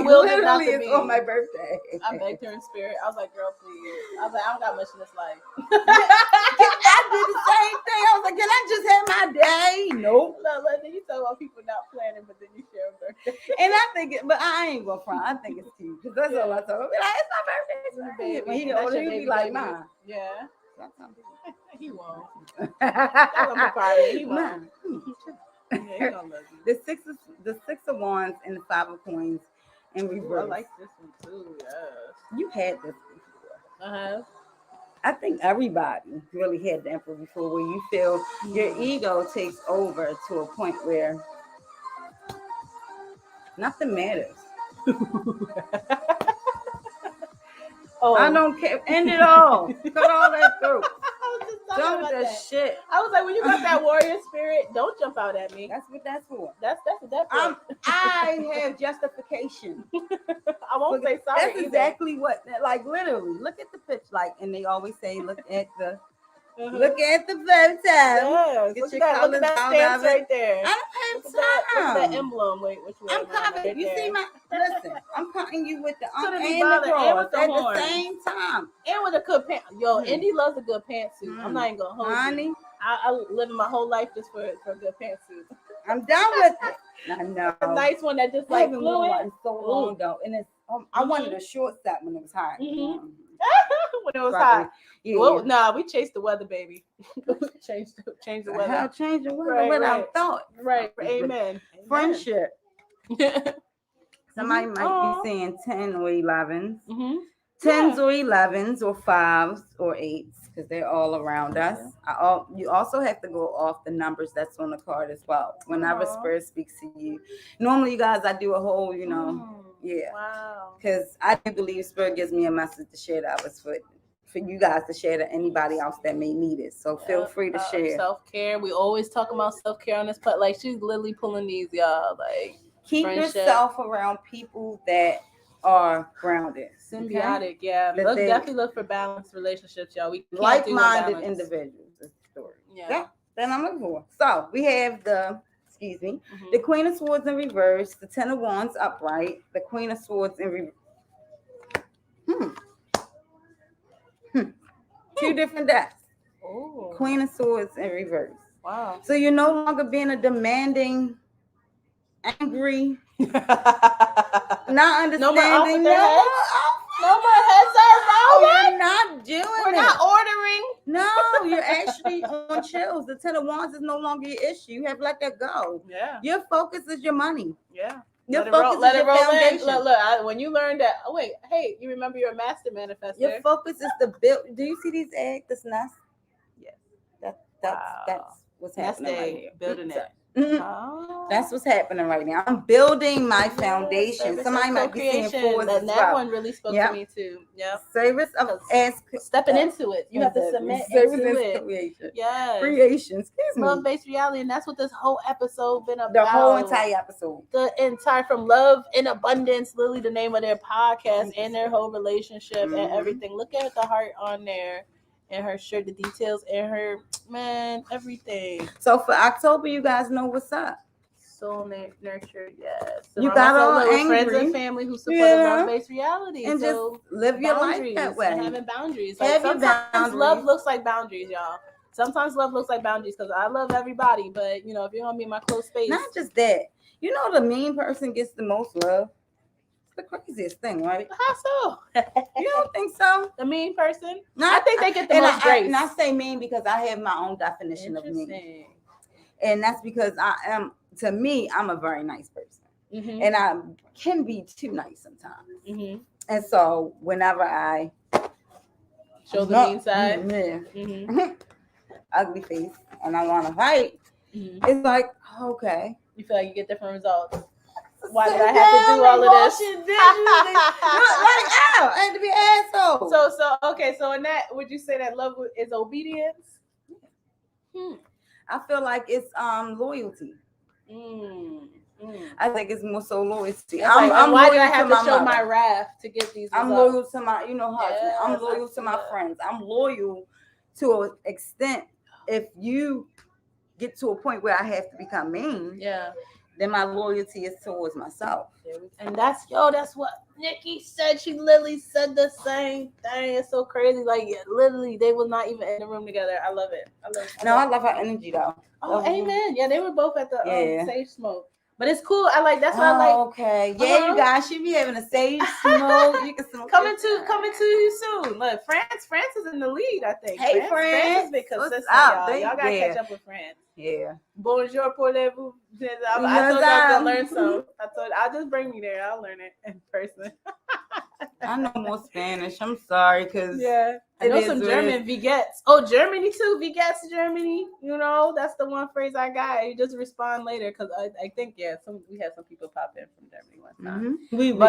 willed it not to Literally be. is on my birthday. I begged her in spirit. I was like, girl, please. I was like, I don't got much in this life. I did the same thing. I was like, can I just have my day? Nope. Look, then you talk about people not planning, but then you share a birthday. And I think but I ain't gonna front. I think it's cute. Because that's all I talk about. Like, it's my birthday. It's my baby. When he get older, he'll be like, Mom. Yeah. He won't. He He won't. Mom. Yeah, he gonna love you. The six of wands and the 5 of coins in reverse. I like this one too. Yes. You had this before. Uh-huh. I think everybody really had the Emperor before, where you feel your ego takes over to a point where nothing matters. I don't care. End it all. Cut all that through. Done with that shit. I was like, when you got that warrior spirit, don't jump out at me. That's what that's for. That's what that's for. I have justification. I won't say sorry. That's exactly what, like, literally. Look at the pitch, like, and they always say, look at the photo. Yes, Get look your at that, colors look at that out stance of it. right there. I don't Look have at time. that emblem. Wait, which way? I'm covered. Right You there. see my listen. I'm cutting you with the Couldn't be and the bothered, and cross with the at horn. the same time. And with a good pant. Yo, Indy loves a good pantsuit. I'm not even gonna hold Honey, you. I live my whole life just for a good pantsuit. I'm done with it. I know. A nice one that just I like haven't flew worn in. one so long though, and it's I wanted a short set when it was hot. Mhm. When it was hot. Yeah. Well, nah, we chased the weather, baby. change the weather. How change the weather Right, without right. thought? Right. Amen. Friendship. Somebody might Aw. be saying 10 or 11s. Mm-hmm. 10s or 11s or 5s or 8s because they're all around us. You also have to go off the numbers that's on the card as well. Whenever Spirit speaks to you. Normally, you guys, I do a whole, yeah. Wow. Because I do believe Spirit gives me a message to share that was for for you guys to share to anybody else that may need it. So feel free to share. Self-care. We always talk about self-care on this, but like she's literally pulling these, y'all. Like Keep friendship. yourself around people that are grounded, symbiotic. okay? Yeah, That they- definitely look for balanced relationships, y'all. We can't Like-minded do imbalance. individuals. Is the story. Yeah. Then I'm looking for. So we have the Mhm. Queen of Swords in reverse, the Ten of Wands upright, the Queen of Swords in reverse. Two different decks. Oh, Queen of Swords in reverse. wow. So you're no longer being a demanding, angry, not understanding. No more off with No their more heads? off. No more heads are rolling. You're not doing We're it. not ordering. No, you're actually on chills. The Ten of Wands is no longer your issue. You have let that go. Yeah, Your focus is your money. yeah. Your Let it roll. focus Let is it your roll in. foundation. Look. When you learn that, oh wait, hey, you remember you're a master manifestor. Your focus is the build. Do you see these eggs? This nest? Yes. That's what's Nest happening right egg, here. building it. Mhm. Oh. That's what's happening right now. I'm building my Yes, foundation. service Somebody of might be seeing co-creation. fours And as that well. one really spoke Yep. to me too. Yep. Service of as Stepping into it. You have to submit into it. Creation. Yes. Creation. Excuse me. Love-based reality, and that's what this whole episode been about. The whole entire episode. The entire from love in abundance, literally the name of their podcast and their whole relationship and Mhm. everything. Look at the heart on there and her shirt, the details and her everything. So for October, you guys know what's up. Soul nurtured, yes. You got all with friends angry. and family who support Yeah. love-based reality. And so just live your life boundaries that way. and having boundaries. Have your sometimes boundaries. love looks like boundaries, y'all. Sometimes love looks like boundaries because I love everybody, but if you're gonna be in my close space, Not just that. You know the mean person gets the most love. It's the craziest thing, right? how so? You don't think so? The mean person? No, I think they get the and most grace. and I say mean because I have my own definition of mean. Interesting. And that's because to me, I'm a very nice person. Mm-hmm. And I can be too nice sometimes. Mm-hmm. And so whenever I Show the mean side. yeah, Mm-hmm. ugly face, and I want to fight, Mm-hmm. it's like, okay. You feel like you get different results. Why did I have to do all of this? Like, ow, I had to be an asshole. So in that, would you say that love is obedience? I feel like it's loyalty. I think it's more so loyalty. I'm why do I loyal have to to show mother. my wrath to get these results? I'm loyal to my, husband. Yes, I'm loyal to my friends. I'm loyal to an extent. If you get to a point where I have to become mean, Yeah. then my loyalty is towards myself. And that's what Nikki said. She literally said the same thing. It's so crazy. Like literally, they were not even in the room together. I love it. I love her energy though. Oh, amen. Yeah, they were both at the sage smoke. But it's cool. That's why I like. Okay. Yeah, you guys should be having a sage smoke. You can smoke coming to you soon. Look, France is in the lead, I think. Hey, France. France has been consistent, up? y'all gotta catch up with France. Yeah. Bonjour, pourrez-vous. I told you I was gonna learn some. I'll just bring me there. I'll learn it in person. I know more Spanish. I'm sorry, because I know some German. Wie geht's? Oh, Germany too. Wie geht's, Germany. That's the one phrase I got. You just respond later because I think we had some people pop in from Germany one time. Mm-hmm.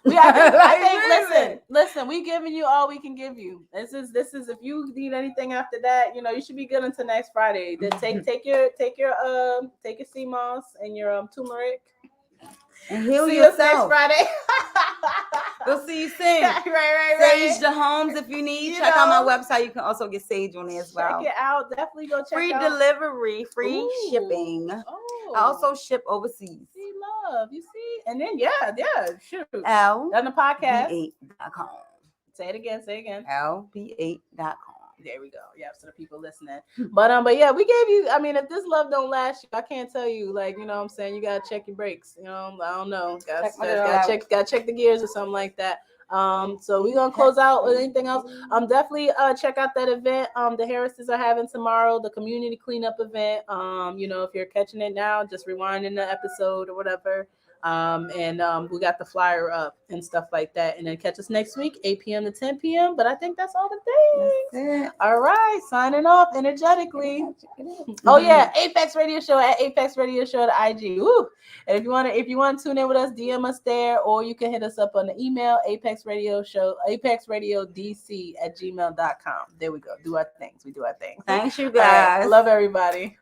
I think listen. We giving you all we can give you. This is if you need anything after that, you should be good until next Friday. Then take your sea moss and your turmeric. And heal see yourself. Us next Friday. We'll see you soon. right. Sage the homes if you need. Check out my website. You can also get Sage on there as well. Check it out. Definitely go check free out. Delivery, free shipping. Oh. I also ship overseas. See love. You see? And then shoot. L on the podcast. B8.com. Say it again. LB8.com. There we go. Yeah, so the people listening. But yeah, we gave you. I mean, if this love don't last you, I can't tell you. Like, what I'm saying, you gotta check your brakes. I don't know. Gotta check the gears or something like that. So we're gonna close out with anything else. Definitely check out that event. The Harrises are having tomorrow, the community cleanup event. If you're catching it now, just rewinding the episode or whatever. And we got the flyer up and stuff like that. And then catch us next week, 8 p.m. to 10 p.m. But I think that's all the things. That's it. All right, signing off energetically. Oh yeah, Apex Radio Show at Apex Radio Show at IG. Woo! And if you want to tune in with us, DM us there, or you can hit us up on the email apexradiodc at gmail.com. There we go. Do our things. We do our things. Thanks, you All right, guys. love everybody.